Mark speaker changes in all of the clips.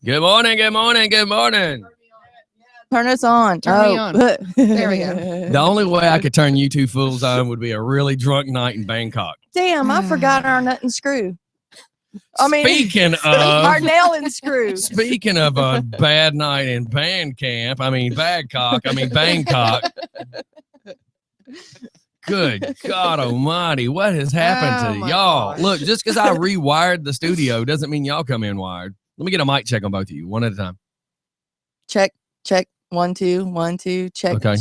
Speaker 1: Good morning, good morning, good morning.
Speaker 2: Turn us on.
Speaker 3: Turn me on. There we go.
Speaker 1: The only way I could turn you two fools on would be a really drunk night in Bangkok.
Speaker 2: Damn, I forgot our nut and screw.
Speaker 1: Speaking
Speaker 2: our
Speaker 1: of
Speaker 2: nail and screw.
Speaker 1: speaking of a bad night in Bangkok, Bangkok. Good God Almighty, what has happened to y'all?
Speaker 3: gosh.
Speaker 1: Look, just because I rewired the studio doesn't mean y'all come in wired. Let me get a mic check on both of you, one at a time.
Speaker 2: Check, check. 1, 2, 1, 2. Check,
Speaker 1: Okay.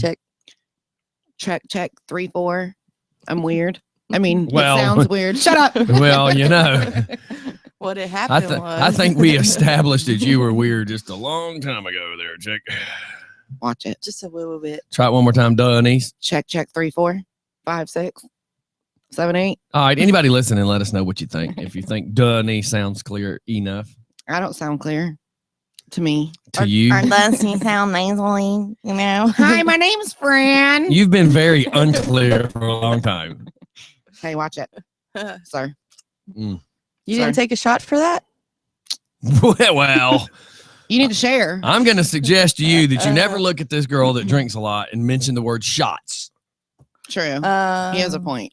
Speaker 2: check.
Speaker 3: Check 3, 4. I'm weird. I mean,
Speaker 1: Well-
Speaker 3: it sounds weird. Shut up.
Speaker 1: Well, you know,
Speaker 2: What had
Speaker 1: I,
Speaker 2: happened was.
Speaker 1: I think we established that you were weird just a long time ago there, chick.
Speaker 3: Watch it.
Speaker 2: just a little bit.
Speaker 1: Try it one more time, Denise.
Speaker 3: Check 3, 4, 5, 6, 7, 8.
Speaker 1: All right, anybody listening, let us know what you think. If you think Denise sounds clear enough
Speaker 3: I don't sound clear to me.
Speaker 1: to you.
Speaker 2: does he sound nasally? You know.
Speaker 3: Hi, my name's Fran.
Speaker 1: You've been very unclear for a long time.
Speaker 3: Hey, watch it, sir.
Speaker 2: You didn't take a shot for that?
Speaker 1: Well,
Speaker 3: You need to share.
Speaker 1: I'm going to suggest to you that you never look at this girl that drinks a lot and mention the word shots.
Speaker 3: True. He has a point.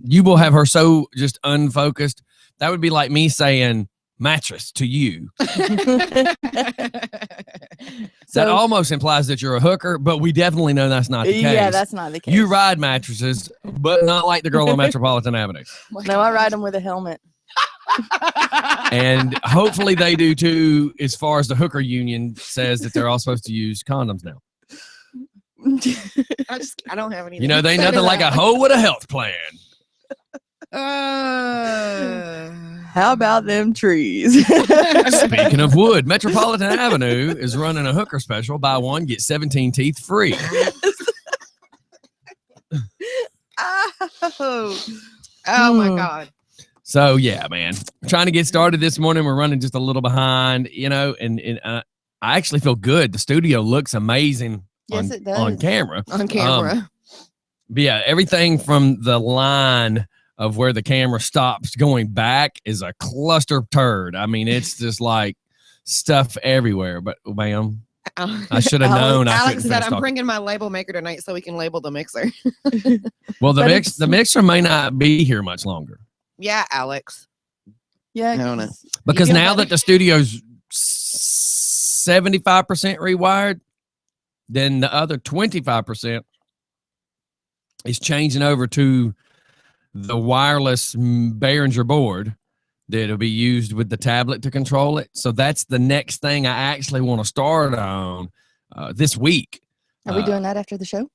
Speaker 1: You will have her so just unfocused. That would be like me saying mattress to you. That
Speaker 2: So-
Speaker 1: almost implies that you're a hooker, but we definitely know that's not the case.
Speaker 2: Yeah, that's not the case.
Speaker 1: You ride mattresses, but not like the girl on Metropolitan Avenue.
Speaker 2: No, I ride them with a helmet.
Speaker 1: And hopefully they do too, as far as the hooker union says that they're all supposed to use condoms now.
Speaker 3: I don't have anything.
Speaker 1: You know, they
Speaker 3: to say to
Speaker 1: nothing like a
Speaker 3: that.
Speaker 1: hoe with a health plan.
Speaker 2: How about them trees?
Speaker 1: Speaking of wood, Metropolitan Avenue is running a hooker special. Buy one, get 17 teeth free.
Speaker 3: Oh my
Speaker 2: Hmm.
Speaker 3: God.
Speaker 1: So, yeah, man. Trying to get started this morning. We're running just a little behind, you know, and I actually feel good. The studio looks amazing
Speaker 2: Yes,
Speaker 1: on,
Speaker 2: it does.
Speaker 1: on camera.
Speaker 3: On camera.
Speaker 1: But yeah, everything from the line of where the camera stops going back is a cluster turd. I mean, it's just like stuff everywhere. But, ma'am, I should have known. I
Speaker 3: Alex
Speaker 1: couldn't
Speaker 3: said,
Speaker 1: finish
Speaker 3: I'm
Speaker 1: talking.
Speaker 3: bringing my label maker tonight so we can label the mixer.
Speaker 1: Well,
Speaker 2: But
Speaker 1: the mixer may not be here much longer
Speaker 3: Yeah, Alex.
Speaker 2: Yeah.
Speaker 3: I don't know.
Speaker 1: because
Speaker 3: feel
Speaker 1: now
Speaker 3: better?
Speaker 1: that the studio's 75% rewired, then the other 25% is changing over to the wireless Behringer board that'll be used with the tablet to control it. So that's the next thing I actually want to start on this week.
Speaker 2: Are we doing that after the show?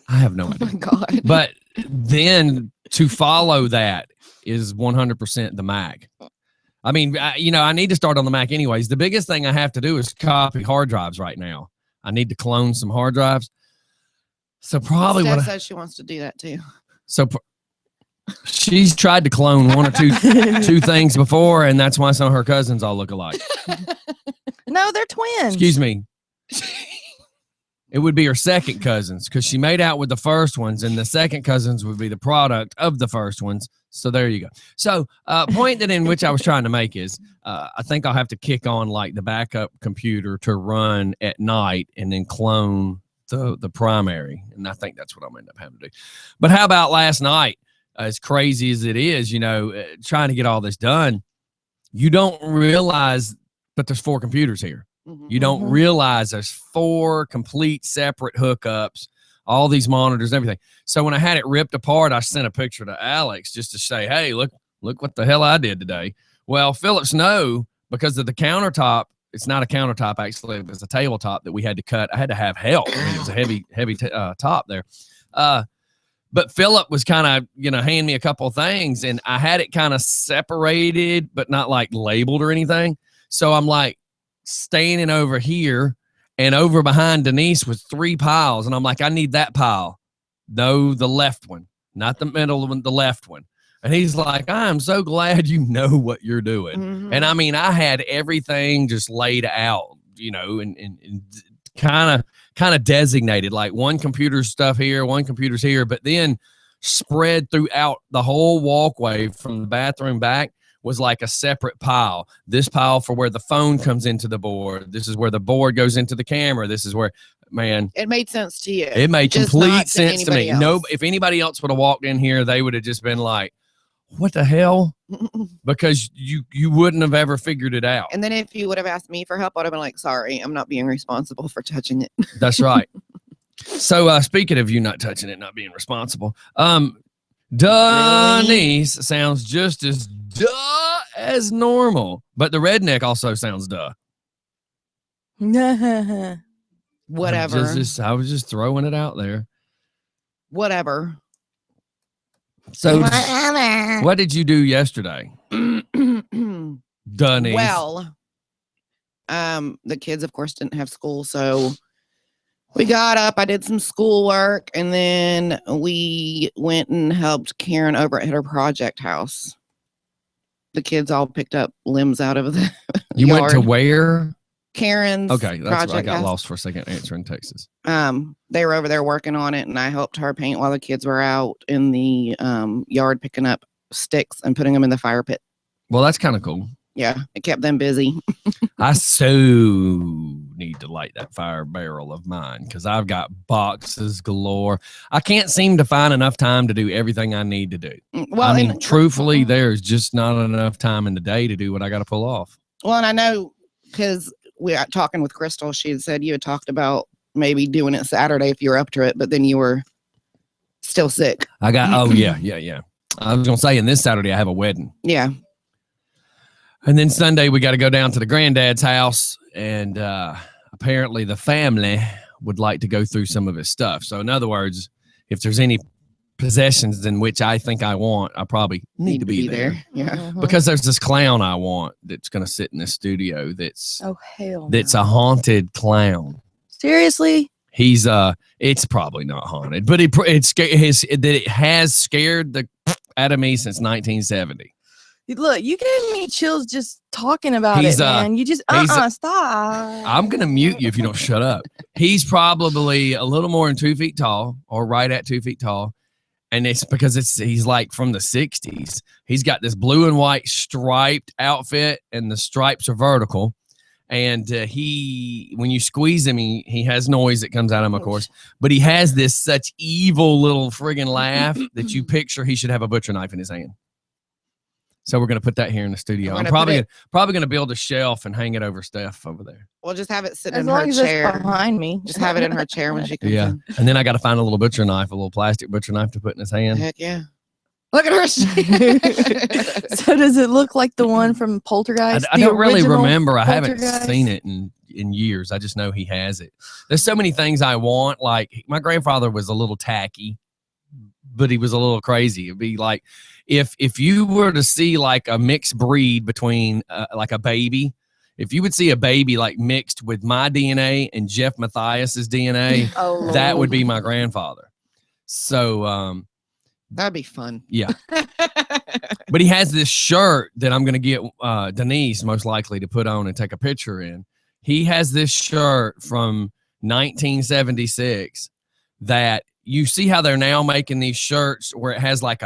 Speaker 1: I have no
Speaker 3: Oh
Speaker 1: idea.
Speaker 3: my God.
Speaker 1: But then to follow that is 100% the Mac. I mean, I need to start on the Mac anyways. The biggest thing I have to do is copy hard drives right now. I need to clone some hard drives. So probably
Speaker 3: Steph
Speaker 1: what
Speaker 3: says she wants to do that too.
Speaker 1: she's tried to clone one or two things before, and that's why some of her cousins all look alike.
Speaker 2: No, they're twins.
Speaker 1: Excuse me. It would be her second cousins because she made out with the first ones, and the second cousins would be the product of the first ones. So there you go. So point that in which I was trying to make is I think I'll have to kick on like the backup computer to run at night and then clone the primary. And I think that's what I'm end up having to do. But how about last night? As crazy as it is, trying to get all this done, you don't realize that there's 4 computers here.
Speaker 3: Mhm.
Speaker 1: You don't realize there's 4 complete separate hookups, all these monitors, everything. So when I had it ripped apart, I sent a picture to Alex just to say, hey, look what the hell I did today. Well, Philips know because of the countertop. It's not a countertop, actually. It was a tabletop that we had to cut. I had to have help. I mean, it was a heavy top there. But Philip was kind of, handing me a couple of things, and I had it kind of separated, but not like labeled or anything. So I'm like standing over here, and over behind Denise was 3 piles. And I'm like, I need that pile. No, the left one, not the middle one, the left one. And he's like, I'm so glad you know what you're doing.
Speaker 3: Mhm.
Speaker 1: And I mean, I had everything just laid out, and kind of designated, like one computer's stuff here, one computer's here, but then spread throughout the whole walkway from the bathroom back was like a separate pile. This pile for where the phone comes into the board. This is where the board goes into the camera. This is where, man,
Speaker 3: It made sense to you.
Speaker 1: it made
Speaker 3: Just
Speaker 1: complete
Speaker 3: not to
Speaker 1: sense to me.
Speaker 3: anybody
Speaker 1: No,
Speaker 3: else.
Speaker 1: if anybody else would have walked in here, they would have just been like, what the hell? Because you wouldn't have ever figured it out.
Speaker 3: And then if you would have asked me for help, I'd have been like, sorry, I'm not being responsible for touching it.
Speaker 1: That's right. So speaking of you not touching it, not being responsible, Denise sounds just as duh as normal, but the redneck also sounds duh.
Speaker 3: Whatever.
Speaker 1: I was just throwing it out there.
Speaker 3: Whatever.
Speaker 1: So what did you do yesterday, Denise?
Speaker 3: Well, the kids, of course, didn't have school, so we got up. I did some schoolwork, and then we went and helped Karen over at her project house. The kids all picked up limbs out of the
Speaker 1: You
Speaker 3: yard.
Speaker 1: went to where?
Speaker 3: Karen's
Speaker 1: Okay, that's I
Speaker 3: project
Speaker 1: got
Speaker 3: house.
Speaker 1: lost for a second answering Texas.
Speaker 3: They were over there working on it, and I helped her paint while the kids were out in the yard picking up sticks and putting them in the fire pit.
Speaker 1: Well, that's kind of cool.
Speaker 3: Yeah, it kept them busy.
Speaker 1: I so need to light that fire barrel of mine because I've got boxes galore. I can't seem to find enough time to do everything I need to do.
Speaker 3: Well,
Speaker 1: I mean,
Speaker 3: and,
Speaker 1: truthfully, there's just not enough time in the day to do what I got to pull off.
Speaker 3: well, and I know because we got talking with Crystal, she had said you had talked about maybe doing it Saturday if you were up to it, but then you were still sick.
Speaker 1: I got, oh, yeah. I was going to say, and this Saturday, I have a wedding.
Speaker 3: Yeah.
Speaker 1: And then Sunday, we got to go down to the granddad's house. And apparently, the family would like to go through some of his stuff. So, in other words, if there's any possessions in which I think I want, I probably need to be there.
Speaker 3: Yeah.
Speaker 1: Because there's this clown I want that's going to sit in this studio that's
Speaker 2: Oh hell.
Speaker 1: a haunted clown.
Speaker 2: Seriously?
Speaker 1: He's it's probably not haunted, but it has scared the out of me since 1970.
Speaker 2: Look, you gave me chills just talking about
Speaker 1: He's,
Speaker 2: it, man. You just stop.
Speaker 1: I'm gonna mute you if you don't shut up. He's probably a little more than 2 feet tall, or right at 2 feet tall, and it's because he's like from the 60s. He's got this blue and white striped outfit, and the stripes are vertical. And when you squeeze him, he has noise that comes out of him, of course. But he has this such evil little friggin' laugh that you picture he should have a butcher knife in his hand. So we're gonna put that here in the studio. I'm probably gonna build a shelf and hang it over Steph over there.
Speaker 3: We'll just have it sitting
Speaker 2: As
Speaker 3: in her
Speaker 2: long as it's
Speaker 3: chair.
Speaker 2: behind me.
Speaker 3: Just have it in her chair when she comes
Speaker 1: Yeah.
Speaker 3: in.
Speaker 1: And then I got to find a little butcher knife, a little plastic butcher knife to put in his hand.
Speaker 3: Heck yeah. Look at her.
Speaker 2: So does it look like the one from Poltergeist?
Speaker 1: I
Speaker 2: The
Speaker 1: don't really
Speaker 2: original
Speaker 1: remember. I haven't
Speaker 2: Poltergeist?
Speaker 1: seen it in years. I just know he has it. There's so many things I want. Like my grandfather was a little tacky, but he was a little crazy. It'd be like if you were to see like a mixed breed between like a baby, if you would see a baby like mixed with my DNA and Jeff Matthias's DNA,
Speaker 2: Oh,
Speaker 1: that would
Speaker 2: Lord.
Speaker 1: be my grandfather. So
Speaker 3: That'd be fun.
Speaker 1: yeah. But he has this shirt that I'm going to get Denise most likely to put on and take a picture in. He has this shirt from 1976 that you see how they're now making these shirts where it has like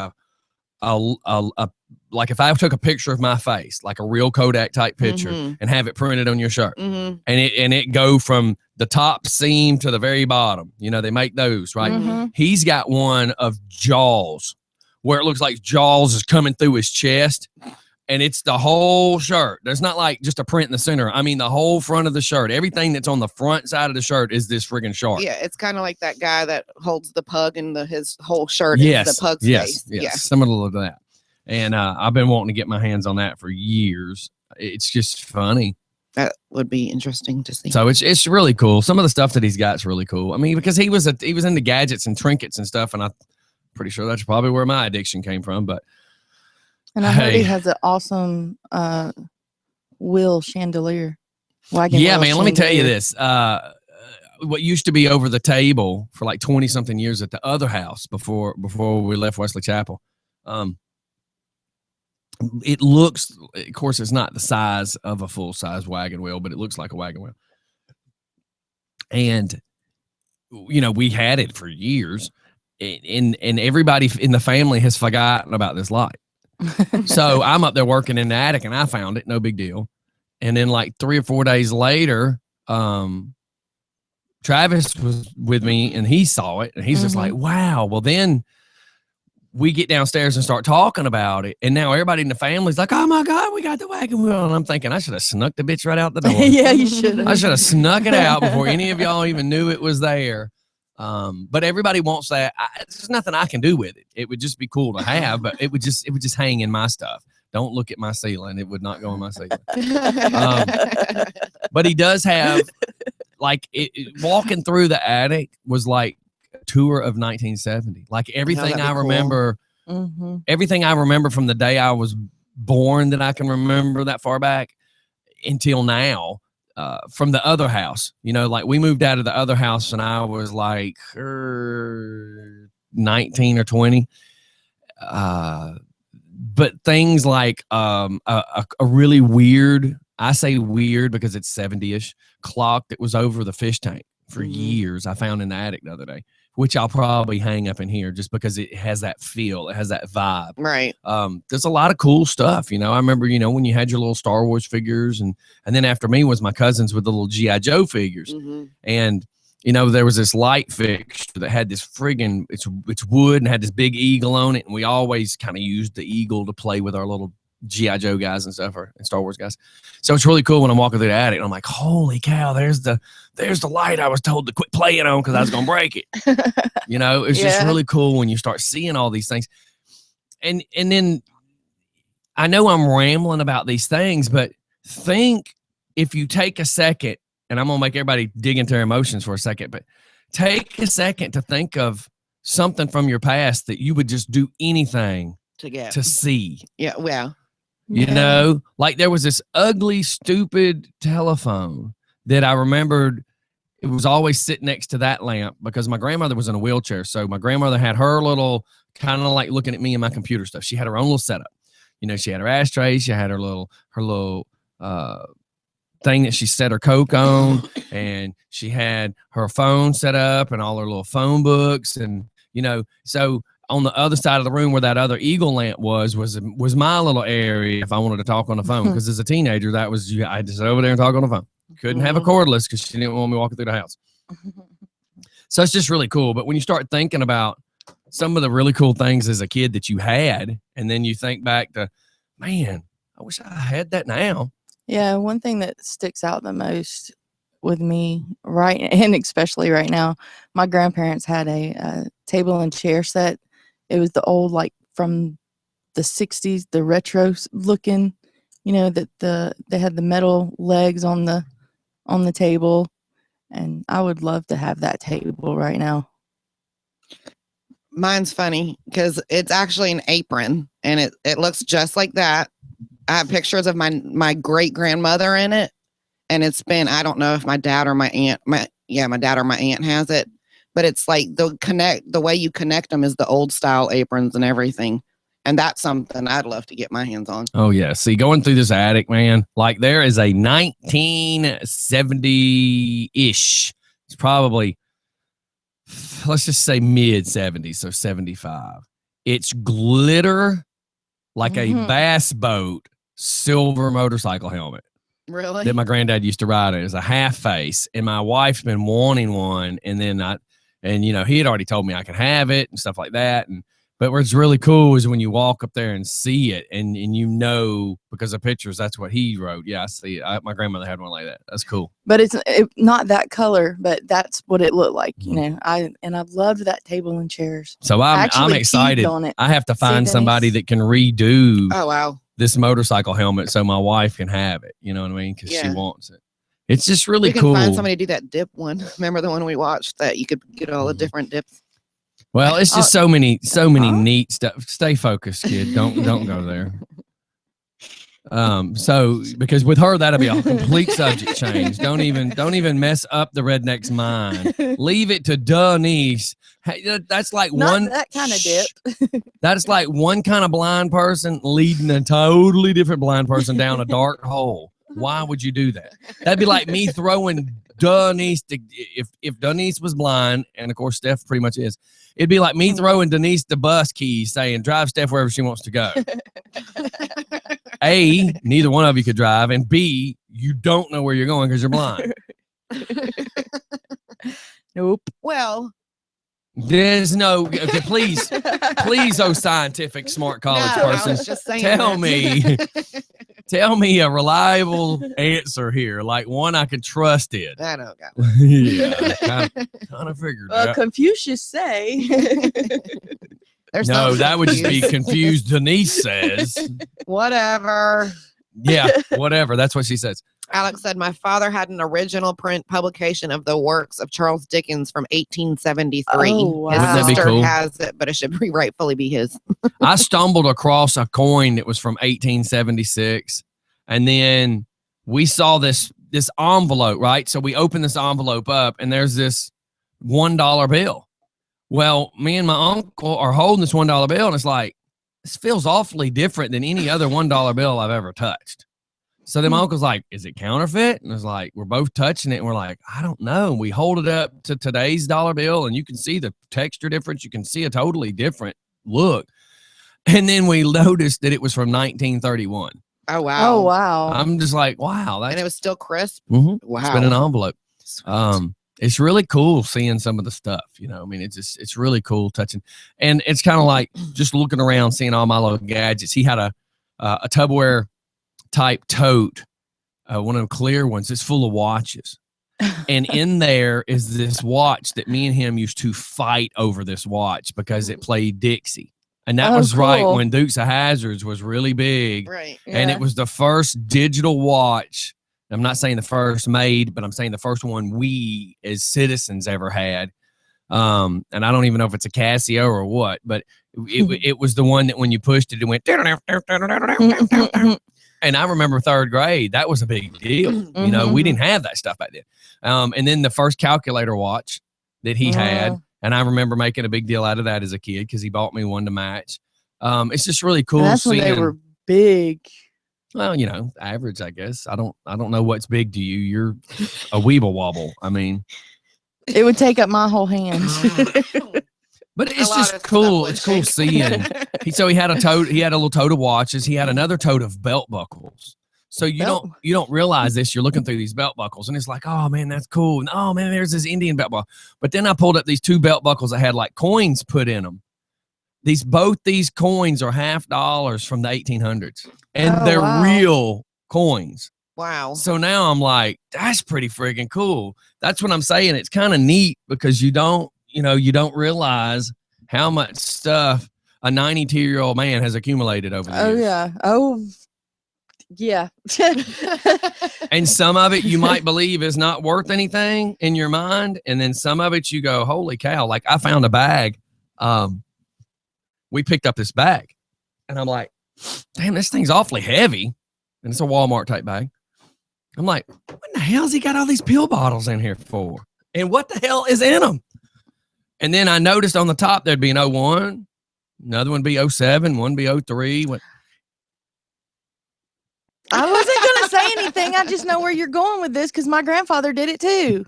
Speaker 1: like if I took a picture of my face, like a real Kodak type picture,
Speaker 3: Mhm.
Speaker 1: and have it printed on your shirt,
Speaker 3: Mm-hmm.
Speaker 1: and it go from the top seam to the very bottom. You know, they make those, right?
Speaker 2: Mhm.
Speaker 1: He's got one of Jaws where it looks like Jaws is coming through his chest, and it's the whole shirt. There's not like just a print in the center. I mean, the whole front of the shirt, everything that's on the front side of the shirt is this friggin' shark.
Speaker 3: Yeah, it's kind of like that guy that holds the pug and his whole shirt
Speaker 1: Yes,
Speaker 3: is the pug's
Speaker 1: yes,
Speaker 3: face.
Speaker 1: yes, similar to that. And I've been wanting to get my hands on that for years. It's just funny.
Speaker 3: That would be interesting to see.
Speaker 1: So it's really cool. Some of the stuff that he's got is really cool. I mean, because he was into gadgets and trinkets and stuff, and I'm pretty sure that's probably where my addiction came from. But
Speaker 2: And I heard
Speaker 1: Hey.
Speaker 2: he has an awesome wheel chandelier. Wagon
Speaker 1: yeah,
Speaker 2: wheel
Speaker 1: man, let me tell you
Speaker 2: chandelier.
Speaker 1: this. What used to be over the table for like 20 something years at the other house before we left Wesley Chapel. It looks, of course, it's not the size of a full size wagon wheel, but it looks like a wagon wheel. And, you know, we had it for years, and everybody in the family has forgotten about this light. So I'm up there working in the attic and I found it, no big deal. And then like 3 or 4 days later, Travis was with me and he saw it and he's just like, wow. Well, then we get downstairs and start talking about it. And now everybody in the family's like, oh my God, we got the wagon wheel. And I'm thinking I should have snuck the bitch right out the door.
Speaker 2: Yeah, you should have.
Speaker 1: I should have snuck it out before any of y'all even knew it was there. But everybody wants that. There's nothing I can do with it. It would just be cool to have, but it would just hang in my stuff. Don't look at my ceiling. It would not go in my ceiling. But he does have, like, walking through the attic was like a tour of 1970. Like everything I remember, everything I remember from the day I was born that I can remember that far back until now. From the other house, you know, like we moved out of the other house and I was like 19 or 20. But things like a really weird, I say weird because it's 70-ish, clock that was over the fish tank for years. I found in the attic the other day, which I'll probably hang up in here just because it has that feel. It has that vibe.
Speaker 3: Right.
Speaker 1: There's a lot of cool stuff. You know, I remember, you know, when you had your little Star Wars figures and then after me was my cousins with the little G.I. Joe figures. And, you know, there was this light fixture that had this friggin', it's wood and had this big eagle on it. And we always kind of used the eagle to play with our little G.I. Joe guys and stuff, and Star Wars guys. So it's really cool when I'm walking through the attic and I'm like, holy cow, there's the light I was told to quit playing on because I was going to break it. You know, it's just really cool when you start seeing all these things. And then I know I'm rambling about these things, but think if you take a second, and I'm going to make everybody dig into their emotions for a second, but take a second to think of something from your past that you would just do anything to see.
Speaker 3: Yeah, well.
Speaker 1: You know, like there was this ugly, stupid telephone that I remembered. It was always sitting next to that lamp because my grandmother was in a wheelchair. So my grandmother had her little, kind of like looking at me and my computer stuff. She had her own little setup. You know, she had her ashtray. She had her little thing that she set her Coke on. And she had her phone set up and all her little phone books. And, you know, so on the other side of the room where that other eagle lamp was my little area if I wanted to talk on the phone. Because as a teenager, I had to sit over there and talk on the phone. Couldn't have a cordless because she didn't want me walking through the house. So it's just really cool. But when you start thinking about some of the really cool things as a kid that you had, and then you think back to, man, I wish I had that now.
Speaker 2: Yeah, one thing that sticks out the most with me and especially right now, my grandparents had a table and chair set. It was the old, like from the 60s, the retro looking, you know, that they had the metal legs on the table, and I would love to have that table right now.
Speaker 3: Mine's funny because it's actually an apron and it looks just like that. I have pictures of my great grandmother in it, and it's been, I don't know if my dad or my aunt, my dad or my aunt has it, but it's like the way you connect them is the old style aprons and everything. And that's something I'd love to get my hands on. Oh,
Speaker 1: yeah. See, going through this attic, man, like there is a 1970-ish. It's probably, let's just say mid-70s, so 75. It's glitter like a bass boat silver motorcycle helmet.
Speaker 3: Really?
Speaker 1: That my granddad used to ride it. It's a half face. And my wife's been wanting one. And then you know, he had already told me I could have it and stuff like that. But what's really cool is when you walk up there and see it and you know, because of pictures, that's what he wrote. Yeah, I see it. My grandmother had one like that. That's cool.
Speaker 2: But it's not that color, but that's what it looked like, you know. I loved that table and chairs.
Speaker 1: So I'm excited.
Speaker 2: On it.
Speaker 1: I have to find somebody that can redo
Speaker 3: this
Speaker 1: motorcycle helmet so my wife can have it. You know what I mean? Because she wants it. It's just really cool.
Speaker 3: We can find somebody to do that dip one. Remember the one we watched that you could get all the different dips?
Speaker 1: Well, it's just so many neat stuff. Stay focused, kid. Don't go there. So because with her that'll be a complete subject change. Don't even mess up the redneck's mind. Leave it to Denise. Hey, that's like
Speaker 2: not that kind of dip.
Speaker 1: That's like one kind of blind person leading a totally different blind person down a dark hole. Why would you do that? That'd be like me throwing Denise if Denise was blind, and of course Steph pretty much is. It'd be like me throwing Denise the bus keys, saying drive Steph wherever she wants to go. A, neither one of you could drive, and B, you don't know where you're going because you're blind.
Speaker 2: Nope.
Speaker 3: Well,
Speaker 1: There's no okay, please, oh scientific smart college
Speaker 3: no, I
Speaker 1: person.
Speaker 3: was just saying
Speaker 1: Tell
Speaker 3: that.
Speaker 1: Tell me a reliable answer here, like one I can trust in.
Speaker 3: I don't got one.
Speaker 1: Yeah, kind of figured that.
Speaker 2: Confucius say.
Speaker 3: There's
Speaker 1: No,
Speaker 3: something
Speaker 1: that would just be
Speaker 3: confused.
Speaker 1: confused. Denise says,
Speaker 3: Whatever.
Speaker 1: yeah, whatever. That's what she says.
Speaker 3: Alex said, my father had an original print publication of the works of Charles Dickens from 1873.
Speaker 2: Oh, wow.
Speaker 3: His
Speaker 1: Wouldn't that be
Speaker 3: sister
Speaker 1: cool?
Speaker 3: has it, but it should rightfully be his.
Speaker 1: I stumbled across a coin that was from 1876, and then we saw this envelope, right? So we opened this envelope up, and there's this $1 bill. Well, me and my uncle are holding this $1 bill, and it's like, this feels awfully different than any other $1 bill I've ever touched. So then my uncle's like, is it counterfeit? And it's like, we're both touching it, and we're like, I don't know. And we hold it up to today's dollar bill, and you can see the texture difference. You can see a totally different look. And then we noticed that it was from 1931.
Speaker 3: Oh, wow.
Speaker 2: Oh, wow.
Speaker 1: I'm just like, wow. That's
Speaker 3: And it was still crisp.
Speaker 1: mhm.
Speaker 3: Wow.
Speaker 1: It's been an envelope. It's really cool seeing some of the stuff, you know. I mean, it's really cool touching, and it's kind of like just looking around, seeing all my little gadgets. He had a Tupperware type tote, one of them clear ones. It's full of watches, and in there is this watch that me and him used to fight over. This watch because it played Dixie, and that
Speaker 2: Oh,
Speaker 1: was right
Speaker 2: cool.
Speaker 1: when Dukes of Hazzards was really big.
Speaker 3: Right.
Speaker 1: And
Speaker 2: Yeah.
Speaker 1: it was the first digital watch. I'm not saying the first made, but I'm saying the first one we as citizens ever had. And I don't even know if it's a Casio or what, but it was the one that when you pushed it, it went. And I remember third grade, that was a big deal. You know, we didn't have that stuff back then. And then the first calculator watch that he had, and I remember making a big deal out of that as a kid because he bought me one to match. It's just really cool
Speaker 2: And that's when
Speaker 1: seeing.
Speaker 2: they were big.
Speaker 1: Well, you know, average, I guess. I don't know what's big to you. You're a weeble wobble. I mean,
Speaker 2: It would take up my whole hand.
Speaker 1: but
Speaker 3: A
Speaker 1: it's
Speaker 3: lot
Speaker 1: just
Speaker 3: of
Speaker 1: cool.
Speaker 3: stuff
Speaker 1: It's cool
Speaker 3: would
Speaker 1: seeing. So he had a tote. He had a little tote of watches. He had another tote of belt buckles. So you don't realize this. You're looking through these belt buckles, and it's like, oh man, that's cool. And, oh man, there's this Indian belt buckle. But then I pulled up these two belt buckles that had like coins put in them. Both these coins are $50 from the 1800s, and
Speaker 2: Oh,
Speaker 1: they're
Speaker 2: wow.
Speaker 1: real coins.
Speaker 3: Wow.
Speaker 1: So now I'm like, that's pretty freaking cool. That's what I'm saying. It's kind of neat because you don't realize how much stuff a 92-year-old man has accumulated over the
Speaker 2: Oh,
Speaker 1: years.
Speaker 2: yeah. Oh, yeah.
Speaker 1: And some of it you might believe is not worth anything in your mind. And then some of it you go, holy cow. Like I found a bag. We picked up this bag and I'm like, damn, this thing's awfully heavy. And it's a Walmart type bag. I'm like, what the hell's he got all these pill bottles in here for? And what the hell is in them? And then I noticed on the top there'd be an 01, another one be 07, one be 03.
Speaker 2: I wasn't going to say anything. I just know where you're going with this because my grandfather did it too.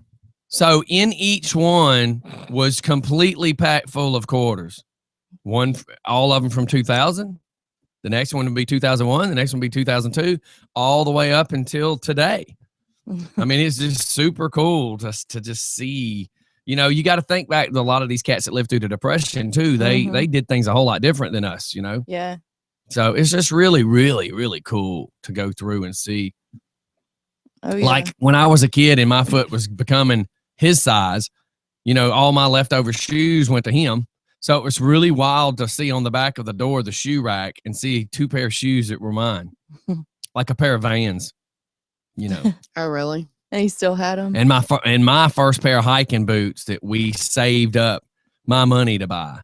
Speaker 1: So in each one was completely packed full of quarters. All of them from 2000. The next one would be 2001. The next one would be 2002, all the way up until today. I mean, it's just super cool to just see. You know, you got to think back to a lot of these cats that lived through the Depression too. They did things a whole lot different than us. You know.
Speaker 2: Yeah.
Speaker 1: So it's just really, really, really cool to go through and see.
Speaker 2: Oh, yeah.
Speaker 1: Like when I was a kid and my foot was becoming his size, you know, all my leftover shoes went to him. So it was really wild to see on the back of the door, the shoe rack, and see two pair of shoes that were mine, like a pair of Vans, you know.
Speaker 3: Oh, really?
Speaker 2: And he still had them.
Speaker 1: And my first pair of hiking boots that we saved up my money to buy,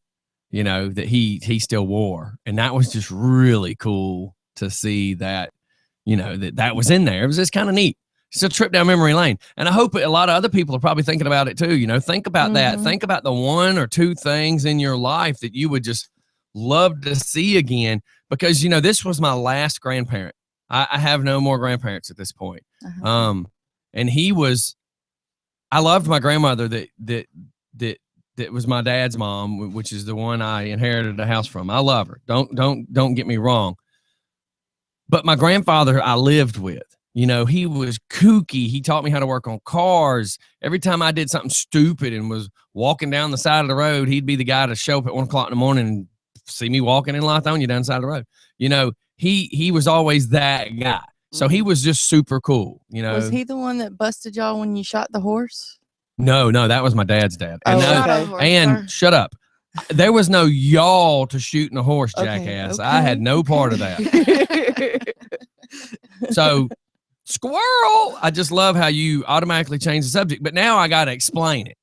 Speaker 1: you know, that he still wore. And that was just really cool to see that, you know, that was in there. It was just kind of neat. It's a trip down memory lane. And I hope a lot of other people are probably thinking about it too. You know, think about that. Think about the one or two things in your life that you would just love to see again. Because, you know, this was my last grandparent. I have no more grandparents at this point.
Speaker 2: Uh-huh.
Speaker 1: And I loved my grandmother that was my dad's mom, which is the one I inherited the house from. I love her. Don't get me wrong. But my grandfather I lived with, he was kooky. He taught me how to work on cars. Every time I did something stupid and was walking down the side of the road, he'd be the guy to show up at 1 o'clock in the morning and see me walking in Lithonia down the side of the road. He was always that guy. So he was just super cool.
Speaker 2: Was he the one that busted y'all when you shot the horse?
Speaker 1: No, that was my dad's dad.
Speaker 2: Oh,
Speaker 1: And,
Speaker 2: okay.
Speaker 1: Shut up. There was no y'all to shooting a horse,
Speaker 2: Okay,
Speaker 1: jackass.
Speaker 2: okay.
Speaker 1: I had no part of that. So, squirrel. I just love how you automatically change the subject, but now I got to explain it.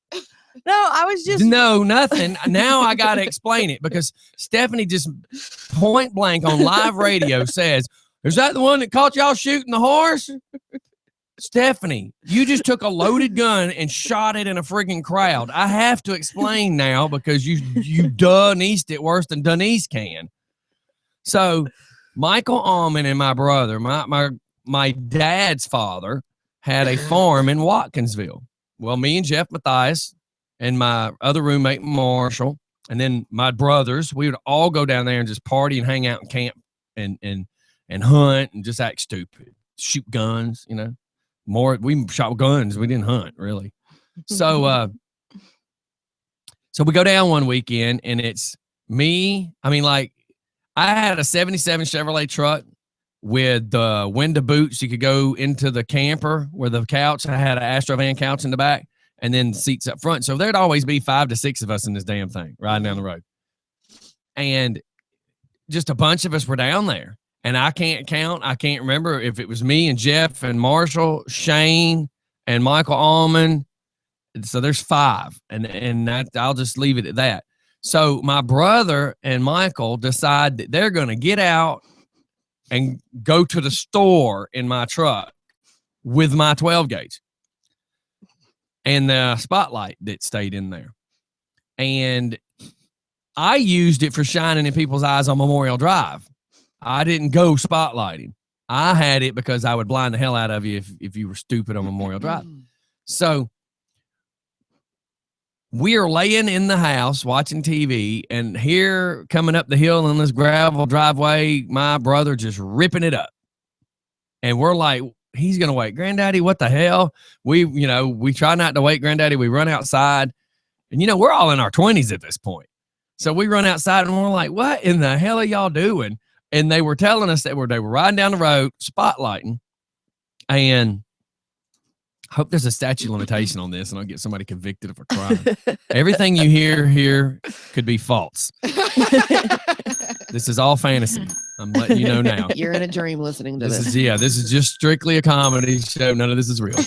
Speaker 2: No, I was just
Speaker 1: No, nothing. Now I got to explain it because Stephanie just point blank on live radio says, "Is that the one that caught y'all shooting the horse?" Stephanie, you just took a loaded gun and shot it in a friggin' crowd. I have to explain now because you Denise it worse than Denise can. So Michael Allman and my brother, my dad's father, had a farm in Watkinsville. Well, me and Jeff Matthias and my other roommate Marshall, and then my brothers, we would all go down there and just party and hang out and camp and hunt and just act stupid, shoot guns, we shot guns. We didn't hunt really. So we go down one weekend and it's me. I mean, like I had a 77 Chevrolet truck with the window boots. You could go into the camper where the couch, I had an Astrovan couch in the back and then seats up front. So there'd always be 5 to 6 of us in this damn thing riding down the road. And just a bunch of us were down there. And I can't count. I can't remember if it was me and Jeff and Marshall, Shane, and Michael Allman. So there's 5. And that I'll just leave it at that. So my brother and Michael decide that they're going to get out and go to the store in my truck with my 12 gauge and the spotlight that stayed in there. And I used it for shining in people's eyes on Memorial Drive. I didn't go spotlighting. I had it because I would blind the hell out of you if you were stupid on Memorial Drive. So we are laying in the house watching TV, and here coming up the hill on this gravel driveway, my brother just ripping it up. And we're like, he's going to wait. Granddaddy, what the hell? We try not to wait Granddaddy. We run outside. And, we're all in our 20s at this point. So we run outside and we're like, what in the hell are y'all doing? And they were telling us that they were riding down the road, spotlighting. And I hope there's a statute of limitation on this and I'll get somebody convicted of a crime. Everything you hear here could be false. This is all fantasy. I'm letting you know now.
Speaker 3: You're in a dream listening to this.
Speaker 1: This is just strictly a comedy show. None of this is real.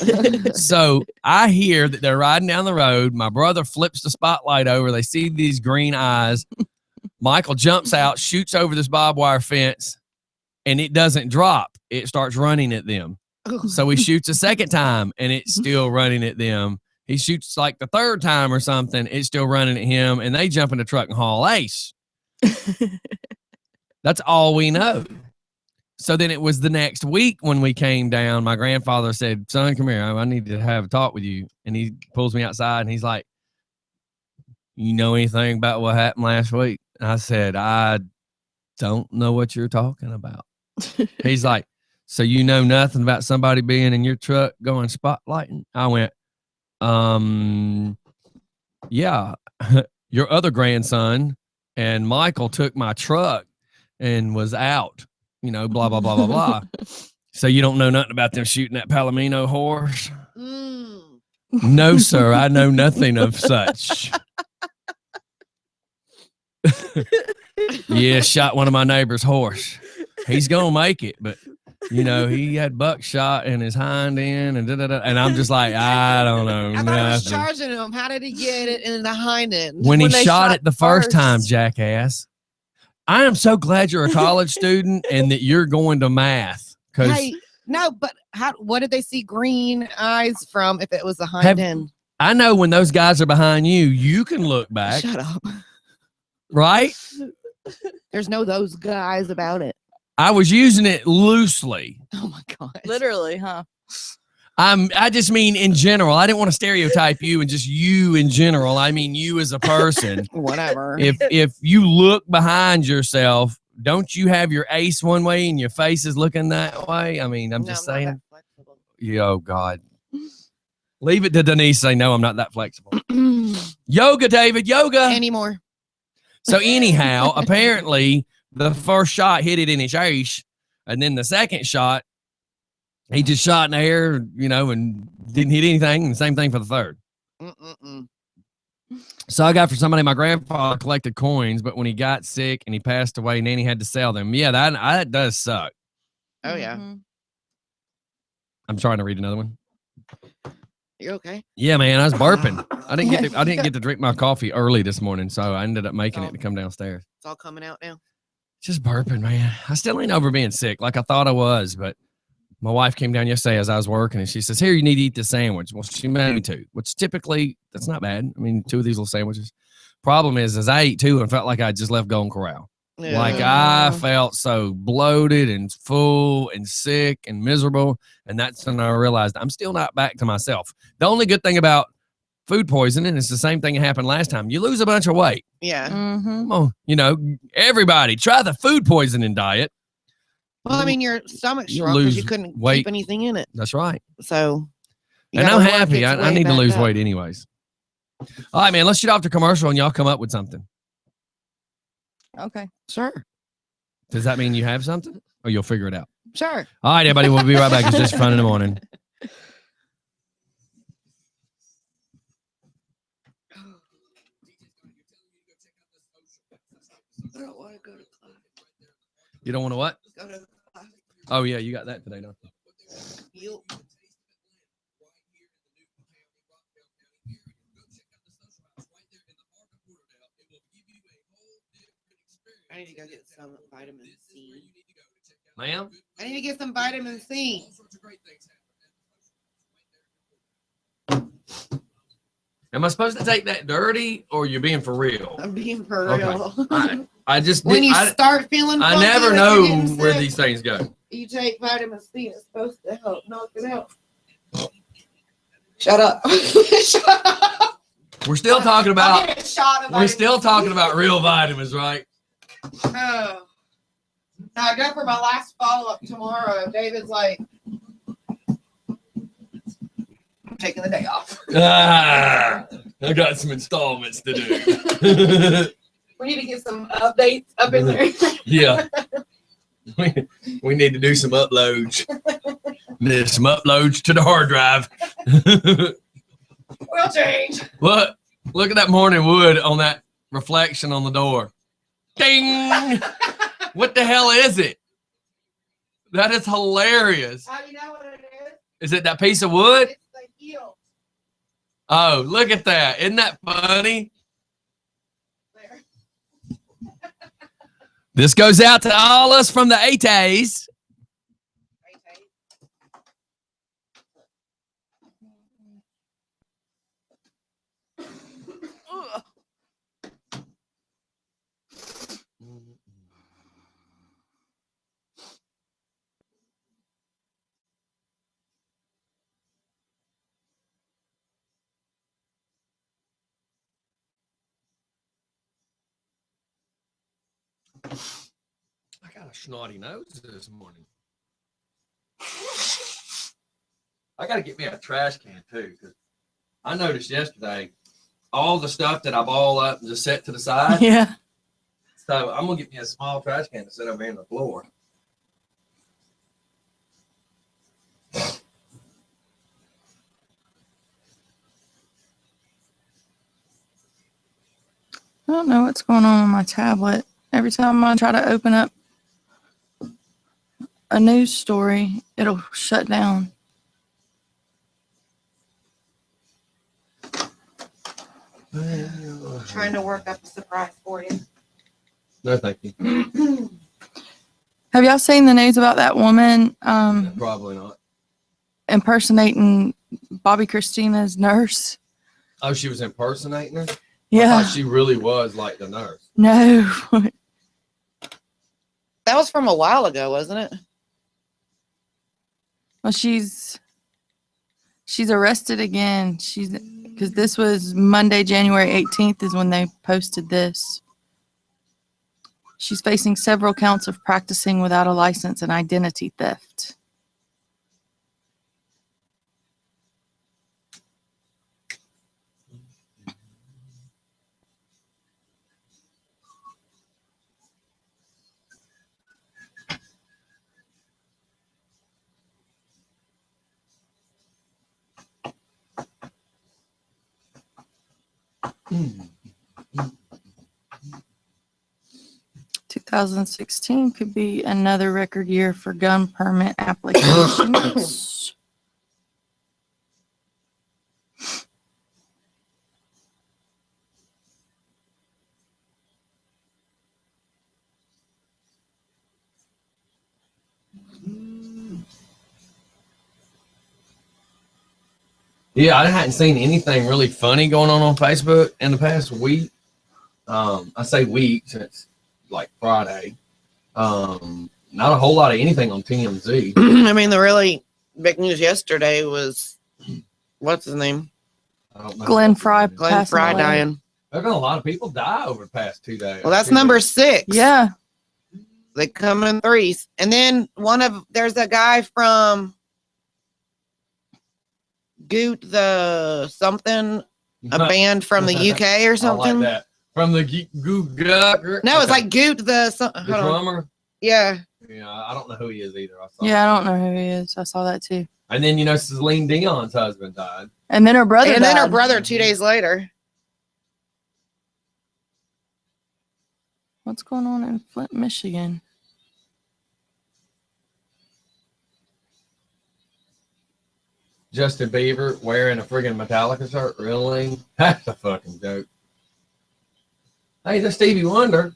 Speaker 1: So I hear that they're riding down the road. My brother flips the spotlight over. They see these green eyes. Michael jumps out, shoots over this barbed wire fence, and it doesn't drop. It starts running at them. So he shoots a second time, and it's still running at them. He shoots like the third time or something. It's still running at him, and they jump in the truck and haul ace. That's all we know. So then it was the next week when we came down. My grandfather said, son, come here. I need to have a talk with you. And he pulls me outside, and he's like, you know anything about what happened last week? I said, I don't know what you're talking about. He's like, so you know nothing about somebody being in your truck going spotlighting? I went, yeah, your other grandson and Michael took my truck and was out, blah, blah, blah, blah, blah. So you don't know nothing about them shooting that Palomino horse? No, sir, I know nothing of such. Yeah, shot one of my neighbor's horse. He's gonna make it, but he had buckshot in his hind end and and I'm just like, I don't know.
Speaker 3: I thought I was charging him. How did he get it in the hind end?
Speaker 1: When he shot it the first time, jackass. I am so glad you're a college student and that you're going to math.
Speaker 3: Hey, no, but what did they see green eyes from if it was the hind end?
Speaker 1: I know when those guys are behind you, you can look back.
Speaker 3: Shut up.
Speaker 1: Right?
Speaker 3: There's no those guys about it.
Speaker 1: I was using it loosely.
Speaker 3: Oh my god.
Speaker 2: Literally, huh?
Speaker 1: I just mean in general. I didn't want to stereotype you and just you in general. I mean you as a person.
Speaker 3: Whatever.
Speaker 1: If you look behind yourself, don't you have your ace one way and your face is looking that way? I mean, I'm just saying.
Speaker 3: Not that flexible.
Speaker 1: Oh God. Leave it to Denise. Say no, I'm not that flexible. Yoga, David, yoga.
Speaker 3: Anymore.
Speaker 1: So anyhow, apparently the first shot hit it in his ace, and then the second shot, he just shot in the air, you know, and didn't hit anything. And the same thing for the third.
Speaker 3: Mm-mm-mm.
Speaker 1: So I got for somebody, my grandfather collected coins, but when he got sick and he passed away, Nanny had to sell them. Yeah, that does suck.
Speaker 3: Oh yeah.
Speaker 2: Mhm.
Speaker 1: I'm trying to read another one.
Speaker 3: You're okay.
Speaker 1: Yeah, man, I was burping. I didn't get to drink my coffee early this morning, so I ended up making it
Speaker 3: Oh.
Speaker 1: to come downstairs.
Speaker 3: It's all coming out now.
Speaker 1: Just burping, man. I still ain't over being sick like I thought I was, but my wife came down yesterday as I was working and she says, "Here, you need to eat this sandwich." Well, she made me two, which typically that's not bad. I mean, two of these little sandwiches. Problem is I ate two and felt like I just left Golden Corral. Like I
Speaker 2: Yeah.
Speaker 1: felt so bloated and full and sick and miserable. And that's when I realized I'm still not back to myself. The only good thing about food poisoning is the same thing that happened last time. You lose a bunch of weight.
Speaker 3: Yeah.
Speaker 2: Mhm.
Speaker 1: Come on, you know, everybody try the food poisoning diet.
Speaker 3: Well, I mean, your stomach
Speaker 1: You
Speaker 3: shrunk because you
Speaker 1: lose
Speaker 3: couldn't
Speaker 1: weight.
Speaker 3: keep anything in it.
Speaker 1: That's right.
Speaker 3: So. you
Speaker 1: And
Speaker 3: gotta
Speaker 1: I'm
Speaker 3: work
Speaker 1: happy.
Speaker 3: its
Speaker 1: I
Speaker 3: way
Speaker 1: need to
Speaker 3: back
Speaker 1: lose
Speaker 3: up.
Speaker 1: weight anyways. All right, man, let's shoot off the commercial and y'all come up with something.
Speaker 2: Okay.
Speaker 3: Sure.
Speaker 1: Does that mean you have something or you'll figure it out?
Speaker 3: Sure.
Speaker 1: All right, everybody, we'll be right back. It's just fun in the morning.
Speaker 3: I don't want to go to class.
Speaker 1: You don't want to what?
Speaker 3: Go to class.
Speaker 1: Oh, yeah, you got that today, don't you?
Speaker 3: You. I need to go get some vitamin C.
Speaker 1: Ma'am?
Speaker 3: I need to get some vitamin C.
Speaker 1: Am I supposed to take that dirty or you're being for real?
Speaker 3: I'm being for
Speaker 1: Okay.
Speaker 3: real.
Speaker 1: I just
Speaker 3: When you
Speaker 1: I
Speaker 3: start feeling
Speaker 1: I
Speaker 3: funky,
Speaker 1: never
Speaker 3: like
Speaker 1: know
Speaker 3: you're getting
Speaker 1: where
Speaker 3: sick,
Speaker 1: these things go.
Speaker 3: you take vitamin C. It's supposed to help knock it out. Shut up. Shut up.
Speaker 1: We're still talking
Speaker 3: I'll
Speaker 1: about
Speaker 3: get a shot of
Speaker 1: we're
Speaker 3: vitamin
Speaker 1: still
Speaker 3: C.
Speaker 1: talking about real vitamins, right?
Speaker 3: Oh. Now I go for my last follow-up tomorrow. David's like, I'm taking the day off.
Speaker 1: Ah, I got some installments to do.
Speaker 3: We need to get some updates up in there.
Speaker 1: Yeah. We need to do some uploads. There's some uploads to the hard drive.
Speaker 3: We'll change.
Speaker 1: Look at that morning wood on that reflection on the door. Ding! What the hell is it? That is hilarious.
Speaker 3: How do you know what it is?
Speaker 1: Is it that piece of wood?
Speaker 3: It's the heel.
Speaker 1: Oh, look at that. Isn't that funny?
Speaker 3: There.
Speaker 1: This goes out to all us from the 80s. I got a snotty nose this morning. I got to get me a trash can too, because I noticed yesterday all the stuff that I ball up and just set to the side.
Speaker 2: Yeah.
Speaker 1: So I'm gonna get me a small trash can to set over here on the floor.
Speaker 2: I don't know what's going on with my tablet. Every time I try to open up a news story, it'll shut down.
Speaker 3: Trying to work up a surprise for you.
Speaker 1: No, thank you.
Speaker 2: Have y'all seen the news about that woman
Speaker 1: Probably not.
Speaker 2: impersonating Bobby Christina's nurse?
Speaker 1: Oh, she was impersonating her? I
Speaker 2: Yeah.
Speaker 1: thought she really was like the nurse.
Speaker 2: No.
Speaker 3: That was from a while ago, wasn't it?
Speaker 2: Well, she's arrested again. Because this was Monday, January 18th is when they posted this. She's facing several counts of practicing without a license and identity theft.
Speaker 1: Mm.
Speaker 2: 2016 could be another record year for gun permit applications.
Speaker 1: Yeah, I hadn't seen anything really funny going on Facebook in the past week. I say week since like Friday. Not a whole lot of anything on TMZ.
Speaker 3: I mean, the really big news yesterday was, what's his name?
Speaker 1: I don't know.
Speaker 2: Glenn Fry
Speaker 3: Glenn
Speaker 2: passing
Speaker 3: Fry
Speaker 2: away.
Speaker 3: dying.
Speaker 1: There's been a lot of people die over the past 2 days.
Speaker 3: Well, that's number 6.
Speaker 2: Yeah.
Speaker 3: They come in threes. And then there's a guy from Goot the something, a band from the UK or
Speaker 1: I
Speaker 3: something.
Speaker 1: like that. From the
Speaker 3: No, it's like Goot the
Speaker 1: the drummer.
Speaker 3: Yeah.
Speaker 1: Yeah, I don't know who he is either.
Speaker 2: Yeah, I don't know who he is. I saw that too.
Speaker 1: And then Celine Dion's husband died.
Speaker 2: And then her brother
Speaker 3: And then her
Speaker 2: died.
Speaker 3: brother 2 days later.
Speaker 2: What's going on in Flint, Michigan?
Speaker 1: Justin Bieber wearing a friggin' Metallica shirt. Really? That's a fucking joke. Hey, that's Stevie Wonder.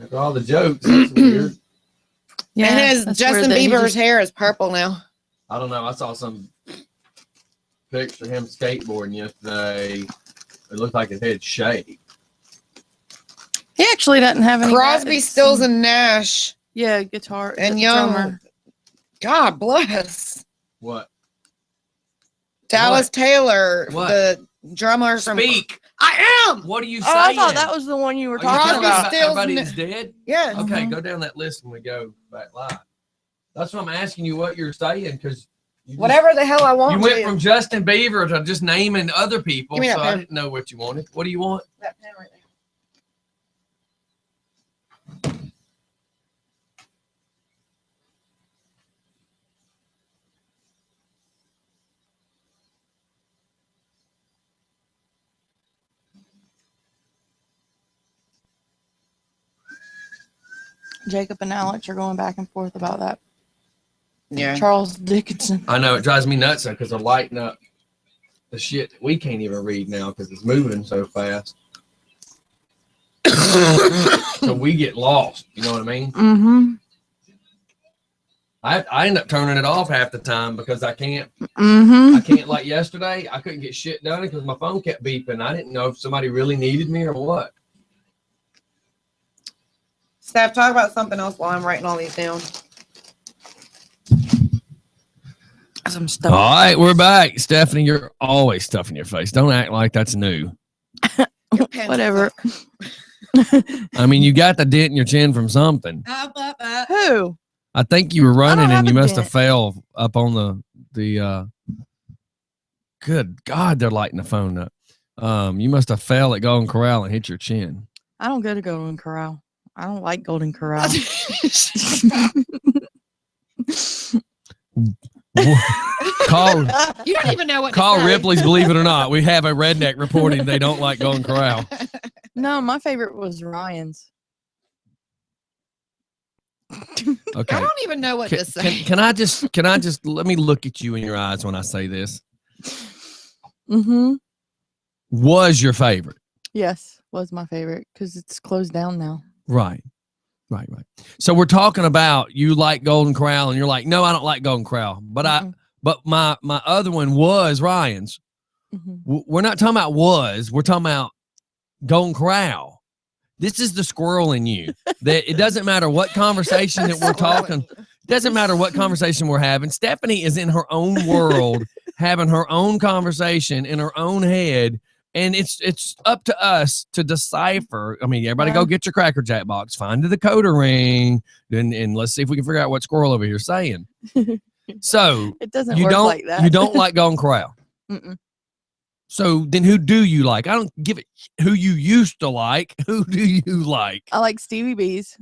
Speaker 1: After all the jokes, that's weird.
Speaker 2: Yeah,
Speaker 3: and
Speaker 2: that's
Speaker 3: Justin
Speaker 2: weird that he
Speaker 3: Bieber's
Speaker 2: just-
Speaker 3: hair is purple now.
Speaker 1: I don't know. I saw some picture of him skateboarding yesterday. It looked like his head shaved.
Speaker 2: He actually doesn't have any.
Speaker 3: Crosby, Stills, and Nash.
Speaker 2: Yeah, guitar
Speaker 3: And
Speaker 2: the
Speaker 3: Young.
Speaker 2: drummer.
Speaker 3: God bless.
Speaker 1: What?
Speaker 3: Dallas
Speaker 1: What?
Speaker 3: Taylor,
Speaker 1: What?
Speaker 3: the drummer from.
Speaker 1: Speak.
Speaker 3: I am.
Speaker 1: What are you
Speaker 2: Oh,
Speaker 1: saying?
Speaker 2: I thought that was the one you were
Speaker 1: Are you
Speaker 2: talking
Speaker 3: Crosby,
Speaker 2: about.
Speaker 3: Stills,
Speaker 1: everybody
Speaker 3: and-
Speaker 1: that's dead?
Speaker 3: Yeah.
Speaker 1: Okay,
Speaker 2: Mhm.
Speaker 1: go down that list when we go back live. That's what I'm asking you what you're saying because
Speaker 3: Whatever the hell I want.
Speaker 1: You went
Speaker 3: to.
Speaker 1: from Justin Bieber to just naming other people,
Speaker 3: Give me that
Speaker 1: so I
Speaker 3: pen.
Speaker 1: didn't know what you wanted. What do you want?
Speaker 3: That pen right there.
Speaker 2: Jacob and Alex are going back and forth about that.
Speaker 3: Yeah.
Speaker 2: Charles Dickinson.
Speaker 1: I know it drives me nuts though because they're lighting up the shit that we can't even read now because it's moving so fast. So we get lost. You know what I mean?
Speaker 2: Mm-hmm.
Speaker 1: I end up turning it off half the time because I can't.
Speaker 2: Mm-hmm.
Speaker 1: I can't like yesterday. I couldn't get shit done because my phone kept beeping. I didn't know if somebody really needed me or what.
Speaker 3: Steph, talk about something else while I'm writing all these down.
Speaker 2: Some stuff.
Speaker 1: All right, we're back. Stephanie, you're always stuffing your face. Don't act like that's new.
Speaker 3: Your pen
Speaker 2: Whatever.
Speaker 1: I mean, you got the dent in your chin from something.
Speaker 2: Who?
Speaker 1: I think you were running
Speaker 2: have
Speaker 1: and you
Speaker 2: a
Speaker 1: must have
Speaker 2: dent.
Speaker 1: fell up on the good God, they're lighting the phone up. You must have fell at Golden Corral and hit your chin.
Speaker 2: I don't go to Golden Corral. I don't like Golden Corral.
Speaker 1: Call
Speaker 3: You don't even know what to
Speaker 1: call
Speaker 3: say.
Speaker 1: Ripley's Believe It or Not. We have a redneck reporting they don't like Golden Corral.
Speaker 2: No, my favorite was Ryan's.
Speaker 1: Okay.
Speaker 3: I don't even know what to say.
Speaker 1: Can I just let me look at you in your eyes when I say this?
Speaker 2: Mm-hmm.
Speaker 1: Was your favorite?
Speaker 2: Yes, was my favorite because it's closed down now.
Speaker 1: Right. So we're talking about you like Golden Corral and you're like, no, I don't like Golden Corral. But my other one was Ryan's.
Speaker 2: Mhm.
Speaker 1: We're not talking about was, we're talking about Golden Corral. This is the squirrel in you. That it doesn't matter what conversation that we're talking. It doesn't matter what conversation we're having. Stephanie is in her own world, having her own conversation in her own head. And it's up to us to decipher. I mean, everybody go get your Cracker Jack box, find the decoder ring, and let's see if we can figure out what squirrel over here is saying. So
Speaker 2: it doesn't work like that.
Speaker 1: You don't like Golden Corral.
Speaker 2: Mm-mm.
Speaker 1: So then who do you like? I don't give it who you used to like. Who do you like?
Speaker 2: I like Stevie B's.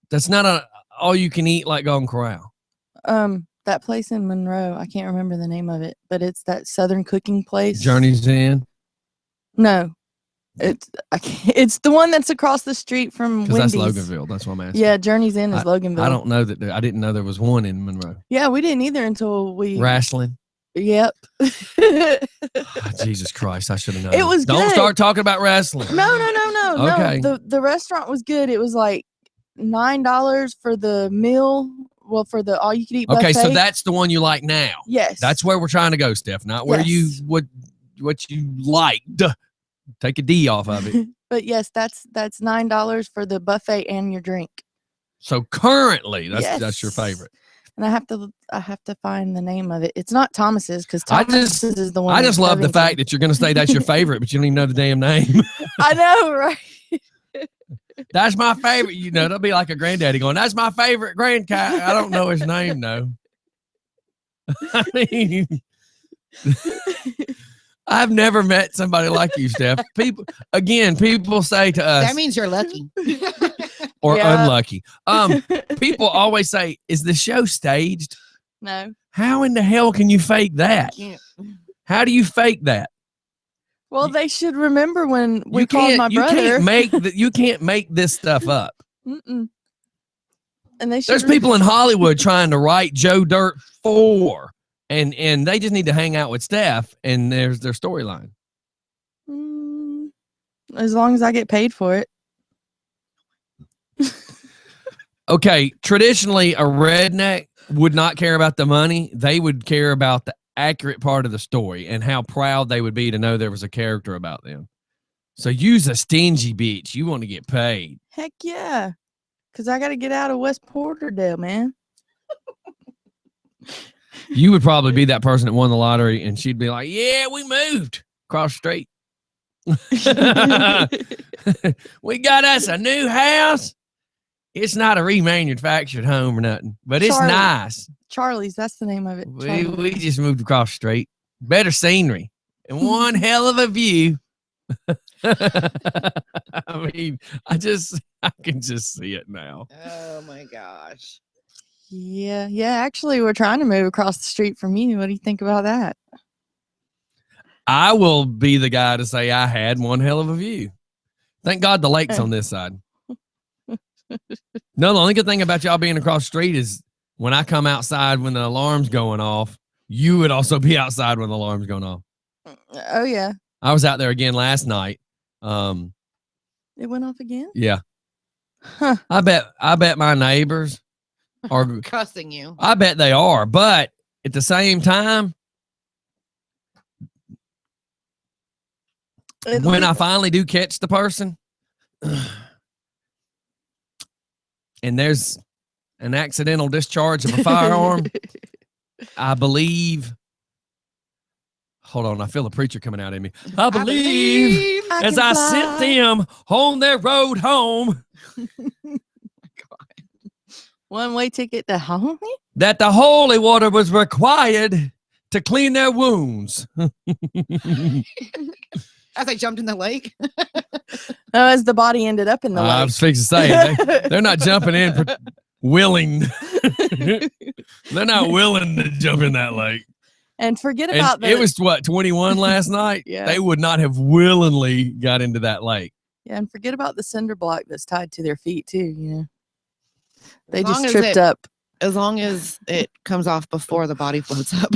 Speaker 1: That's not a all you can eat like Golden Corral.
Speaker 2: That place in Monroe, I can't remember the name of it, but it's that Southern cooking place.
Speaker 1: Journey's Inn.
Speaker 2: No, it's the one that's across the street from Wendy's.
Speaker 1: That's Loganville. That's what I'm asking.
Speaker 2: Yeah, Journey's Inn is Loganville.
Speaker 1: I don't know that. I didn't know there was one in Monroe.
Speaker 2: Yeah, we didn't either until we.
Speaker 1: Wrestling.
Speaker 2: Yep.
Speaker 1: Oh, Jesus Christ! I should have known.
Speaker 2: It was
Speaker 1: Don't
Speaker 2: good.
Speaker 1: start talking about wrestling.
Speaker 2: No.
Speaker 1: Okay.
Speaker 2: The restaurant was good. It was like $9 for the meal. Well, for the all you could eat buffet.
Speaker 1: Okay, so that's the one you like now.
Speaker 2: Yes.
Speaker 1: That's where we're trying to go, Steph. Not where you what you liked. Take a D off of it.
Speaker 2: But yes, that's $9 for the buffet and your drink.
Speaker 1: So currently, that's your favorite.
Speaker 2: And I have to find the name of it. It's not Thomas's because
Speaker 1: I
Speaker 2: Thomas's is the one.
Speaker 1: I just love the fact that you're going to say that's your favorite, but you don't even know the damn name.
Speaker 2: I know, right?
Speaker 1: That's my favorite. You know, that'll be like a granddaddy going, "That's my favorite grandcat." I don't know his name though. I mean, I've never met somebody like you, Steph. People say to us,
Speaker 3: that means you're lucky.
Speaker 1: or unlucky. People always say, "Is the show staged?"
Speaker 2: No.
Speaker 1: How in the hell can you fake that? How do you fake that?
Speaker 2: Well, they should remember when we called my brother.
Speaker 1: You can't make this stuff up.
Speaker 2: Mm-mm. And they should.
Speaker 1: There's people in Hollywood trying to write Joe Dirt 4, and they just need to hang out with Steph, and there's their storyline.
Speaker 2: As long as I get paid for it.
Speaker 1: Okay, traditionally, a redneck would not care about the money. They would care about the accurate part of the story and how proud they would be to know there was a character about them. So use a stingy bitch. You want to get paid.
Speaker 2: Heck yeah. Because I got to get out of West Porterdale, man.
Speaker 1: You would probably be that person that won the lottery, and she'd be like, "Yeah, we moved across the street. We got us a new house. It's not a remanufactured home or nothing, but it's nice.
Speaker 2: Charlie's, that's the name of it.
Speaker 1: We just moved across the street. Better scenery and one hell of a view." I mean, I can just see it now.
Speaker 3: Oh my gosh.
Speaker 2: Yeah. Actually, we're trying to move across the street from you. What do you think about that?
Speaker 1: I will be the guy to say I had one hell of a view. Thank God the lake's on this side. No, the only good thing about y'all being across the street is when I come outside when the alarm's going off, you would also be outside when the alarm's going off.
Speaker 2: Oh, yeah.
Speaker 1: I was out there again last night.
Speaker 2: It went off again?
Speaker 1: Yeah.
Speaker 2: Huh.
Speaker 1: I bet my neighbors are
Speaker 3: cussing you.
Speaker 1: I bet they are, but at the same time, when I finally do catch the person and there's an accidental discharge of a firearm, I believe. Hold on, I feel a preacher coming out in me. I believe as I sent them on their road home.
Speaker 2: One-way ticket to home?
Speaker 1: That the holy water was required to clean their wounds.
Speaker 3: As I jumped in the lake.
Speaker 2: As the body ended up in the lake.
Speaker 1: I was fixing to say, they're not jumping in willing. They're not willing to jump in that lake.
Speaker 2: And forget about
Speaker 1: it was what, 21 last night?
Speaker 2: Yeah.
Speaker 1: They would not have willingly got into that lake.
Speaker 2: Yeah, and forget about the cinder block that's tied to their feet too, you know. They
Speaker 3: As long
Speaker 2: just
Speaker 3: as
Speaker 2: tripped up.
Speaker 3: As long as it comes off before the body floats up.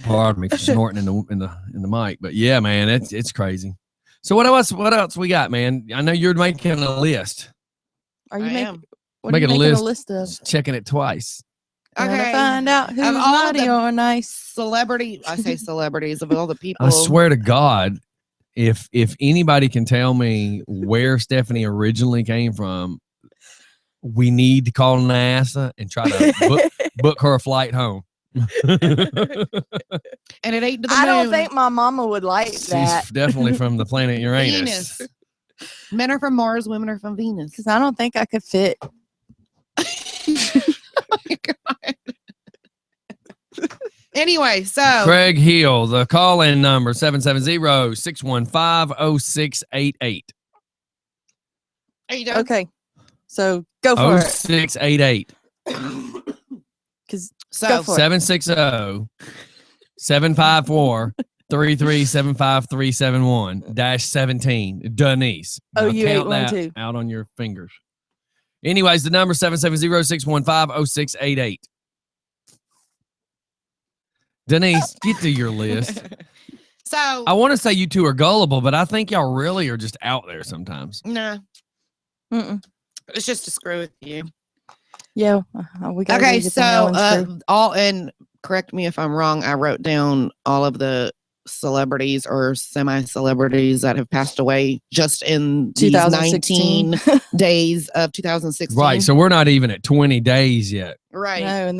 Speaker 1: Pardon me for snorting in the mic, but yeah, man, it's crazy. So what else we got, man? I know you're making a list.
Speaker 2: Are you making
Speaker 1: making
Speaker 2: a list of?
Speaker 1: Just checking it twice.
Speaker 2: Okay. Find out who's naughty or nice.
Speaker 3: I say celebrities of all the people.
Speaker 1: I swear to God, if anybody can tell me where Stephanie originally came from, we need to call NASA and try to book her a flight home.
Speaker 3: And it ain't to the
Speaker 2: I don't
Speaker 3: moon.
Speaker 2: think my mama would like
Speaker 1: She's
Speaker 2: that
Speaker 1: definitely from the planet Uranus.
Speaker 3: Venus. Men are from Mars, women are from Venus.
Speaker 2: because I don't think I could fit.
Speaker 3: Oh my God. Anyway, so
Speaker 1: Craig Hill, the call-in number 770-615-0688.
Speaker 3: are you done?
Speaker 2: Okay, so go for it.
Speaker 1: 0688.
Speaker 2: Because
Speaker 3: So
Speaker 2: go for it.
Speaker 1: 760-754-3375371-17. Denise.
Speaker 2: Oh,
Speaker 1: Now
Speaker 2: you ate
Speaker 1: count
Speaker 2: one
Speaker 1: that
Speaker 2: too.
Speaker 1: out on your fingers. Anyways, the number 770-615-0688. Denise, get to your list.
Speaker 3: so
Speaker 1: I want to say you two are gullible, but I think y'all really are just out there sometimes.
Speaker 3: nah,
Speaker 2: Mm-mm.
Speaker 3: it's just to screw with you.
Speaker 2: Yeah, we got
Speaker 3: Okay, so all and correct me if I'm wrong. I wrote down all of the celebrities or semi-celebrities that have passed away just in these
Speaker 2: 2016.
Speaker 3: 19 days of 2016.
Speaker 1: Right. So we're not even at 20 days yet.
Speaker 3: Right.
Speaker 2: No, and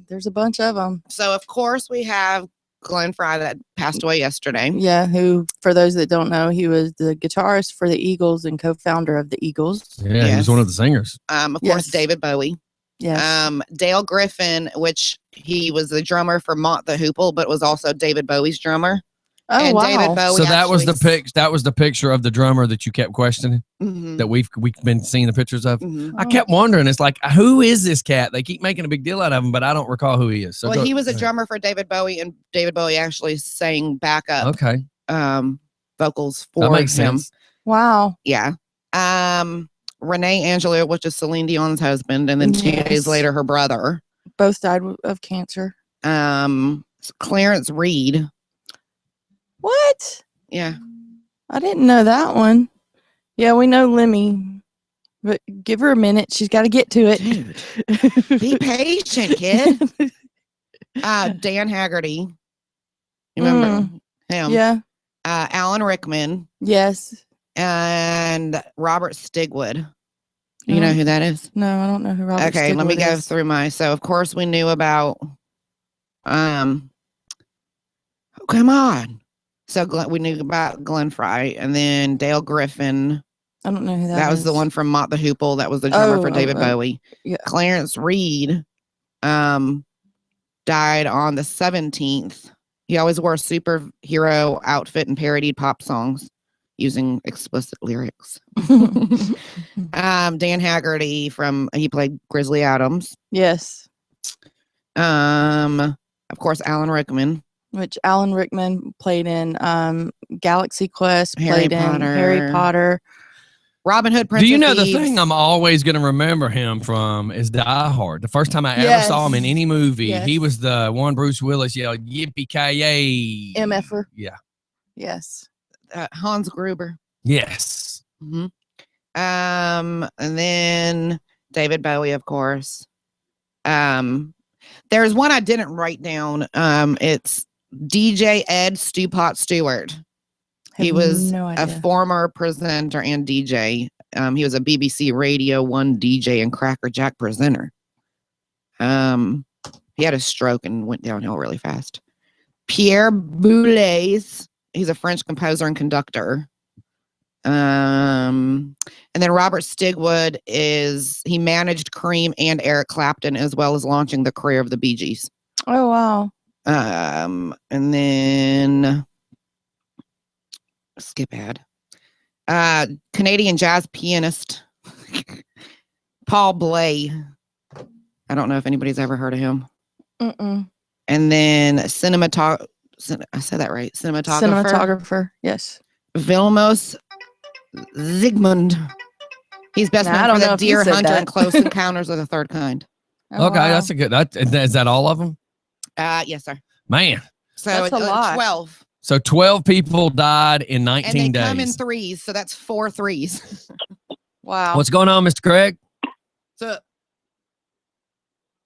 Speaker 2: there's a bunch of them.
Speaker 3: So of course we have Glenn Fry that passed away yesterday.
Speaker 2: Yeah, who, for those that don't know, he was the guitarist for the Eagles and co-founder of the Eagles.
Speaker 1: Yeah, he was one of the singers.
Speaker 3: Of
Speaker 2: Yes.
Speaker 3: course, David Bowie.
Speaker 2: Yes.
Speaker 3: Dale Griffin, which he was the drummer for Mott the Hoople, but was also David Bowie's drummer.
Speaker 2: Oh,
Speaker 3: and
Speaker 2: wow.
Speaker 3: David Bowie.
Speaker 1: So that was the
Speaker 3: actually
Speaker 1: pic. That was the picture of the drummer that you kept questioning.
Speaker 3: Mhm,
Speaker 1: That we've been seeing the pictures of.
Speaker 3: mhm.
Speaker 1: I kept wondering. It's like, who is this cat? They keep making a big deal out of him, but I don't recall who he is. So
Speaker 3: Well, he was a
Speaker 1: go
Speaker 3: drummer for David Bowie, and David Bowie actually sang backup
Speaker 1: ahead. Okay,
Speaker 3: vocals
Speaker 1: that
Speaker 3: for
Speaker 1: makes
Speaker 3: him.
Speaker 1: sense.
Speaker 2: Wow.
Speaker 3: Yeah. Renee Angela, which is Celine Dion's husband, and then 2 days
Speaker 2: Yes.
Speaker 3: later, her brother.
Speaker 2: Both died of cancer.
Speaker 3: Clarence Reed.
Speaker 2: What?
Speaker 3: Yeah.
Speaker 2: I didn't know that one. Yeah, we know Lemmy, but give her a minute. She's got to get to it.
Speaker 3: Dude, be patient, kid. Dan Haggerty. You remember him?
Speaker 2: Yeah.
Speaker 3: Alan Rickman
Speaker 2: Yes.
Speaker 3: and Robert Stigwood. You know who that is?
Speaker 2: No, I don't know who Robert
Speaker 3: Okay, let me
Speaker 2: Stigwood
Speaker 3: go
Speaker 2: is.
Speaker 3: through my. So of course we knew about. Oh, come on. So we knew about Glenn Fry, and then Dale Griffin.
Speaker 2: I don't know who that is.
Speaker 3: That was the one from Mott the Hoople. That was the drummer for David
Speaker 2: oh.
Speaker 3: Bowie.
Speaker 2: Yeah.
Speaker 3: Clarence Reed, died on the 17th. He always wore a superhero outfit and parodied pop songs using explicit lyrics. Dan Haggerty he played Grizzly Adams.
Speaker 2: Yes.
Speaker 3: Of course, Alan Rickman.
Speaker 2: Which Alan Rickman played in Galaxy Quest,
Speaker 3: Harry
Speaker 2: played in Harry Potter.
Speaker 3: Robin Hood, Prince
Speaker 1: Do you
Speaker 3: of
Speaker 1: know
Speaker 3: Thieves.
Speaker 1: the thing I'm always going to remember him from is Die Hard. The first time I ever
Speaker 2: Yes.
Speaker 1: saw him in any movie,
Speaker 2: Yes.
Speaker 1: he was the one Bruce Willis yelled "Yippee-ki-yay!"
Speaker 2: MFer.
Speaker 1: Yeah.
Speaker 2: Yes.
Speaker 3: Hans Gruber.
Speaker 1: Yes.
Speaker 3: Mm-hmm. And then David Bowie, of course. There's one I didn't write down. It's DJ Ed Stewpot Stewart. He
Speaker 2: Have
Speaker 3: was
Speaker 2: no
Speaker 3: a
Speaker 2: idea.
Speaker 3: former presenter and DJ. He was a BBC Radio 1 DJ and Cracker Jack presenter. He had a stroke and went downhill really fast. Pierre Boulez. He's a French composer and conductor. And then Robert Stigwood he managed Cream and Eric Clapton, as well as launching the career of the Bee Gees.
Speaker 2: Oh, wow.
Speaker 3: And then skip ad. Canadian jazz pianist Paul Bley. I don't know if anybody's ever heard of him.
Speaker 2: Mm-mm.
Speaker 3: And then I said that right.
Speaker 2: Cinematographer. Yes.
Speaker 3: Vilmos Zsigmond. He's best
Speaker 2: Now, I
Speaker 3: known
Speaker 2: don't
Speaker 3: for
Speaker 2: know
Speaker 3: the
Speaker 2: if you
Speaker 3: Deer
Speaker 2: said
Speaker 3: Hunter
Speaker 2: that.
Speaker 3: and Close Encounters of the Third Kind.
Speaker 2: Oh,
Speaker 1: Okay,
Speaker 2: wow.
Speaker 1: that's a good. Is that all of them?
Speaker 3: Yes, sir.
Speaker 1: Man.
Speaker 3: So
Speaker 2: That's a lot.
Speaker 3: 12.
Speaker 1: So 12 people died in 19
Speaker 3: And they
Speaker 1: days.
Speaker 3: come in threes, so that's 4 threes.
Speaker 2: Wow.
Speaker 1: What's going on, Mr. Craig?
Speaker 3: So,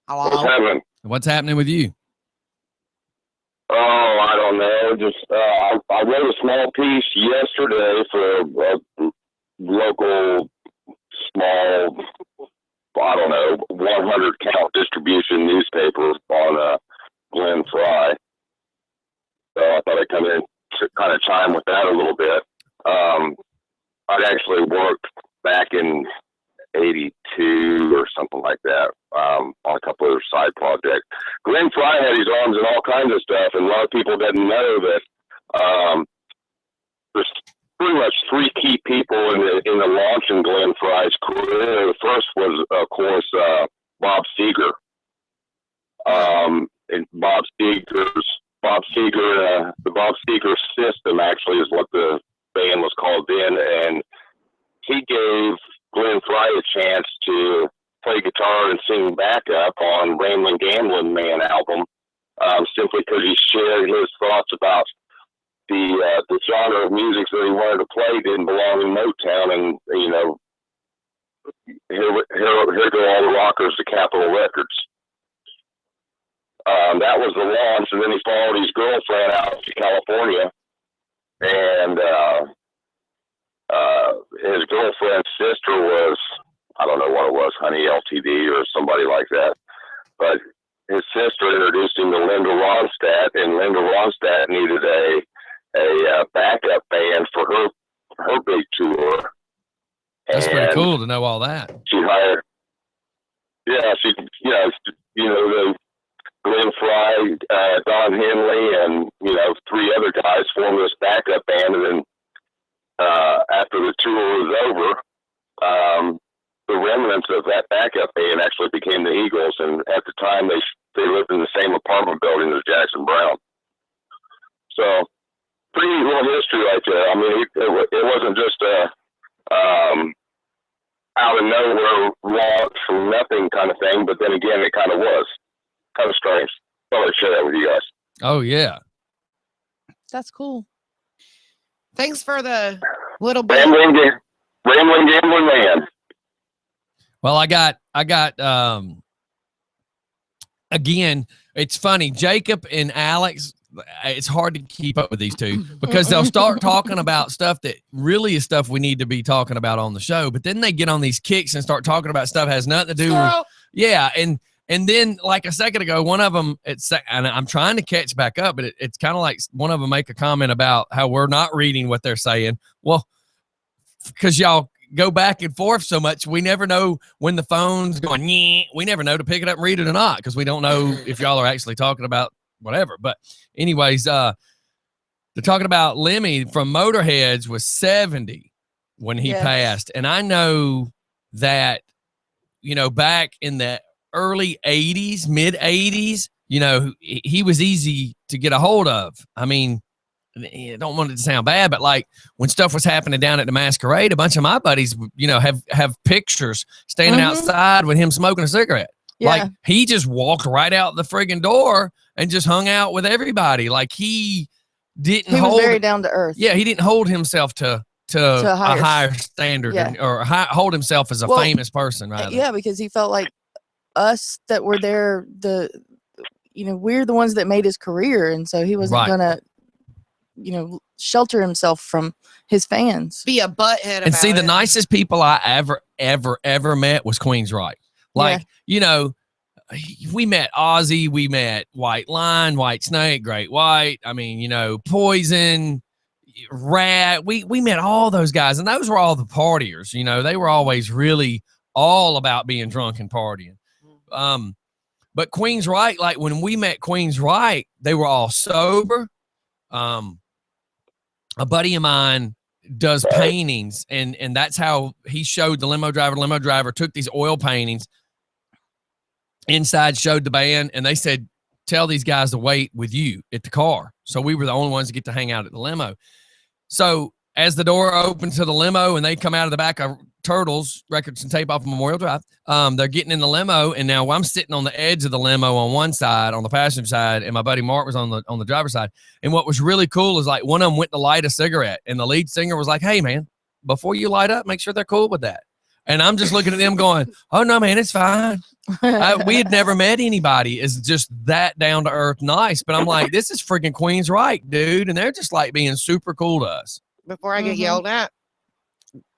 Speaker 4: What's
Speaker 3: hello.
Speaker 4: happening?
Speaker 1: What's happening with you?
Speaker 4: Oh, I don't know. Just I wrote a small piece yesterday for a local small, I don't know, 100 count distribution newspaper on Glen Fry. So I thought I'd come in to kind of chime with that a little bit. I'd actually worked back in 82 or something like that on a couple of side projects. Glen Fry had his arms in all kinds of stuff, and a lot of people didn't know that there's pretty much three key people in the launch in Glen Fry's career. The first was, of course, Bob Seger. And the Bob Seger system actually is what the band was called then, and he gave Glen Fry a chance to play guitar and sing backup on Ramblin' Gamblin' Man album, simply because he shared his thoughts about the genre of music that he wanted to play didn't belong in Motown, and here go all the rockers to Capitol Records. That was the launch, and then he followed his girlfriend out to California, and his girlfriend's sister was, I don't know what it was, Honey LTD or somebody like that, but his sister introduced him to Linda Ronstadt, and Linda Ronstadt needed a backup band for her big tour.
Speaker 1: That's pretty cool to know all that.
Speaker 4: She hired, the Glen Fry, Don Henley, and three other guys formed this backup band, and then after the tour was over, the remnants of that backup band actually became the Eagles, and at the time they lived in the same apartment building as Jackson Browne. So pretty neat little history right there. I mean, it wasn't just a out of nowhere launch from nothing kind of thing, but then again, it kind of was. Kind of strange. Thought I'd share that with you guys.
Speaker 1: Oh yeah,
Speaker 2: That's cool.
Speaker 3: Thanks for the little bit.
Speaker 4: Rambling Gambling Man.
Speaker 1: well, I got again, it's funny, Jacob and Alex, it's hard to keep up with these two because they'll start talking about stuff that really is stuff we need to be talking about on the show, but then they get on these kicks and start talking about stuff that has nothing to do with, and then, like a second ago, one of them, and I'm trying to catch back up, but it's kind of like one of them make a comment about how we're not reading what they're saying. Well, because y'all go back and forth so much, we never know when the phone's going, we never know to pick it up and read it or not, because we don't know if y'all are actually talking about whatever. But anyways, they're talking about Lemmy from Motorheads was 70 when he passed. And I know that, back in the early 80s, mid 80s, he was easy to get a hold of. I mean, I don't want it to sound bad, but like when stuff was happening down at the Masquerade, a bunch of my buddies, have pictures standing outside with him smoking a cigarette.
Speaker 2: Yeah.
Speaker 1: Like he just walked right out the friggin' door and just hung out with everybody. Like he was
Speaker 2: very down to earth.
Speaker 1: Yeah, he didn't hold himself to a higher standard or hold himself as a famous person, rather.
Speaker 2: Yeah, because he felt like us that were there, we're the ones that made his career, and so he wasn't gonna shelter himself from his fans,
Speaker 3: be a butthead
Speaker 1: and see, the nicest people I ever met was Queensryche. Like, we met Ozzy, we met White Line, White Snake, Great White, I mean, Poison, Rat, we met all those guys, and those were all the partiers. They were always really all about being drunk and partying. But Queensryche, like when we met Queensryche, they were all sober. A buddy of mine does paintings, and that's how he showed the limo driver. The limo driver took these oil paintings inside, showed the band, and they said, tell these guys to wait with you at the car. So we were the only ones to get to hang out at the limo. So as the door opened to the limo and they come out of the back of Turtles Records and Tape off of Memorial Drive, they're getting in the limo, and now I'm sitting on the edge of the limo on one side, on the passenger side, and my buddy Mark was on the driver's side. And what was really cool is like one of them went to light a cigarette, and the lead singer was like, hey man, before you light up, make sure they're cool with that. And I'm just looking at them going, oh, no, man, it's fine. We had never met anybody is just that down to earth nice. But I'm like, this is freaking Queens right, dude. And they're just like being super cool to us.
Speaker 3: Before I get
Speaker 2: Mhm.
Speaker 3: yelled at,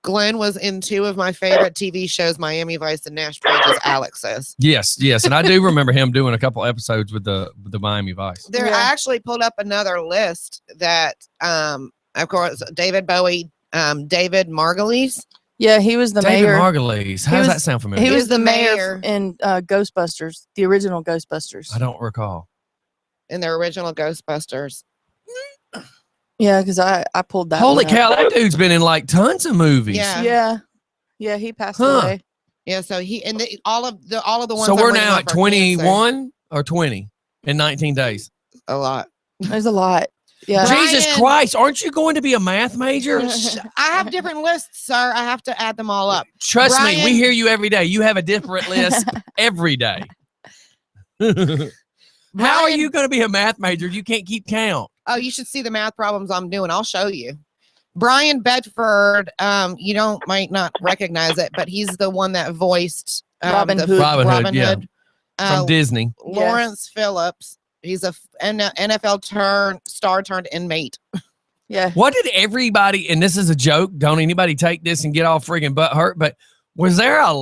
Speaker 3: Glenn was in 2 of my favorite TV shows, Miami Vice and Nash Bridges, as Alex says.
Speaker 1: Yes. And I do remember him doing a couple episodes with the Miami Vice.
Speaker 3: There,
Speaker 2: Yeah.
Speaker 3: I actually pulled up another list that, of course, David Bowie, David Margulies.
Speaker 2: Yeah, he was the
Speaker 1: David
Speaker 2: mayor.
Speaker 1: Margulies. How does that sound familiar?
Speaker 2: He
Speaker 3: He
Speaker 2: was
Speaker 3: was
Speaker 2: the
Speaker 3: the
Speaker 2: mayor
Speaker 3: mayor.
Speaker 2: in Ghostbusters, the original Ghostbusters.
Speaker 1: I don't recall.
Speaker 3: In their original Ghostbusters.
Speaker 2: Yeah, because I pulled that.
Speaker 1: Holy
Speaker 2: one up.
Speaker 1: cow, that dude's been in like tons of movies.
Speaker 3: Yeah.
Speaker 2: Yeah, he passed
Speaker 1: Huh.
Speaker 2: away.
Speaker 3: Yeah, so he and all of the ones.
Speaker 1: So
Speaker 3: I'm
Speaker 1: we're
Speaker 3: reading
Speaker 1: now
Speaker 3: off
Speaker 1: at
Speaker 3: are cancer.
Speaker 1: 21 or 20 in 19 days.
Speaker 3: A lot.
Speaker 2: There's a lot. Yeah.
Speaker 3: Brian-
Speaker 1: Jesus Christ, aren't you going to be a math major?
Speaker 3: I have different lists, sir. I have to add them all up.
Speaker 1: Trust me, we
Speaker 3: Brian-
Speaker 1: hear you every day. You have a different list every day. How are
Speaker 3: Brian-
Speaker 1: you going to be a math major? You can't keep count.
Speaker 3: Oh, you should see the math problems I'm doing. I'll show you. Brian Bedford, you might not recognize it, but he's the one that voiced
Speaker 2: Robin
Speaker 3: the
Speaker 2: Hood.
Speaker 1: Robin Hood, yeah.
Speaker 3: Hood.
Speaker 1: From Disney.
Speaker 3: Lawrence Phillips. He's a NFL star turned inmate.
Speaker 2: Yeah.
Speaker 1: What did everybody, and this is a joke, don't anybody take this and get all friggin' butt hurt, but was there a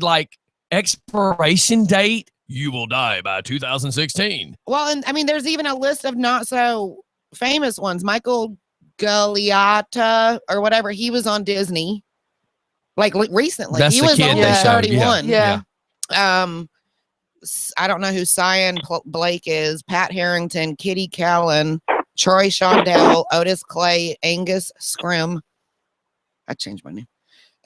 Speaker 1: like expiration date? You will die by 2016.
Speaker 3: Well, and I mean, there's even a list of not so famous ones. Michael Galeotta or whatever. He was on Disney, like recently.
Speaker 1: That's
Speaker 3: he
Speaker 1: the
Speaker 3: was
Speaker 1: kid
Speaker 3: only
Speaker 2: they showed,
Speaker 3: 31.
Speaker 2: Yeah.
Speaker 3: I don't know who Cyan Blake is. Pat Harrington, Kitty Callan, Troy Shondell, Otis Clay, Angus Scrim. I changed my name.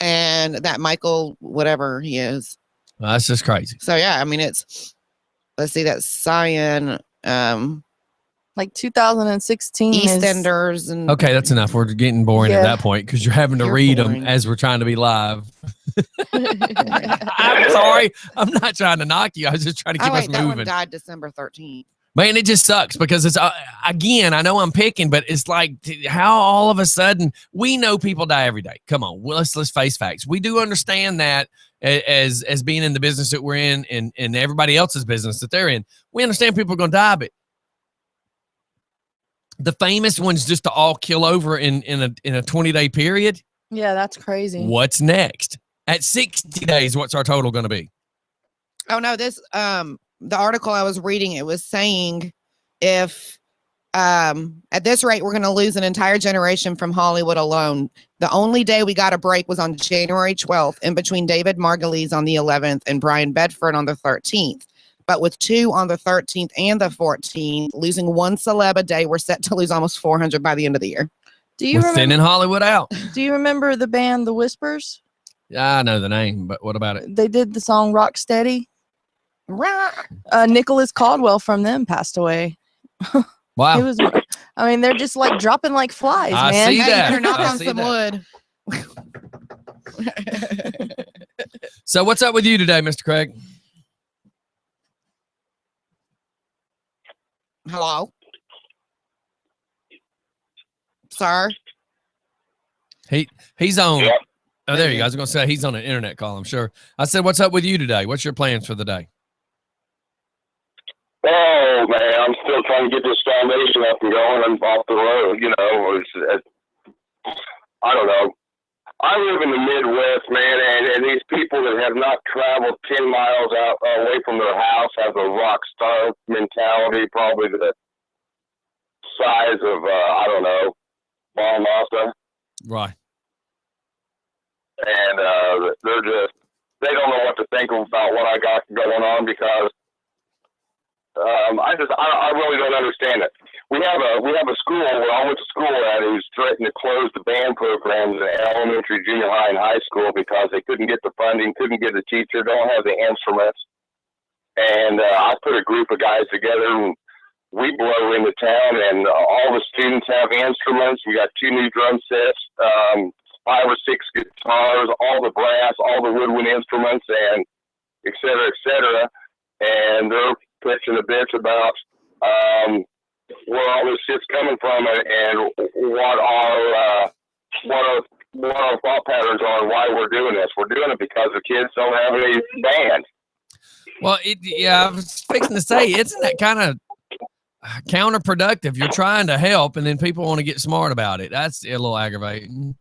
Speaker 3: And that Michael, whatever he is.
Speaker 1: Well, that's just crazy.
Speaker 3: So yeah, I mean let's see, that's Cyan,
Speaker 2: Like 2016 is
Speaker 3: EastEnders and
Speaker 1: Okay, that's enough. We're getting boring at
Speaker 2: Yeah.
Speaker 1: that point because you're having to
Speaker 3: You're
Speaker 1: read them
Speaker 3: boring.
Speaker 1: as we're trying to be live. I'm sorry. I'm not trying to knock you. I was just trying to keep
Speaker 3: oh
Speaker 1: us
Speaker 3: wait, that one
Speaker 1: moving.
Speaker 3: died December 13th.
Speaker 1: Man, it just sucks because it's again, I know I'm picking, but it's like how all of a sudden we know people die every day. Come on, well, let's face facts. We do understand that as being in the business that we're in and everybody else's business that they're in. We understand people are going to die, but the famous ones just to all kill over in a 20-day period.
Speaker 2: Yeah, that's crazy.
Speaker 1: What's next? At 60 days, what's our total going to be?
Speaker 3: Oh no, this the article I was reading, it was saying if at this rate we're going to lose an entire generation from Hollywood alone. The only day we got a break was on January 12th, in between David Margulies on the 11th and Brian Bedford on the 13th. But with 2 on the 13th and the 14th, losing 1 celeb a day, we're set to lose almost 400 by the end of the year.
Speaker 2: Do you
Speaker 1: We're
Speaker 2: remember?
Speaker 1: thinning Hollywood out.
Speaker 2: Do you remember the band The Whispers?
Speaker 1: I know the name, but what about it?
Speaker 2: They did the song Rock Steady.
Speaker 3: Right.
Speaker 2: Nicholas Caldwell from them passed away.
Speaker 1: Wow.
Speaker 2: He was. I mean, they're just like dropping like flies,
Speaker 1: I
Speaker 2: man.
Speaker 1: see
Speaker 3: Hey,
Speaker 1: that.
Speaker 3: better knock
Speaker 1: I
Speaker 3: on
Speaker 1: see
Speaker 3: some
Speaker 1: that.
Speaker 3: wood.
Speaker 1: So what's up with you today, Mr. Craig?
Speaker 3: Hello, sir.
Speaker 1: He's on.
Speaker 4: Yeah.
Speaker 1: Oh, there you go. I was going to say he's on an internet call, I'm sure. I said, what's up with you today? What's your plans for the day?
Speaker 4: Oh man, I'm still trying to get this foundation up and going and off the road. You know, I don't know. I live in the Midwest, man, and these people that have not traveled 10 miles out away from their house have a rock star mentality, probably the size of I don't know, Valdosta,
Speaker 1: Right.
Speaker 4: and they don't know what to think about what I got going on because. I really don't understand it. We have a school where I went to school at who's threatened to close the band programs in elementary, junior high, and high school because they couldn't get the funding, couldn't get a teacher, don't have the instruments. And I put a group of guys together and we blow into town and all the students have instruments. We got 2 new drum sets, 5 or 6 guitars, all the brass, all the woodwind instruments, and et cetera, et cetera. And they're pitching a bitch about where all this shit's coming from and what our what our thought patterns are and why we're doing this. We're doing it because the kids don't have any band.
Speaker 1: Well, I was fixing to say, isn't that kind of counterproductive? You're trying to help, and then people want to get smart about it. That's a little aggravating.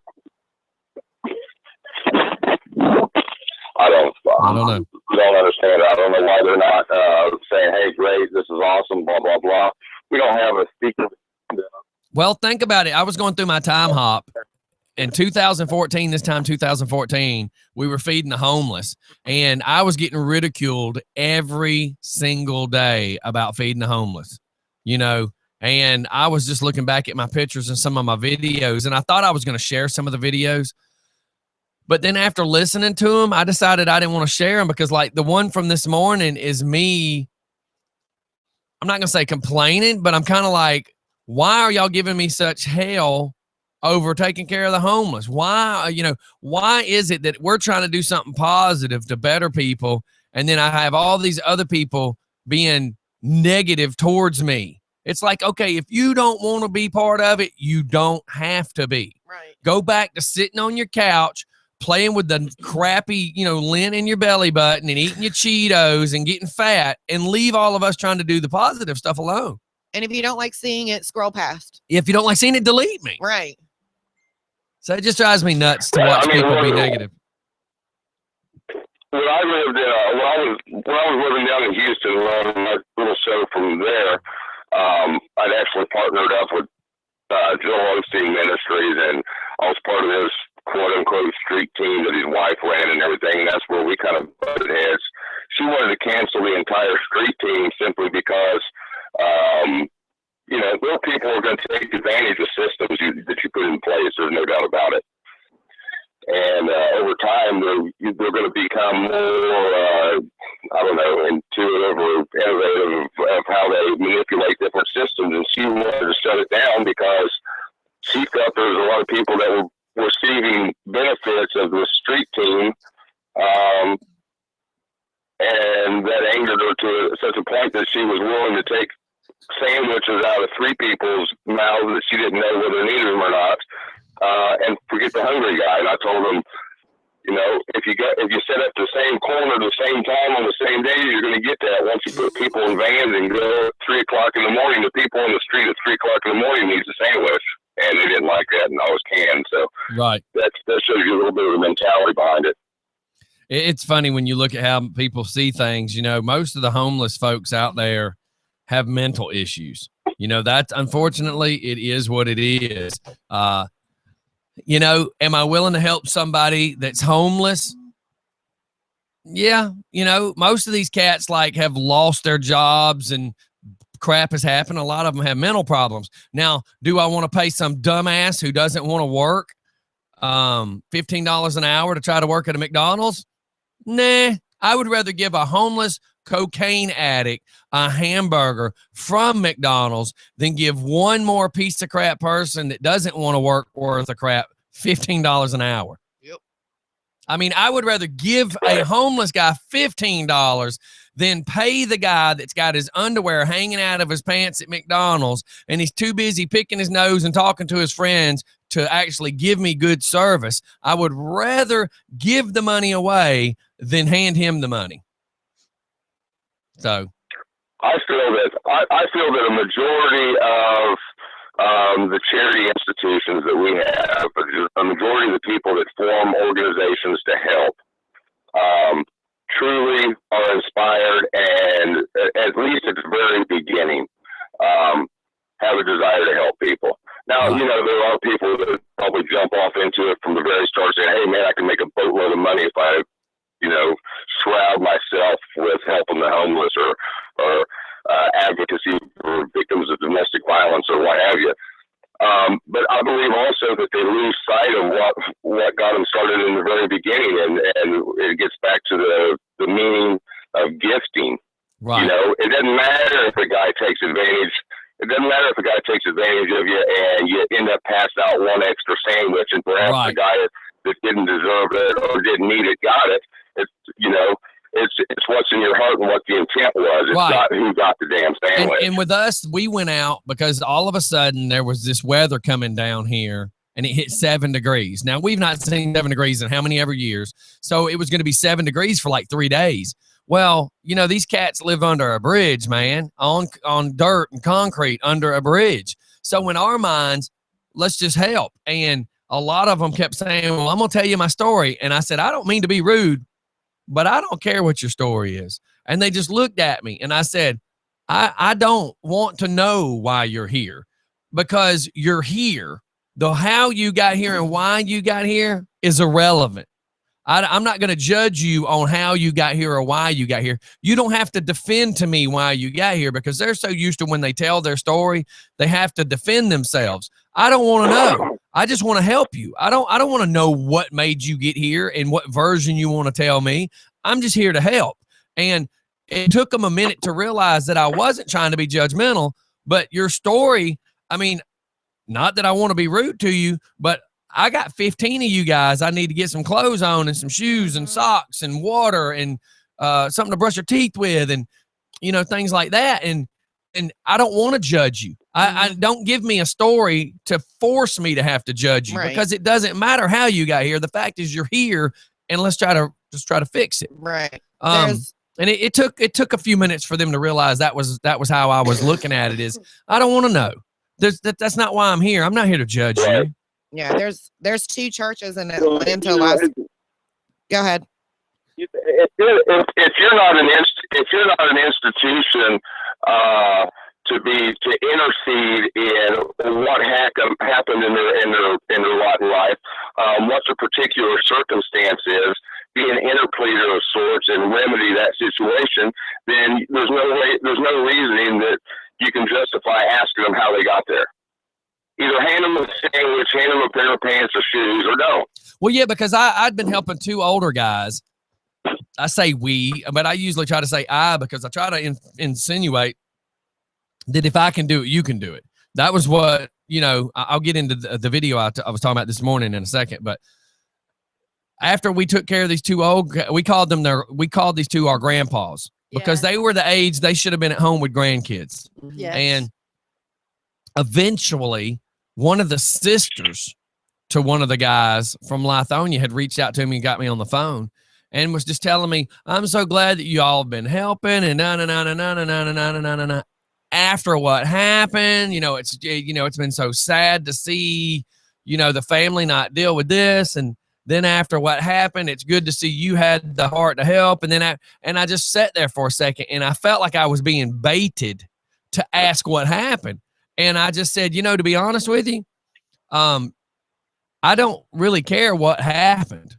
Speaker 4: I don't
Speaker 1: know.
Speaker 4: Don't understand it. I don't know why they're not saying, "Hey, great, this is awesome," blah blah blah. We don't have a speaker.
Speaker 1: Well, think about it. I was going through my time hop in 2014. This time, 2014, we were feeding the homeless, and I was getting ridiculed every single day about feeding the homeless. You know, and I was just looking back at my pictures and some of my videos, and I thought I was going to share some of the videos. But then after listening to them, I decided I didn't want to share them because, like, the one from this morning is me. I'm not going to say complaining, but I'm kind of like, why are y'all giving me such hell over taking care of the homeless? Why is it that we're trying to do something positive to better people, and then I have all these other people being negative towards me? It's like, okay, if you don't want to be part of it, you don't have to be.
Speaker 3: Right.
Speaker 1: Go back to sitting on your couch, playing with the crappy, lint in your belly button and eating your Cheetos and getting fat, and leave all of us trying to do the positive stuff alone.
Speaker 3: And if you don't like seeing it, scroll past.
Speaker 1: If you don't like seeing it, delete me.
Speaker 3: Right.
Speaker 1: So it just drives me nuts to watch people be negative.
Speaker 4: When I lived when I was living down in Houston, running my little show from there, I'd actually partnered up with Joel Osteen Ministries, and I was part of his quote-unquote street team that his wife ran and everything, and that's where we kind of butted heads. She wanted to cancel the entire street team simply because, little people are going to take advantage of systems that you put in place. There's no doubt about it. And over time, they're going to become more, intuitive or innovative of how they manipulate different systems. And she wanted to shut it down because she felt there was a lot of people that were receiving benefits of the street team, and that angered her to such a point that she was willing to take sandwiches out of 3 people's mouths that she didn't know whether they needed them or not, and forget the hungry guy. And I told them, if you set up the same corner at the same time on the same day, you're going to get that. Once you put people in vans and go at 3 o'clock in the morning, the people on the street at 3 o'clock in the morning needs a sandwich. And they didn't like that, and I was canned. So
Speaker 1: right,
Speaker 4: that shows you a little bit of the mentality behind it.
Speaker 1: It's funny when you look at how people see things. Most of the homeless folks out there have mental issues. That's unfortunately, it is what it is. Am I willing to help somebody that's homeless? Yeah. Most of these cats have lost their jobs and crap has happened. A lot of them have mental problems. Now, do I want to pay some dumbass who doesn't want to work $15 an hour to try to work at a McDonald's? Nah, I would rather give a homeless cocaine addict a hamburger from McDonald's than give one more piece of crap person that doesn't want to work worth of crap $15 an hour.
Speaker 3: Yep.
Speaker 1: I mean, I would rather give a homeless guy $15 than pay the guy that's got his underwear hanging out of his pants at McDonald's and he's too busy picking his nose and talking to his friends to actually give me good service. I would rather give the money away than hand him the money. So
Speaker 4: I feel that a majority of the charity institutions that we have, a majority of the people that form organizations to help, truly are inspired and, at least at the very beginning, have a desire to help people. Now, there are people that probably jump off into it from the very start saying, hey, man, I can make a boatload of money if I, shroud myself with helping the homeless or advocacy for victims of domestic violence or what have you. But I believe also that they lose sight of what got them started in the very beginning, and it gets back to the meaning of gifting.
Speaker 1: right.
Speaker 4: It doesn't matter if a guy takes advantage. It doesn't matter if a guy takes advantage of you and you end up passing out one extra sandwich, and perhaps the guy that didn't deserve it or didn't need it got it. It's what's in your heart and what the intent was. It's not who got the damn sandwich.
Speaker 1: And with us, we went out because all of a sudden there was this weather coming down here and it hit 7 degrees. Now, we've not seen 7 degrees in how many ever years. So it was going to be 7 degrees for like 3 days. Well, you know, these cats live under a bridge, man, on dirt and concrete under a bridge. So in our minds, let's just help. And a lot of them kept saying, well, I'm going to tell you my story. And I said, I don't mean to be rude, but I don't care what your story is. And they just looked at me and I said, I don't want to know why you're here, because you're here. The how you got here and why you got here is irrelevant. I'm not going to judge you on how you got here or why you got here. You don't have to defend to me why you got here, because they're so used to when they tell their story, they have to defend themselves. I don't want to know. I just want to help you. I don't want to know what made you get here and what version you want to tell me. I'm just here to help. And it took them a minute to realize that I wasn't trying to be judgmental, but your story, I mean, not that I want to be rude to you, but I got 15 of you guys. I need to get some clothes on and some shoes and socks and water and something to brush your teeth with and, you know, things like that. And I don't want to judge you. I don't give me a story to force me to have to judge you, because it doesn't matter how you got here. The fact is you're here, and let's try to fix it.
Speaker 3: Right.
Speaker 1: And it took a few minutes for them to realize that was how I was looking at it. Is I don't want to know. That's not why I'm here. I'm not here to judge you.
Speaker 3: Yeah, there's 2 churches in Atlanta. Go ahead.
Speaker 4: If you're not an institution to intercede in what happened in their lot in life, what the particular circumstance is, be an interpleader of sorts and remedy that situation, then there's no reasoning that you can justify asking them how they got there. Either hand them a sandwich, hand them a pair of pants or shoes, or don't.
Speaker 1: Well, yeah, because I'd been helping 2 older guys. I say we, but I usually try to say I, because I try to insinuate that if I can do it, you can do it. That was what, you know, I'll get into the video I was talking about this morning in a second. But after we took care of these 2 we called these 2 our grandpas, because they were the age they should have been at home with grandkids.
Speaker 2: Yes.
Speaker 1: And eventually, one of the sisters to one of the guys from Lithonia had reached out to me and got me on the phone and was just telling me, I'm so glad that you all have been helping and na. After what happened, it's been so sad to see, the family not deal with this. And then after what happened, it's good to see you had the heart to help. And then I just sat there for a second and I felt like I was being baited to ask what happened. And I just said, to be honest with you, I don't really care what happened.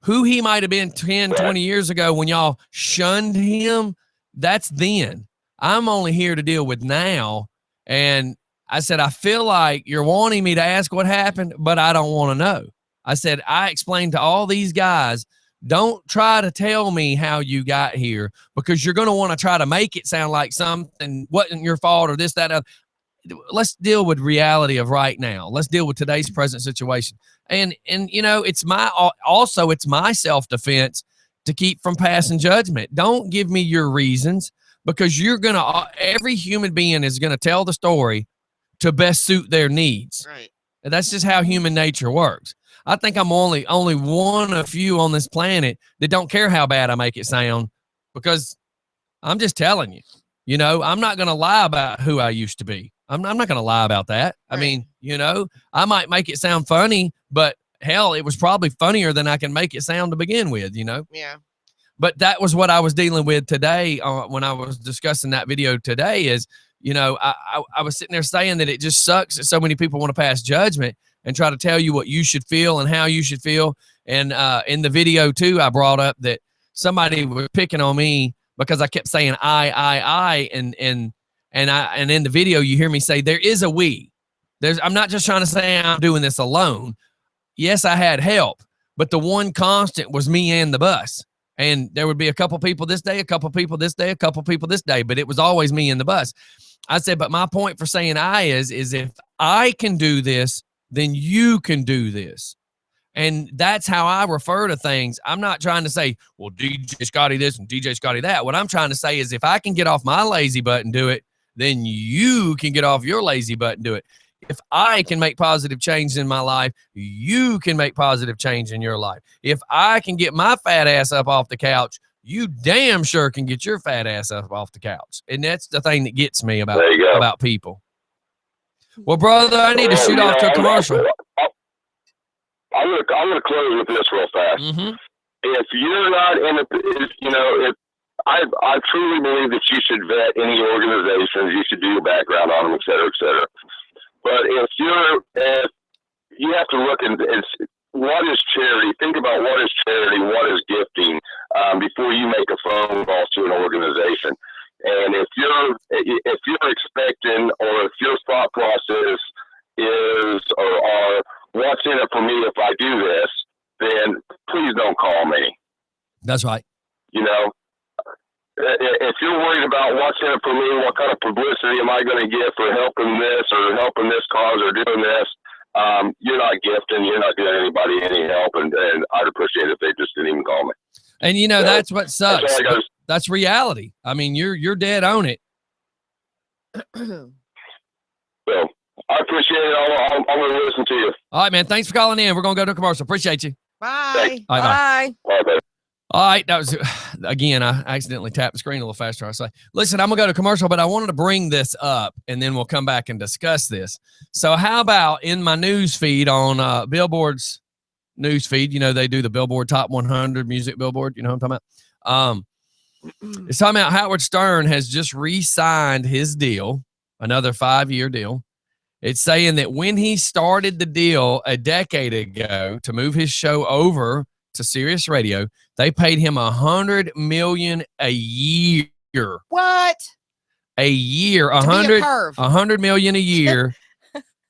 Speaker 1: Who he might have been 10, 20 years ago when y'all shunned him, that's then. I'm only here to deal with now. And I said, I feel like you're wanting me to ask what happened, but I don't want to know. I said, I explained to all these guys, don't try to tell me how you got here, because you're going to want to try to make it sound like something wasn't your fault or this, that, other. Let's deal with reality of right now. Let's deal with today's present situation. And it's my self-defense to keep from passing judgment. Don't give me your reasons, because every human being is going to tell the story to best suit their needs.
Speaker 3: Right.
Speaker 1: And that's just how human nature works. I think I'm only one of few on this planet that don't care how bad I make it sound, because I'm just telling you, I'm not going to lie about who I used to be. I'm not going to lie about that. Right. I mean, I might make it sound funny, but hell, it was probably funnier than I can make it sound to begin with,
Speaker 3: Yeah.
Speaker 1: But that was what I was dealing with today when I was discussing that video today is, I was sitting there saying that it just sucks that so many people want to pass judgment and try to tell you what you should feel and how you should feel. And in the video too, I brought up that somebody was picking on me because I kept saying I, and in the video you hear me say there is a we. I'm not just trying to say I'm doing this alone. Yes, I had help, but the one constant was me and the bus. And there would be a couple people this day, a couple people this day, a couple people this day, but it was always me and the bus. I said, but my point for saying I is if I can do this, then you can do this. And that's how I refer to things. I'm not trying to say, well, DJ Scotty this and DJ Scotty that. What I'm trying to say is if I can get off my lazy butt and do it, then you can get off your lazy butt and do it. If I can make positive change in my life, you can make positive change in your life. If I can get my fat ass up off the couch, you damn sure can get your fat ass up off the couch. And that's the thing that gets me about people. Well, brother, I need to shoot off to a commercial.
Speaker 4: I'm gonna close with this real fast.
Speaker 1: Mm-hmm.
Speaker 4: If you're not in if I truly believe that you should vet any organizations, you should do your background on them, et cetera, et cetera. But if you have to look at what is charity, think about what is charity, what is gifting, before you make a phone call to an organization. And if you're expecting, or if your thought process is or are, what's in it for me if I do this, then please don't call me.
Speaker 1: That's right.
Speaker 4: If you're worried about what's in it for me, what kind of publicity am I going to get for helping this or helping this cause or doing this, you're not gifting, you're not giving anybody any help, and I'd appreciate it if they just didn't even call me.
Speaker 1: And that's what sucks.
Speaker 4: That's
Speaker 1: reality. I mean, you're dead on it.
Speaker 4: So I appreciate it. I'm going to listen to you.
Speaker 1: All right, man. Thanks for calling in. We're going to go to a commercial. Appreciate you.
Speaker 3: Bye.
Speaker 1: All right,
Speaker 2: Bye.
Speaker 4: Bye, baby.
Speaker 1: All right, that was, again, I accidentally tapped the screen a little faster. I was like, listen, I'm going to go to commercial, but I wanted to bring this up, and then we'll come back and discuss this. So how about in my news feed on Billboard's news feed, they do the Billboard Top 100 music Billboard, you know what I'm talking about? It's talking about Howard Stern has just re-signed his deal, another 5-year deal. It's saying that when he started the deal a decade ago to move his show over to Sirius Radio, they paid him $100 million a year.
Speaker 3: What?
Speaker 1: A year, $100 million a year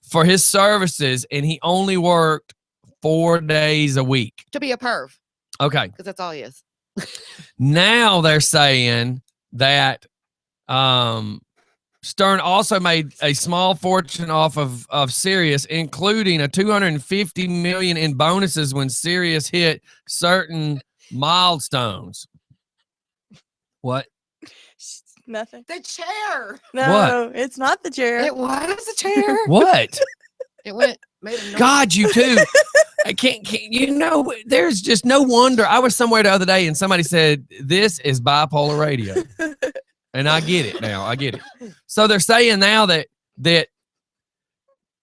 Speaker 1: for his services, and he only worked 4 days a week.
Speaker 3: To be a perv.
Speaker 1: Okay.
Speaker 3: Because that's all he is.
Speaker 1: Now they're saying that Stern also made a small fortune off of Sirius, including a $250 million in bonuses when Sirius hit certain milestones. What?
Speaker 2: Nothing.
Speaker 3: The chair.
Speaker 2: No, it's not the chair.
Speaker 3: It was a chair.
Speaker 1: What?
Speaker 3: It made a noise.
Speaker 1: God, you too. I can't, there's just no wonder. I was somewhere the other day and somebody said, this is bipolar radio. And I get it now. I get it. So they're saying now that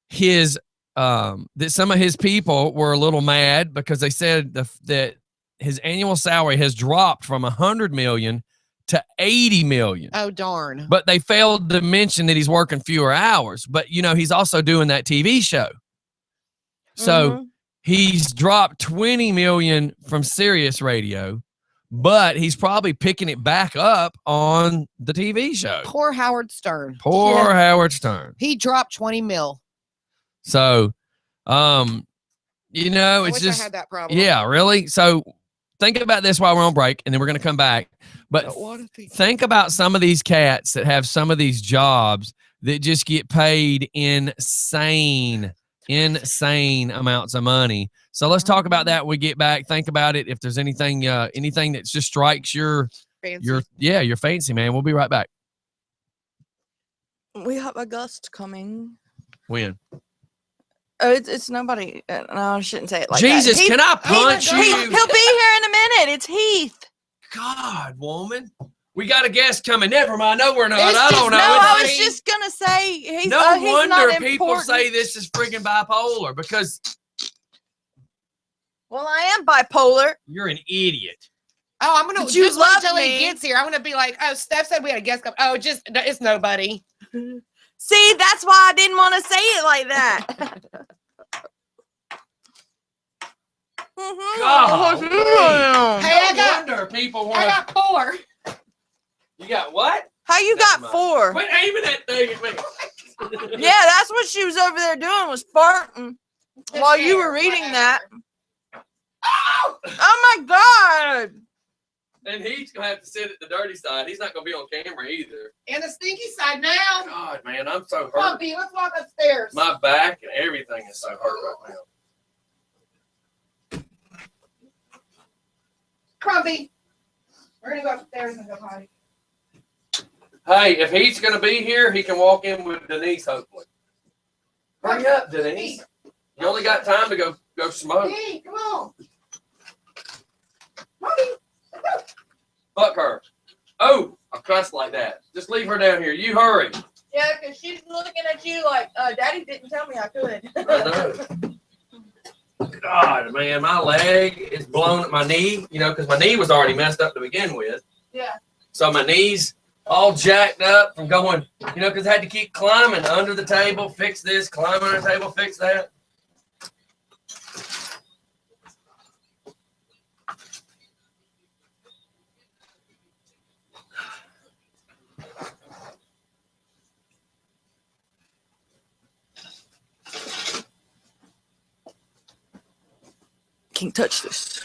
Speaker 1: his that some of his people were a little mad because they said that his annual salary has dropped from $100 million to $80 million.
Speaker 3: Oh, darn.
Speaker 1: But they failed to mention that he's working fewer hours. But he's also doing that TV show. So he's dropped $20 million from Sirius Radio. But he's probably picking it back up on the TV show.
Speaker 3: Poor Howard Stern.
Speaker 1: Howard Stern.
Speaker 3: He dropped 20 mil.
Speaker 1: So,
Speaker 3: I
Speaker 1: it's
Speaker 3: wish
Speaker 1: just,
Speaker 3: I had that problem.
Speaker 1: yeah, really. So think about this while we're on break, and then we're going to come back. But think about some of these cats that have some of these jobs that just get paid insane amounts of money. So let's talk about that when we get back. Think about it. If there's anything that just strikes your fancy, man. We'll be right back.
Speaker 2: We have a gust coming.
Speaker 1: When?
Speaker 2: Oh, it's nobody. No, I shouldn't say it like
Speaker 1: Jesus,
Speaker 2: that.
Speaker 1: can I punch you?
Speaker 2: He'll be here in a minute. It's Heath.
Speaker 1: God, woman. We got a guest coming. Never mind. No, we're not.
Speaker 3: It's
Speaker 1: I don't know.
Speaker 2: No,
Speaker 1: It's
Speaker 2: I was
Speaker 1: me.
Speaker 2: just going to say. He's
Speaker 1: wonder
Speaker 2: not
Speaker 1: people
Speaker 2: important.
Speaker 1: say this is freaking bipolar because
Speaker 2: Well, I am bipolar.
Speaker 1: you're an idiot.
Speaker 3: Oh, I'm going
Speaker 2: But
Speaker 3: to
Speaker 2: you
Speaker 3: just wait
Speaker 2: love
Speaker 3: till he
Speaker 2: me.
Speaker 3: gets here. I'm going to be like, oh, Steph said we had a guest come. Oh, it's nobody.
Speaker 2: See, that's why I didn't want to say it like that.
Speaker 1: God.
Speaker 3: Hey, I got-
Speaker 1: wonder people
Speaker 3: I
Speaker 1: want
Speaker 3: got 4.
Speaker 1: You got what?
Speaker 2: How you
Speaker 1: Never
Speaker 2: got
Speaker 1: mind.
Speaker 2: 4?
Speaker 1: Quit aiming that thing at me.
Speaker 2: Yeah, that's what she was over there doing, was farting while you were reading that.
Speaker 3: Oh!
Speaker 2: Oh my God.
Speaker 1: And he's going to have to sit at the dirty side. He's not going to be on camera either.
Speaker 3: And the stinky side now.
Speaker 1: God, man, I'm so
Speaker 3: Come on,
Speaker 1: hurt.
Speaker 3: B, let's walk upstairs.
Speaker 1: My back and everything is so hurt right now.
Speaker 3: Come on, B. We're going to go upstairs and go potty.
Speaker 1: Hey, if he's going to be here, he can walk in with Denise, hopefully. Hurry up, Denise. You only got time to go smoke.
Speaker 3: Hey, come on.
Speaker 1: Fuck her. Oh, I cuss like that. Just leave her down here. You hurry.
Speaker 2: Yeah, because she's looking at you like, Daddy didn't tell me I could.
Speaker 1: I know. God, man, my leg is blown at my knee, because my knee was already messed up to begin with.
Speaker 2: Yeah.
Speaker 1: So my knee's all jacked up from going, because I had to keep climbing under the table, fix this, climb under the table, fix that.
Speaker 2: Can't touch this.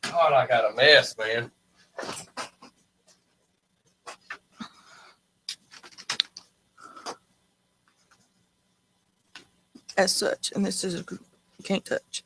Speaker 1: God, I got a mess, man.
Speaker 2: As such, and this is you can't touch.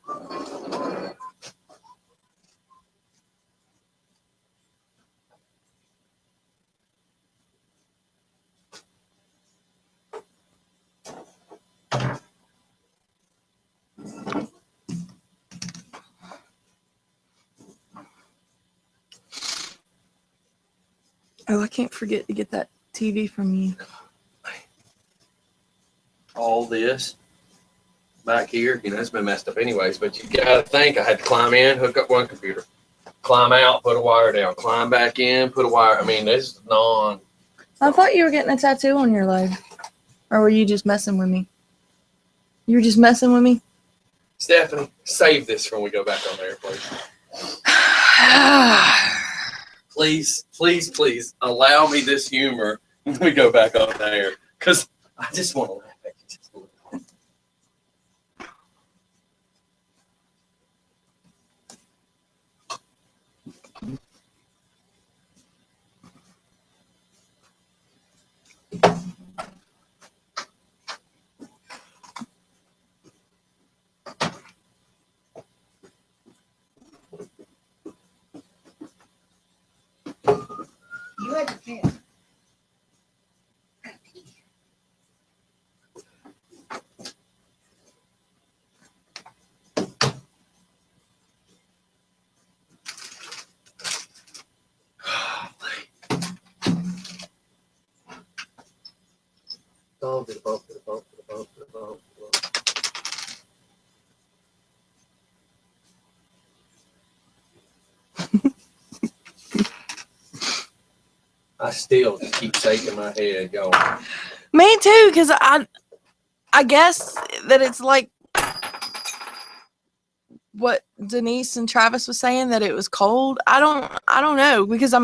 Speaker 2: Oh, I can't forget to get that TV from you.
Speaker 1: All this back here, it's been messed up anyways, but you gotta think I had to climb in, hook up one computer, climb out, put a wire down, climb back in, put a wire. I mean, this is
Speaker 2: I thought you were getting a tattoo on your leg. Or were you just messing with me? You were just messing with me?
Speaker 1: Stephanie, save this when we go back on there, please. Please, please, please allow me this humor when we go back on there. Because I just want to laugh at you just a little.
Speaker 3: You had your chance.
Speaker 1: I still just keep shaking my head going,
Speaker 2: Me too, because I guess that it's like what Denise and Travis was saying, that it was cold. I don't know, because I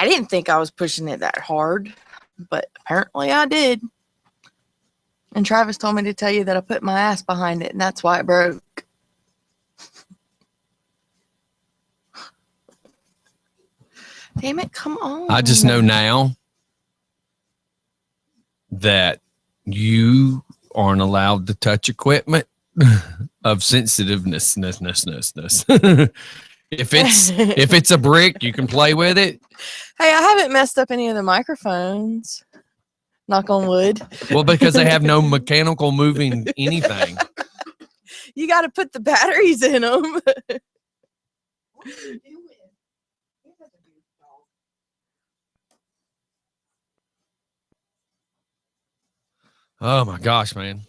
Speaker 2: didn't think I was pushing it that hard, but apparently I did. And Travis told me to tell you that I put my ass behind it, and that's why it broke. Damn it, come on.
Speaker 1: I just know now that you aren't allowed to touch equipment of sensitiveness. If it's a brick, you can play with it.
Speaker 2: Hey, I haven't messed up any of the microphones. Knock on wood.
Speaker 1: Well, because they have no mechanical moving anything.
Speaker 2: You got to put the batteries in them.
Speaker 1: Oh my gosh, man.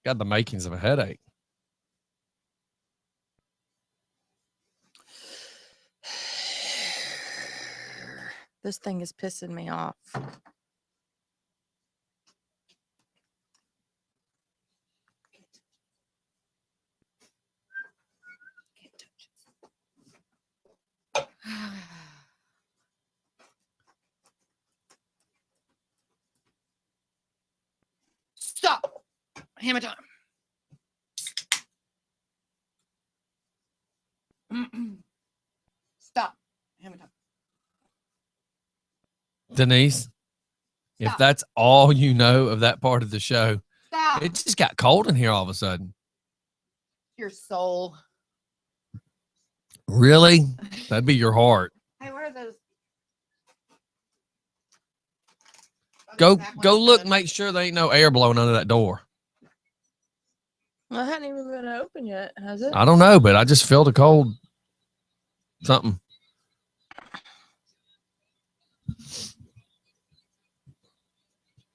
Speaker 1: Got the makings of a headache.
Speaker 2: This thing is pissing me off.
Speaker 3: Stop. Hammer time. Stop. Hammer time.
Speaker 1: Denise, if
Speaker 3: Stop.
Speaker 1: that's all you know of that part of the show,
Speaker 3: Stop.
Speaker 1: it just got cold in here all of a sudden.
Speaker 3: Your soul.
Speaker 1: Really? That'd be your heart.
Speaker 3: Hey, where are those?
Speaker 1: Go look, make sure there ain't no air blowing under that door.
Speaker 2: Well, it hadn't even been open yet, has it?
Speaker 1: I don't know, but I just felt a cold something.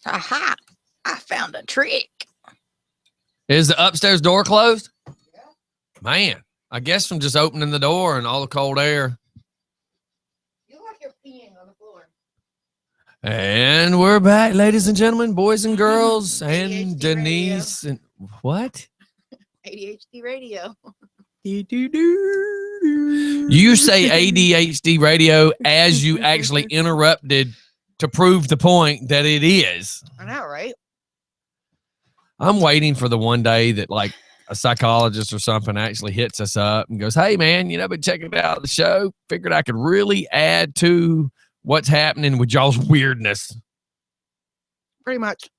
Speaker 2: Aha! I found a trick.
Speaker 1: Is the upstairs door closed? Man, I guess from just opening the door and all the cold air.
Speaker 3: You like you're peeing on the floor.
Speaker 1: And we're back, ladies and gentlemen, boys and girls, and
Speaker 3: ADHD
Speaker 1: Denise. And what?
Speaker 3: ADHD radio.
Speaker 1: You say ADHD radio as you actually interrupted to prove the point that it is.
Speaker 3: I know, right?
Speaker 1: I'm waiting for the one day that like a psychologist or something actually hits us up and goes, hey man, you know, been checking out the show. Figured I could really add to what's happening with y'all's weirdness.
Speaker 3: Pretty much.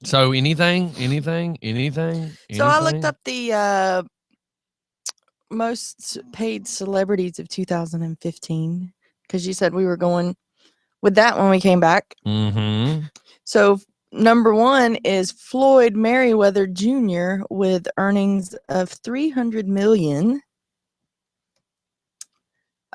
Speaker 1: So anything?
Speaker 2: So I looked up the most paid celebrities of 2015 because you said we were going with that when we came back.
Speaker 1: Mm-hmm.
Speaker 2: So number one is Floyd Mayweather Jr. with earnings of $300 million.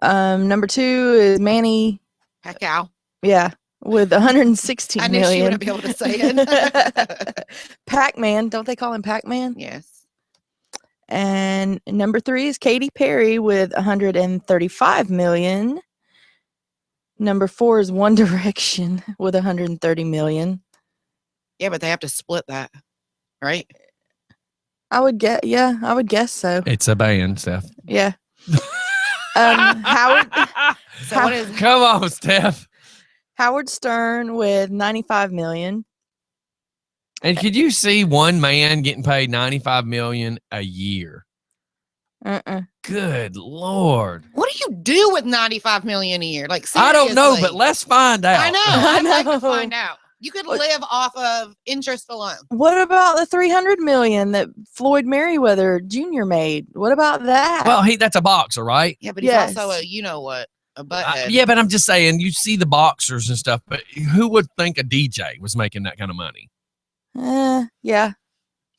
Speaker 2: Number two is Manny.
Speaker 3: Pacquiao.
Speaker 2: Yeah, with 116
Speaker 3: I knew
Speaker 2: million.
Speaker 3: she wouldn't be able to say it.
Speaker 2: Pac-Man, don't they call him Pac-Man?
Speaker 3: Yes.
Speaker 2: And number three is Katy Perry with 135 million. Number four is One Direction with 130 million.
Speaker 3: Yeah, but they have to split that, right?
Speaker 2: I would guess so.
Speaker 1: It's a band, Steph.
Speaker 2: Yeah. Howard
Speaker 3: So what is
Speaker 1: Come on, Steph.
Speaker 2: Howard Stern with 95 million.
Speaker 1: And could you see one man getting paid $95 million a year? Good Lord.
Speaker 3: what do you do with 95 million a year? Like
Speaker 1: I don't know,
Speaker 3: seriously.
Speaker 1: but let's find out.
Speaker 3: I know.
Speaker 2: I
Speaker 3: I'd like
Speaker 2: know.
Speaker 3: to find out. You could live off of interest alone.
Speaker 2: What about the 300 million that Floyd Mayweather Jr. made? What about that?
Speaker 1: Well, that's a boxer, right?
Speaker 3: Yeah, but he's
Speaker 2: Yes.
Speaker 3: also a you know what, a butthead.
Speaker 1: Yeah, but I'm just saying, you see the boxers and stuff, but who would think a DJ was making that kind of money?
Speaker 2: Yeah.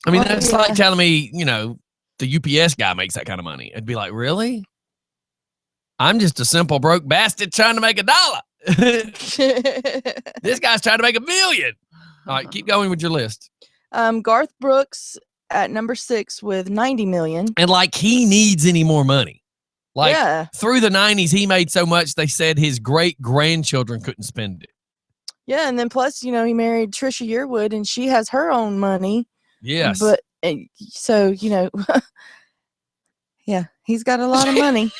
Speaker 1: I mean,
Speaker 2: Well,
Speaker 1: that's
Speaker 2: yeah.
Speaker 1: like telling me, you know, the UPS guy makes that kind of money. I'd be like, really? I'm just a simple broke bastard trying to make $1. This guy's trying to make $1 million. All right, keep going with your list.
Speaker 2: Garth Brooks at number 6 with 90 million.
Speaker 1: And like he needs any more money. Like
Speaker 2: yeah.
Speaker 1: through the 90s, he made so much they said his great grandchildren couldn't spend it.
Speaker 2: Yeah, and then plus, he married Trisha Yearwood, and she has her own money.
Speaker 1: Yes.
Speaker 2: But so, yeah, he's got a lot of money.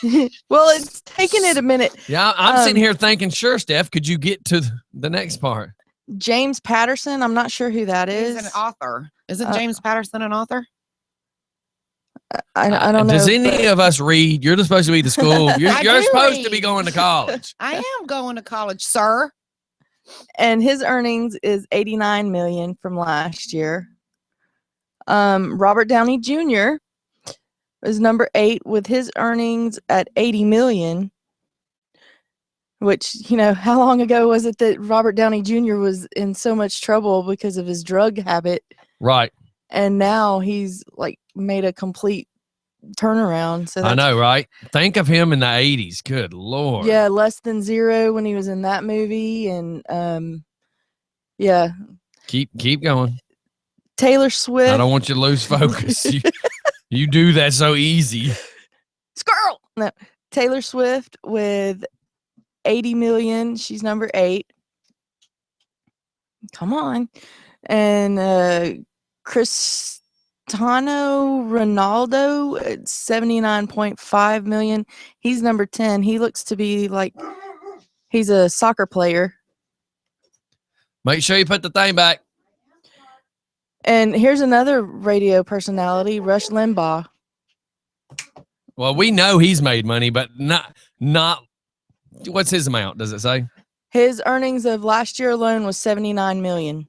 Speaker 2: Well, it's taking it a minute.
Speaker 1: Yeah, I'm sitting here thinking, sure, Steph, could you get to the next part?
Speaker 2: James Patterson, I'm not sure who that is.
Speaker 3: He's an author. Isn't James Patterson an author?
Speaker 2: I don't know.
Speaker 1: Does any
Speaker 2: but-
Speaker 1: of us read? You're supposed to be the school.
Speaker 3: I
Speaker 1: You're
Speaker 3: do
Speaker 1: supposed to be
Speaker 3: read.
Speaker 1: going to college.
Speaker 3: I am going to college, sir.
Speaker 2: And his earnings is 89 million from last year. Robert Downey Jr. is number 8 with his earnings at 80 million. Which, how long ago was it that Robert Downey Jr. was in so much trouble because of his drug habit?
Speaker 1: Right.
Speaker 2: And now he's like made a complete turnaround. So
Speaker 1: I know, right? Think of him in the 80s. Good Lord.
Speaker 2: Yeah, Less Than Zero when he was in that movie. And yeah.
Speaker 1: Keep going.
Speaker 2: Taylor Swift.
Speaker 1: I don't want you to lose focus. you do that so easy.
Speaker 2: Squirrel. No. Taylor Swift with 80 million. She's number 8. Come on. And Cristiano Ronaldo at 79.5 million. He's number 10. He looks to be like he's a soccer player.
Speaker 1: Make sure you put the thing back.
Speaker 2: And here's another radio personality, Rush Limbaugh.
Speaker 1: Well, we know he's made money, but not. What's his amount? Does it say?
Speaker 2: His earnings of last year alone was 79 million.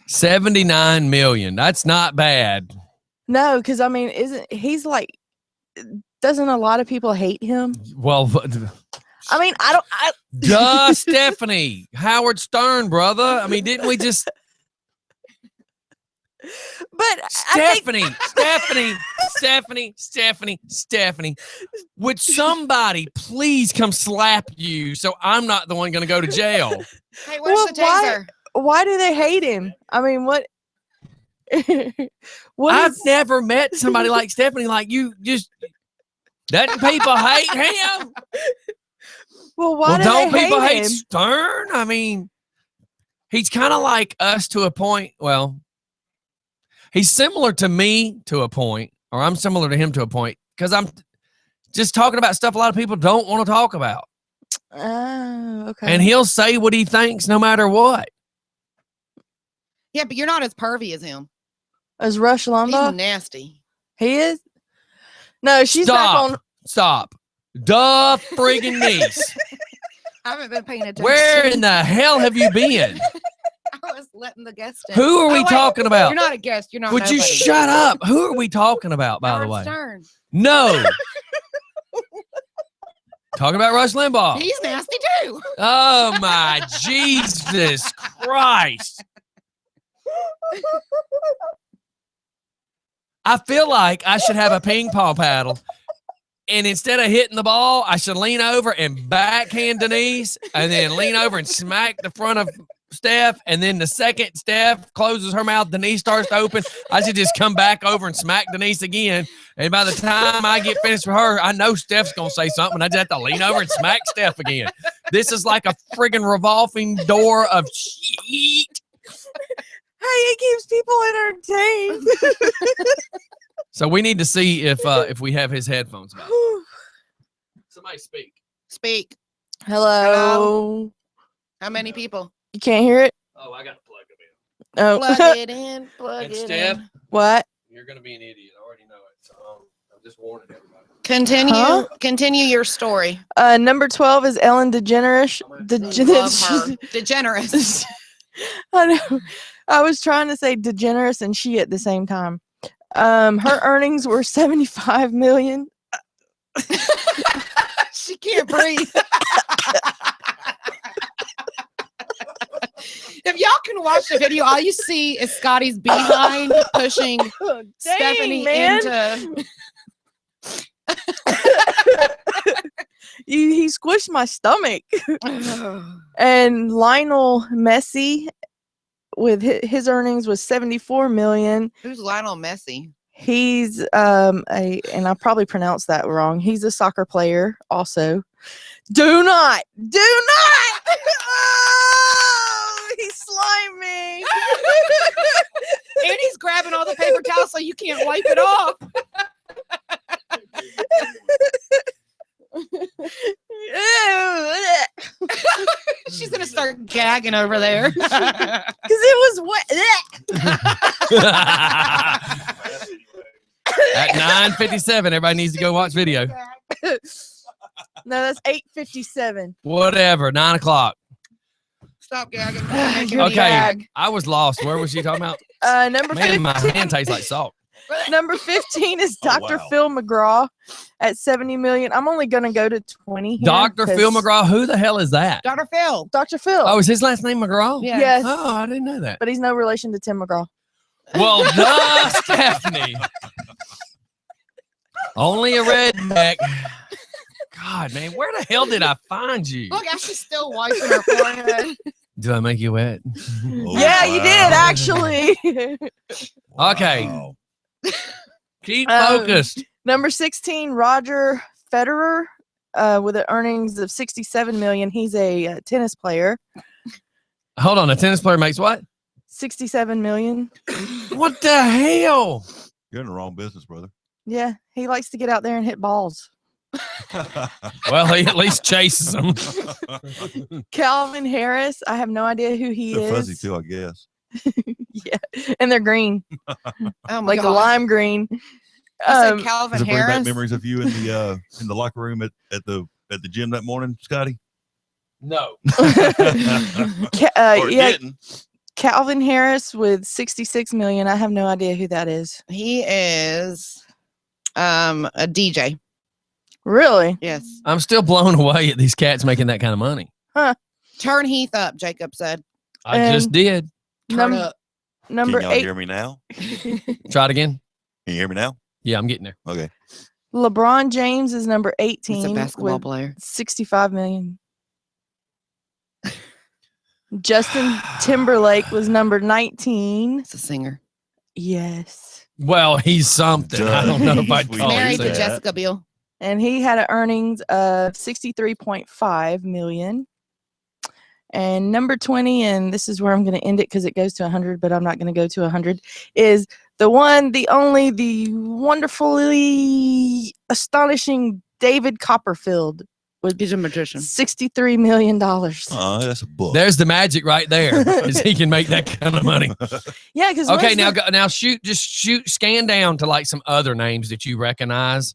Speaker 1: 79 million. That's not bad.
Speaker 2: No, because I mean, isn't he's like? Doesn't a lot of people hate him?
Speaker 1: Well,
Speaker 2: I mean, I don't.
Speaker 1: duh, Stephanie. Howard Stern, brother. I mean, didn't we just
Speaker 2: But I think,
Speaker 1: Stephanie, would somebody please come slap you so I'm not the one going to go to jail?
Speaker 3: Hey, where's
Speaker 2: Well,
Speaker 3: the taser?
Speaker 2: why do they hate him? I mean, what?
Speaker 1: I've never met somebody like Stephanie. Like you, just doesn't people hate him?
Speaker 2: Well, why do
Speaker 1: don't
Speaker 2: they
Speaker 1: people hate
Speaker 2: him?
Speaker 1: Stern? I mean, he's kind of like us to a point. Well, he's similar to me to a point, or I'm similar to him to a point, because I'm just talking about stuff a lot of people don't want to talk about.
Speaker 2: Oh, okay.
Speaker 1: And he'll say what he thinks no matter what.
Speaker 3: Yeah, but you're not as pervy as him.
Speaker 2: Is Rush
Speaker 3: He's
Speaker 2: Limbaugh?
Speaker 3: nasty.
Speaker 2: He is. No, she's back on.
Speaker 1: Stop. Duh friggin' niece.
Speaker 3: I haven't been paying attention.
Speaker 1: Where in the hell have you been?
Speaker 3: I was letting the guest in.
Speaker 1: Who are we
Speaker 3: wait,
Speaker 1: talking about?
Speaker 3: You're not a guest. You're not.
Speaker 1: Would you
Speaker 3: nobody.
Speaker 1: shut up? Who are we talking about, by the
Speaker 3: Howard
Speaker 1: way?
Speaker 3: Stern.
Speaker 1: No. Talking about Rush Limbaugh.
Speaker 3: He's nasty too.
Speaker 1: Oh my Jesus Christ. I feel like I should have a ping pong paddle, and instead of hitting the ball, I should lean over and backhand Denise, and then lean over and smack the front of Steph, and then the second Steph closes her mouth, Denise starts to open. I should just come back over and smack Denise again, and by the time I get finished with her, I know Steph's gonna say something. I just have to lean over and smack Steph again. This is like a friggin' revolving door of shit.
Speaker 2: Hey, it keeps people entertained.
Speaker 1: So we need to see if we have his headphones back. Somebody speak.
Speaker 3: Speak.
Speaker 2: Hello.
Speaker 3: How many people?
Speaker 2: You can't hear it?
Speaker 1: Oh, I got to plug him in.
Speaker 2: Oh.
Speaker 3: Plug it in. Plug
Speaker 1: And
Speaker 3: it
Speaker 1: Steph,
Speaker 3: in.
Speaker 2: What?
Speaker 1: you're gonna be an idiot. I already know it. So I'm just warning everybody.
Speaker 3: Continue.
Speaker 2: Huh?
Speaker 3: Continue your story.
Speaker 2: Number 12 is Ellen DeGeneres.
Speaker 3: Love her. Degenerate.
Speaker 2: I know. I was trying to say DeGeneres and she at the same time. Her earnings were 75 million.
Speaker 3: She can't breathe. If y'all can watch the video, all you see is Scotty's behind pushing Stephanie into.
Speaker 2: He squished my stomach. And Lionel Messi with his earnings was 74 million.
Speaker 3: Who's Lionel Messi?
Speaker 2: He's and I probably pronounced that wrong. He's a soccer player also. Do not. Oh, he slimed me.
Speaker 3: And he's grabbing all the paper towels so you can't wipe it off. She's gonna start gagging over there.
Speaker 2: Because it was wet.
Speaker 1: At 9:57, everybody needs to go watch video.
Speaker 2: No, that's 8:57.
Speaker 1: Whatever, 9 o'clock.
Speaker 3: Stop gagging.
Speaker 2: You're
Speaker 1: Okay, I was lost. Where was she talking about?
Speaker 2: Number
Speaker 1: Man, my
Speaker 2: 15.
Speaker 1: hand tastes like salt.
Speaker 2: Number 15 is
Speaker 5: Oh,
Speaker 2: Dr.
Speaker 5: wow.
Speaker 2: Phil McGraw at 70 million. I'm only gonna go to 20. Here
Speaker 1: Dr. Phil
Speaker 2: 'cause
Speaker 1: McGraw, who the hell is that?
Speaker 3: Dr. Phil.
Speaker 2: Dr. Phil.
Speaker 1: Oh, is his last name McGraw?
Speaker 3: Yeah.
Speaker 2: Yes,
Speaker 1: Oh, I didn't know that.
Speaker 2: but he's no relation to Tim McGraw.
Speaker 1: Well, duh, Stephanie. Only a redneck. God, man, where the hell did I find you?
Speaker 3: Look, she's still wiping her forehead.
Speaker 1: Did I make you wet?
Speaker 5: Oh,
Speaker 2: Yeah, you did
Speaker 5: wow.
Speaker 2: actually.
Speaker 1: Okay.
Speaker 5: Wow.
Speaker 1: Keep
Speaker 2: Um,
Speaker 1: focused.
Speaker 2: Number 16, Roger Federer, with the earnings of 67 million. He's a tennis player.
Speaker 1: Hold on, a tennis player makes what?
Speaker 2: 67 million.
Speaker 1: What the hell?
Speaker 5: You're in the wrong business, brother.
Speaker 2: Yeah, he likes to get out there and hit balls.
Speaker 1: Well, he at least chases them.
Speaker 2: Calvin Harris, I have no idea who he
Speaker 5: They're
Speaker 2: is.
Speaker 5: fuzzy too, I guess.
Speaker 2: Yeah, and they're green,
Speaker 3: Oh my
Speaker 2: like a
Speaker 3: God.
Speaker 2: lime green.
Speaker 3: I
Speaker 2: Um,
Speaker 3: said Calvin
Speaker 5: Does it bring back
Speaker 3: Harris.
Speaker 5: memories of you in the locker room at the gym that morning, Scotty?
Speaker 1: No.
Speaker 5: Or it
Speaker 2: yeah,
Speaker 5: didn't.
Speaker 2: Calvin Harris with 66 million. I have no idea who that is.
Speaker 3: He is a DJ.
Speaker 2: Really?
Speaker 3: Yes.
Speaker 1: I'm still blown away at these cats making that kind of money.
Speaker 3: Turn Heath up, Jacob said.
Speaker 1: I just did.
Speaker 3: Turn up.
Speaker 2: Number
Speaker 5: Can y'all
Speaker 2: 8.
Speaker 5: hear me now?
Speaker 1: Try it again.
Speaker 5: Can you hear me now?
Speaker 1: Yeah, I'm getting there.
Speaker 5: Okay.
Speaker 2: LeBron James is number
Speaker 3: He's
Speaker 2: 18
Speaker 3: a basketball
Speaker 2: with
Speaker 3: player.
Speaker 2: 65 million. Justin Timberlake was number 19.
Speaker 3: He's a singer.
Speaker 2: Yes.
Speaker 1: Well, he's something. I don't know if I'd
Speaker 5: He's
Speaker 1: call
Speaker 3: Married
Speaker 1: it
Speaker 3: to
Speaker 5: that.
Speaker 1: that.
Speaker 3: Jessica Biel.
Speaker 2: And he had an earnings of 63.5 million. And number 20, and this is where I'm going to end it because it goes to 100, but I'm not going to go to 100, is the one, the only, the wonderfully astonishing David Copperfield with
Speaker 3: He's a magician.
Speaker 2: $63 million.
Speaker 5: That's a book.
Speaker 1: There's the magic right there. Is he can make that kind of money.
Speaker 2: Yeah, because
Speaker 1: Okay, now scan down to like some other names that you recognize.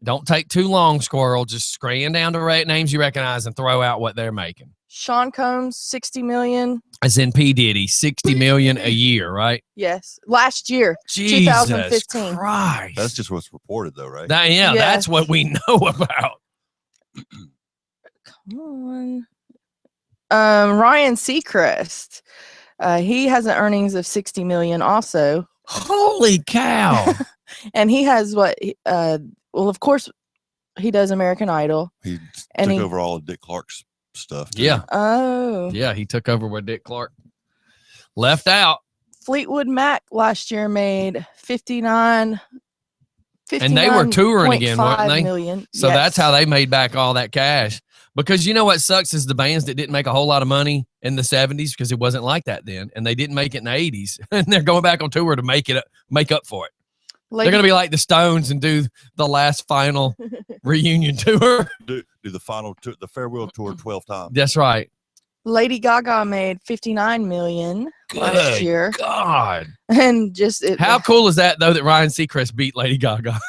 Speaker 1: Don't take too long, Squirrel. Just scan down to names you recognize and throw out what they're making.
Speaker 2: Sean Combs, 60 million.
Speaker 1: As in P. Diddy, 60 million a year, right?
Speaker 2: Yes, last year.
Speaker 1: Jesus
Speaker 2: 2015.
Speaker 1: Christ.
Speaker 5: That's just what's reported, though, right?
Speaker 1: Yeah,
Speaker 2: Yeah.
Speaker 1: that's what we know about.
Speaker 2: Come on. Ryan Seacrest. He has an earnings of 60 million also.
Speaker 1: Holy cow.
Speaker 2: And he has what? Well, of course, he does American Idol.
Speaker 5: He
Speaker 2: And
Speaker 5: took
Speaker 2: he-
Speaker 5: over all of Dick Clark's stuff. too.
Speaker 1: Yeah.
Speaker 2: Oh.
Speaker 1: Yeah, he took over where Dick Clark left out.
Speaker 2: Fleetwood Mac last year made 59.
Speaker 1: And they were touring again, weren't they?
Speaker 2: Million.
Speaker 1: So that's how they made back all that cash. Because you know what sucks is the bands that didn't make a whole lot of money in the 70s because it wasn't like that then, and they didn't make it in the 80s, and they're going back on tour to make up for it. They're going to be like the Stones and do the last final reunion tour.
Speaker 5: Do the final tour, the farewell tour 12 times.
Speaker 1: That's right.
Speaker 2: Lady Gaga made 59 million last
Speaker 1: Good
Speaker 2: year.
Speaker 1: God.
Speaker 2: And just
Speaker 1: How cool is that though that Ryan Seacrest beat Lady Gaga?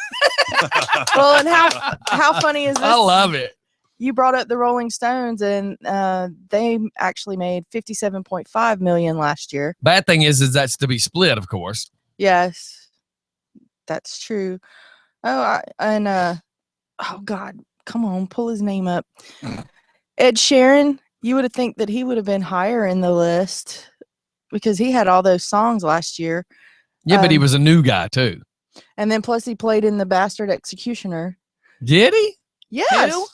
Speaker 2: well, and how funny is this?
Speaker 1: I love it.
Speaker 2: You brought up the Rolling Stones, and they actually made 57.5 million last year.
Speaker 1: Bad thing is that's to be split, of course.
Speaker 2: Yes, that's true. Oh, oh God, come on, pull his name up. Ed Sheeran. You would have think that he would have been higher in the list because he had all those songs last year.
Speaker 1: Yeah, but he
Speaker 2: Um,
Speaker 1: was a new guy too.
Speaker 2: And then plus he played in The Bastard Executioner.
Speaker 1: Did he?
Speaker 2: Yes.
Speaker 1: Who?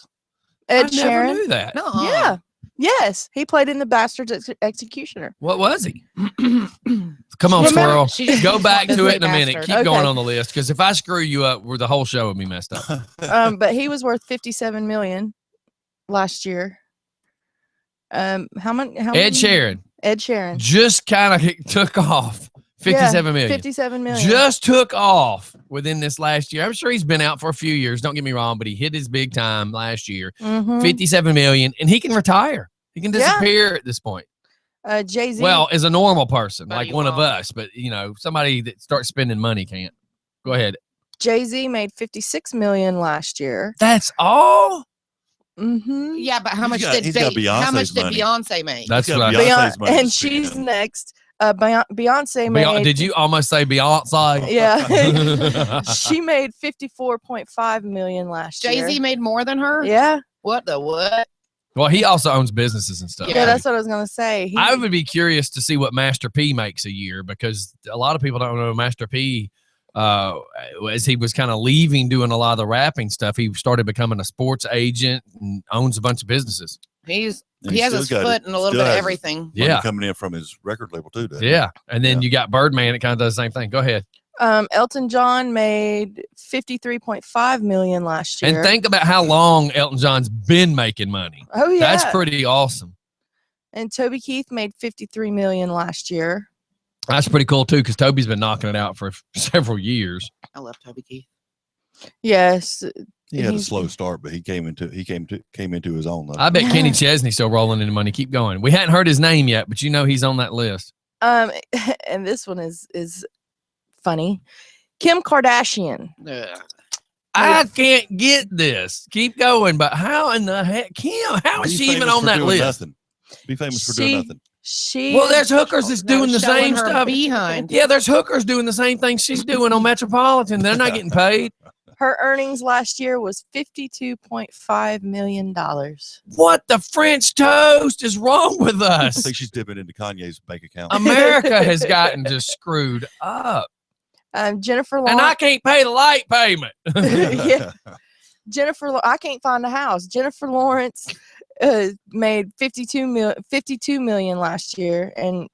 Speaker 2: Ed
Speaker 1: I
Speaker 2: Sheeran.
Speaker 1: never knew that.
Speaker 3: No.
Speaker 2: Yeah. Yes. He played in The Bastard Executioner.
Speaker 1: What was he? Come on,
Speaker 2: Remember-
Speaker 1: Squirrel.
Speaker 3: She just
Speaker 1: Go back
Speaker 3: wanted
Speaker 1: to
Speaker 3: say
Speaker 1: it in a minute.
Speaker 3: bastard.
Speaker 1: Keep going
Speaker 2: Okay.
Speaker 1: on the list because if I screw you up, the whole show would be messed up.
Speaker 2: But he was worth 57 million last year. How many?
Speaker 1: Ed Sheeran
Speaker 2: Ed Sheeran.
Speaker 1: just kind of took off. 57 million.
Speaker 2: 57 million.
Speaker 1: Just took off within this last year. I'm sure he's been out for a few years. Don't get me wrong, but he hit his big time last year.
Speaker 2: Mhm.
Speaker 1: 57 million, and he can retire. He can
Speaker 2: Yeah.
Speaker 1: disappear at this point.
Speaker 2: Jay-Z.
Speaker 1: Well, as a normal person,
Speaker 3: But
Speaker 1: like
Speaker 3: he
Speaker 1: one of
Speaker 3: won't.
Speaker 1: us, but somebody that starts spending money can't. Go ahead.
Speaker 2: Jay-Z made 56 million last year.
Speaker 1: That's all.
Speaker 2: Mm-hmm.
Speaker 3: Yeah, but how much
Speaker 5: got-
Speaker 3: did
Speaker 5: he's got
Speaker 3: how much
Speaker 5: Beyonce's
Speaker 3: did
Speaker 5: money.
Speaker 3: Beyonce make?
Speaker 1: That's
Speaker 5: got
Speaker 1: what I
Speaker 5: Beyonce's money to
Speaker 2: And
Speaker 5: spend.
Speaker 2: she's next. Beyonce made.
Speaker 1: Did you almost say Beyonce?
Speaker 2: Yeah. She made 54.5 million last
Speaker 3: Jay
Speaker 2: year.
Speaker 3: Z made more than her.
Speaker 2: Yeah.
Speaker 3: What the what?
Speaker 1: Well, he also owns businesses and stuff.
Speaker 2: Yeah, that's what I was gonna say.
Speaker 1: I would be curious to see what Master P makes a year because a lot of people don't know Master P. As he was kind of leaving doing a lot of the rapping stuff, he started becoming a sports agent and owns a bunch of businesses.
Speaker 3: He
Speaker 5: And
Speaker 3: has
Speaker 5: still
Speaker 3: his
Speaker 5: got
Speaker 3: foot
Speaker 5: it-
Speaker 3: in a little
Speaker 5: still
Speaker 3: bit of
Speaker 5: has
Speaker 3: everything.
Speaker 5: money
Speaker 1: Yeah.
Speaker 5: coming in from his record label too. doesn't he?
Speaker 1: Yeah. And then
Speaker 5: Yeah.
Speaker 1: you got Birdman that kind of does the same thing. Go ahead.
Speaker 2: Elton John made 53.5 million last year.
Speaker 1: And think about how long Elton John's been making money.
Speaker 2: Oh yeah.
Speaker 1: That's pretty awesome.
Speaker 2: And Toby Keith made 53 million last year.
Speaker 1: That's pretty cool too, because Toby's been knocking it out for several years.
Speaker 3: I love Toby Keith.
Speaker 2: Yes.
Speaker 5: He had a
Speaker 2: He's-
Speaker 5: slow start, but he came into his own. Though.
Speaker 1: I bet Kenny Chesney's still rolling in the money. Keep going. We hadn't heard his name yet, but he's on that list.
Speaker 2: And this one is funny. Kim Kardashian.
Speaker 3: Ugh.
Speaker 1: I can't get this. Keep going, but how in the heck, Kim? How is
Speaker 5: Be
Speaker 1: she even
Speaker 5: famous
Speaker 1: on
Speaker 5: for
Speaker 1: that
Speaker 5: doing
Speaker 1: list?
Speaker 5: Nothing. Be famous for doing nothing.
Speaker 1: Well, there's hookers that's doing the
Speaker 3: Showing
Speaker 1: same
Speaker 3: her
Speaker 1: stuff.
Speaker 3: behind.
Speaker 1: Yeah, there's hookers doing the same thing she's doing on Metropolitan. They're not getting paid.
Speaker 2: her earnings last year was $52.5 million.
Speaker 1: What the French toast is wrong with
Speaker 5: I
Speaker 1: us?
Speaker 5: think she's dipping into Kanye's bank account.
Speaker 1: America has gotten just screwed up.
Speaker 2: Jennifer
Speaker 1: And I
Speaker 2: Lawrence.
Speaker 1: can't pay the light payment.
Speaker 2: Yeah. I can't find a house. Jennifer Lawrence made 52 million last year, and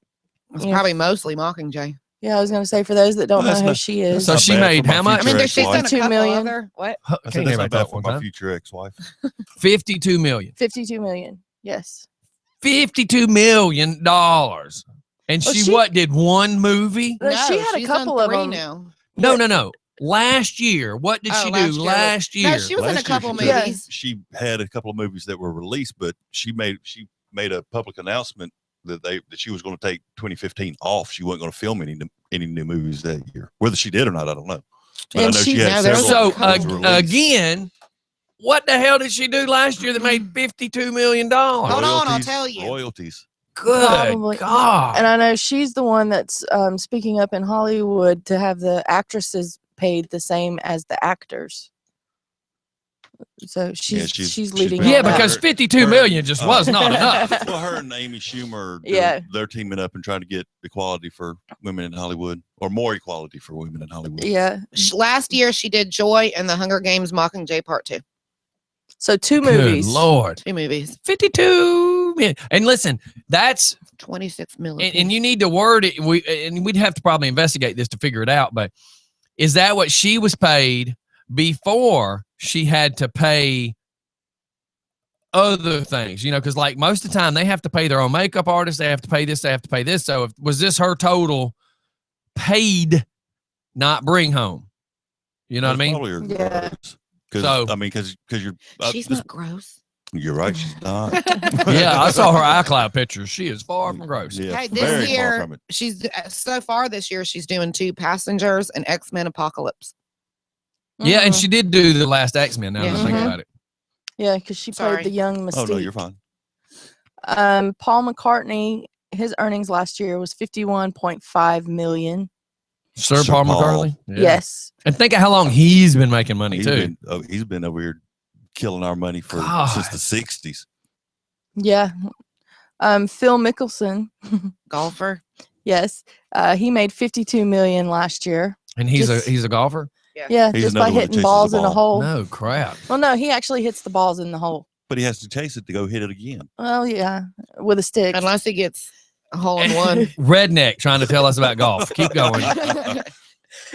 Speaker 3: It's
Speaker 2: you know,
Speaker 3: probably mostly Mockingjay.
Speaker 2: yeah, I was going to say for those that don't
Speaker 5: Well,
Speaker 2: know
Speaker 5: that's
Speaker 2: who
Speaker 5: not-
Speaker 2: she is.
Speaker 1: So
Speaker 5: Not
Speaker 1: she
Speaker 5: bad
Speaker 1: made
Speaker 5: for my
Speaker 1: how much?
Speaker 3: I mean,
Speaker 5: future
Speaker 3: she's done a
Speaker 2: 52
Speaker 3: couple
Speaker 2: million.
Speaker 3: other what?
Speaker 1: Can't
Speaker 5: I said
Speaker 1: hear
Speaker 5: that's
Speaker 1: about
Speaker 5: not bad
Speaker 1: that
Speaker 5: for
Speaker 1: one
Speaker 5: my
Speaker 1: time.
Speaker 5: future ex-wife.
Speaker 1: 52 million.
Speaker 2: 52 million. Yes.
Speaker 1: $52 million. And
Speaker 2: Well, she-
Speaker 1: did one movie?
Speaker 2: No, she had a
Speaker 3: she's done
Speaker 2: couple of
Speaker 3: 3
Speaker 2: them.
Speaker 3: now.
Speaker 1: No. Last year. What did
Speaker 3: Oh,
Speaker 1: she
Speaker 3: last
Speaker 1: do
Speaker 3: year.
Speaker 1: last year?
Speaker 3: No, she was in a
Speaker 5: Last year
Speaker 3: couple
Speaker 5: she took-
Speaker 3: movies.
Speaker 5: She had a couple of movies that were released, but she made a public announcement that she was going to take 2015 off. She wasn't going to film any new movies that year. Whether she did or not, I don't know. But I
Speaker 2: And
Speaker 5: know
Speaker 2: she-
Speaker 5: she had
Speaker 3: Yeah, there's
Speaker 5: several.
Speaker 1: So
Speaker 3: a
Speaker 5: that was
Speaker 3: couple.
Speaker 5: released.
Speaker 1: again, what the hell did she do last year that made $52 million?
Speaker 3: Hold on, I'll
Speaker 5: Royalties-
Speaker 3: tell you.
Speaker 5: Royalties.
Speaker 1: Good
Speaker 2: Probably.
Speaker 1: God.
Speaker 2: And I know she's the one that's speaking up in Hollywood to have the actresses paid the same as the actors. So she's
Speaker 5: she's
Speaker 2: leading.
Speaker 5: been
Speaker 1: yeah,
Speaker 2: on that.
Speaker 1: because 52 million just was not enough.
Speaker 5: Well, her and Amy Schumer,
Speaker 2: Yeah.
Speaker 5: they're teaming up and trying to get equality for women in Hollywood, or more equality for women in Hollywood.
Speaker 2: Yeah.
Speaker 3: Last year she did Joy and the Hunger Games Mockingjay Part 2.
Speaker 2: So 2
Speaker 1: Good
Speaker 2: movies.
Speaker 1: Lord.
Speaker 3: 2 movies.
Speaker 1: 52 million. And listen, that's
Speaker 3: 26 million.
Speaker 1: and you need to word it. We'd have to probably investigate this to figure it out. But is that what she was paid before she had to pay other things? You know, because like most of the time they have to pay their own makeup artist, they have to pay this, they have to pay this. So was this her total paid, not bring home? You know what I mean?
Speaker 2: Yeah.
Speaker 5: Because
Speaker 1: So-
Speaker 5: I mean, because you're
Speaker 3: She's
Speaker 5: this-
Speaker 3: not gross.
Speaker 5: You're right. She's not.
Speaker 1: Yeah, I saw her iCloud pictures. She is far from gross.
Speaker 5: Yeah,
Speaker 3: Hey,
Speaker 5: very
Speaker 3: this
Speaker 5: far
Speaker 3: year
Speaker 5: from it.
Speaker 3: she's so far this year she's doing 2 Passengers and X-Men Apocalypse.
Speaker 1: Yeah, and
Speaker 2: Mhm.
Speaker 1: she did do the last X-Men. Now that I think
Speaker 2: Mhm.
Speaker 1: about it.
Speaker 2: Yeah, because she played
Speaker 3: Sorry.
Speaker 2: the young Mystique.
Speaker 5: Oh no, you're fine.
Speaker 2: Paul McCartney, his earnings last year was 51.5 million.
Speaker 1: Sir
Speaker 5: Sir
Speaker 1: Paul
Speaker 5: Paul.
Speaker 1: McCartney. Yeah.
Speaker 2: Yes.
Speaker 1: And think of how long he's been making money too.
Speaker 5: He's been over here killing our money since
Speaker 1: God.
Speaker 5: the '60s.
Speaker 2: Yeah. Phil Mickelson,
Speaker 3: Golfer.
Speaker 2: yes, he made 52 million last year.
Speaker 1: And he's
Speaker 2: Just-
Speaker 1: a golfer.
Speaker 2: Yeah,
Speaker 5: He's
Speaker 2: just by
Speaker 5: another one that
Speaker 2: hitting
Speaker 5: chases
Speaker 2: balls
Speaker 5: the
Speaker 2: in a
Speaker 5: ball.
Speaker 2: hole.
Speaker 1: No crap.
Speaker 2: Well, no, he actually hits the balls in the hole.
Speaker 5: But he has to chase it to go hit it again.
Speaker 2: Well, yeah, with a stick.
Speaker 3: Unless he gets a hole in one.
Speaker 1: Redneck trying to tell us about golf. Keep going.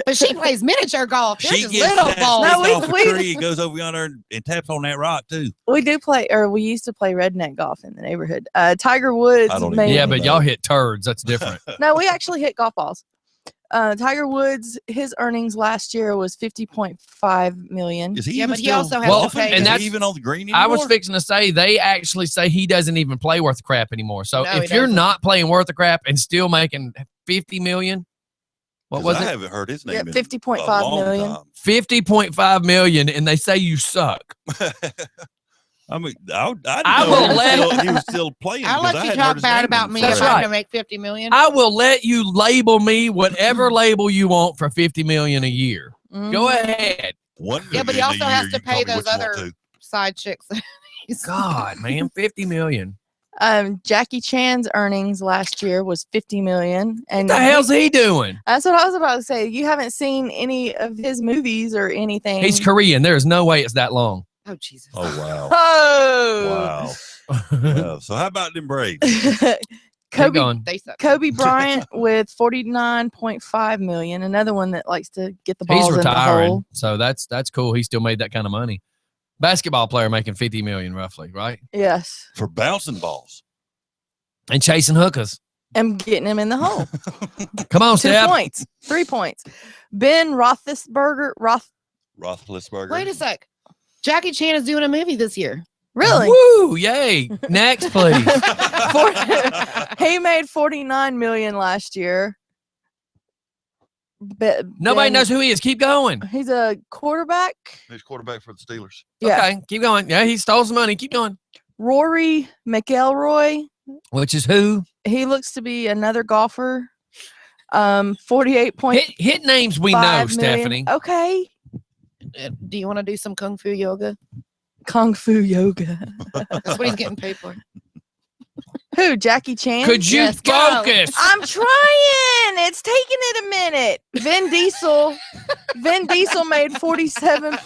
Speaker 3: But she plays miniature golf. This
Speaker 5: She
Speaker 3: is
Speaker 5: gets
Speaker 3: little
Speaker 5: that
Speaker 3: balls.
Speaker 2: No,
Speaker 5: stick
Speaker 2: we-
Speaker 5: off a
Speaker 2: we-
Speaker 5: tree and goes over yonder and taps on that rock too.
Speaker 2: We do play, or we used to play redneck golf in the neighborhood. Tiger Woods
Speaker 5: I don't even
Speaker 2: made.
Speaker 1: Yeah,
Speaker 5: know.
Speaker 1: but y'all hit turds. That's different.
Speaker 2: No, we actually hit golf balls. Tiger Woods, his earnings last year was 50.5 million.
Speaker 5: Is he
Speaker 3: Yeah,
Speaker 5: even
Speaker 3: but he
Speaker 5: still
Speaker 3: also has
Speaker 1: Well,
Speaker 3: to pay.
Speaker 1: and
Speaker 5: Is he
Speaker 1: that's-
Speaker 5: even on the green anymore?
Speaker 1: I was fixing to say they actually say he doesn't even play worth the crap anymore. So
Speaker 3: No,
Speaker 1: if
Speaker 3: he
Speaker 1: you're
Speaker 3: doesn't.
Speaker 1: not playing worth the crap and still making 50 million, what
Speaker 5: 'Cause
Speaker 1: was
Speaker 5: I
Speaker 1: it?
Speaker 5: haven't heard his name.
Speaker 2: Yeah,
Speaker 5: in
Speaker 2: 50.5
Speaker 5: a long
Speaker 2: million.
Speaker 5: time.
Speaker 1: 50.5 million, and they say you suck.
Speaker 5: I mean, I
Speaker 1: I
Speaker 5: know
Speaker 1: will
Speaker 5: he was
Speaker 1: let-
Speaker 5: still- he was still playing.
Speaker 3: I'll
Speaker 5: because
Speaker 3: let
Speaker 5: I
Speaker 3: you
Speaker 5: hadn't heard
Speaker 3: talk
Speaker 5: his
Speaker 3: bad
Speaker 5: name
Speaker 3: about
Speaker 5: in
Speaker 3: me
Speaker 1: That's
Speaker 3: if
Speaker 5: forever.
Speaker 3: I'm
Speaker 1: right.
Speaker 3: to make 50 million.
Speaker 1: I will let you label me whatever label you want for 50 million a year.
Speaker 2: Mhm.
Speaker 1: Go ahead.
Speaker 5: One
Speaker 3: Yeah, but he
Speaker 5: million a
Speaker 3: also
Speaker 5: year,
Speaker 3: has
Speaker 5: you
Speaker 3: to
Speaker 5: call
Speaker 3: pay
Speaker 5: me
Speaker 3: those
Speaker 5: what you want
Speaker 3: other-
Speaker 5: to.
Speaker 3: Side chicks.
Speaker 1: God, man, 50 million.
Speaker 2: Jackie Chan's earnings last year was 50 million. And
Speaker 1: What the hell's he doing?
Speaker 2: that's what I was about to say. You haven't seen any of his movies or anything.
Speaker 1: He's Korean. There is no way it's that long.
Speaker 3: Oh Jesus.
Speaker 5: Oh wow,
Speaker 2: Oh.
Speaker 5: wow. Wow. So how about them Braves?
Speaker 1: Keep
Speaker 2: Kobe
Speaker 1: going.
Speaker 3: They suck.
Speaker 2: Kobe Bryant with 49.5 million. Another one that likes to get the balls
Speaker 1: He's
Speaker 2: in the
Speaker 1: retiring,
Speaker 2: hole.
Speaker 1: so that's cool. He still made that kind of money. Basketball player making 50 million roughly, right?
Speaker 2: Yes.
Speaker 5: For bouncing balls.
Speaker 1: And chasing hookers.
Speaker 2: And getting him in the hole.
Speaker 1: Come on,
Speaker 2: 2
Speaker 1: Steph.
Speaker 2: points. 3 points. Ben Roethlisberger.
Speaker 5: Roethlisberger.
Speaker 3: Wait a sec. Jackie Chan is doing a movie this year.
Speaker 2: Really?
Speaker 1: Woo! Yay! Next, please.
Speaker 2: He made 49 million last year. But
Speaker 1: Nobody
Speaker 2: Ben-
Speaker 1: knows who he is. Keep going.
Speaker 2: He's a quarterback.
Speaker 5: He's quarterback for the Steelers.
Speaker 2: Yeah.
Speaker 1: Okay, keep going. Yeah, he stole some money. Keep going.
Speaker 2: Rory McIlroy.
Speaker 1: Which is who?
Speaker 2: He looks to be another golfer. 48.5
Speaker 1: Hit names we know,
Speaker 2: million.
Speaker 1: Stephanie.
Speaker 2: Okay.
Speaker 3: Do you want to do some kung fu yoga?
Speaker 2: Kung Fu yoga.
Speaker 3: That's what he's getting paid for.
Speaker 2: Who? Jackie Chan?
Speaker 1: Could you
Speaker 3: Yes, go.
Speaker 1: focus?
Speaker 2: I'm trying. It's taking it a minute. Vin Diesel made 47.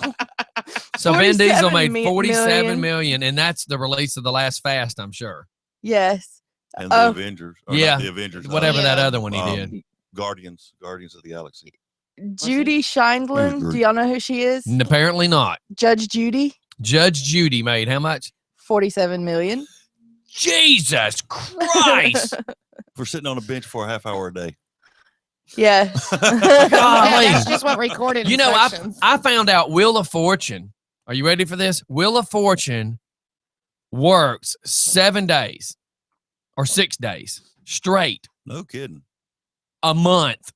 Speaker 1: So Vin Diesel
Speaker 2: 47
Speaker 1: made
Speaker 2: mi-
Speaker 1: 47
Speaker 2: million.
Speaker 1: million, and that's the release of the last Fast, I'm sure.
Speaker 2: Yes.
Speaker 5: And the Avengers. Or
Speaker 1: yeah,
Speaker 5: not the Avengers.
Speaker 1: Whatever that
Speaker 3: Yeah.
Speaker 1: other one he did.
Speaker 5: Guardians of the Galaxy.
Speaker 2: Judy Scheindlin. Do y'all know who she is?
Speaker 1: And apparently not.
Speaker 2: Judge Judy.
Speaker 1: Judge Judy made how much?
Speaker 2: 47 million.
Speaker 1: Jesus Christ.
Speaker 5: For sitting on a bench for a half hour a day.
Speaker 2: Yeah.
Speaker 3: Yeah,
Speaker 1: Golly.
Speaker 3: that's just what recorded.
Speaker 1: You know, I found out Wheel of Fortune. Are you ready for this? Wheel of Fortune works 7 days or 6 days straight
Speaker 5: No kidding.
Speaker 1: a month.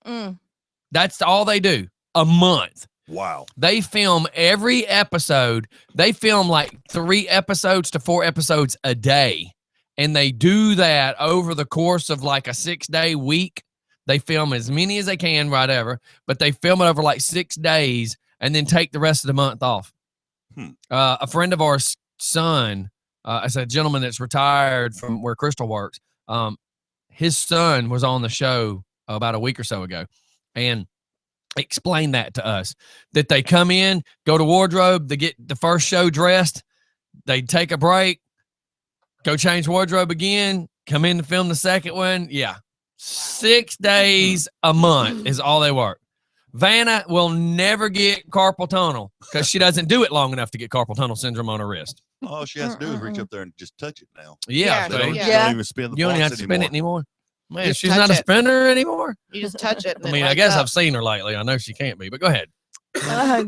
Speaker 2: Mm.
Speaker 1: That's all they do. A month.
Speaker 5: Wow.
Speaker 1: They film every episode. They film like 3 episodes to 4 episodes a day. And they do that over the course of like a 6-day week. They film as many as they can, whatever, but they film it over like 6 days and then take the rest of the month off. A friend of ours' son, as a gentleman that's retired from where Crystal works, his son was on the show about a week or so ago. And explain that to us, that they come in, go to wardrobe, they get the first show dressed, they take a break, go change wardrobe again, come in to film the second one. Yeah. 6 days a month is all they work. Vanna will never get carpal tunnel because she doesn't do it long enough to get carpal tunnel syndrome on her wrist.
Speaker 5: All she has to do is reach up there and just touch it now.
Speaker 1: Yeah.
Speaker 3: Yeah,
Speaker 5: They don't,
Speaker 1: so
Speaker 5: they
Speaker 2: Yeah.
Speaker 5: don't even spin the
Speaker 1: you don't even have
Speaker 5: blocks
Speaker 1: to spin it anymore. Man,
Speaker 3: Just
Speaker 1: she's
Speaker 3: touch
Speaker 1: not a
Speaker 3: it.
Speaker 1: spinner anymore.
Speaker 3: You just touch it. And
Speaker 1: I
Speaker 3: it
Speaker 1: mean, I
Speaker 3: lights
Speaker 1: guess
Speaker 3: up.
Speaker 1: I've seen her lately. I know she can't be, but go ahead.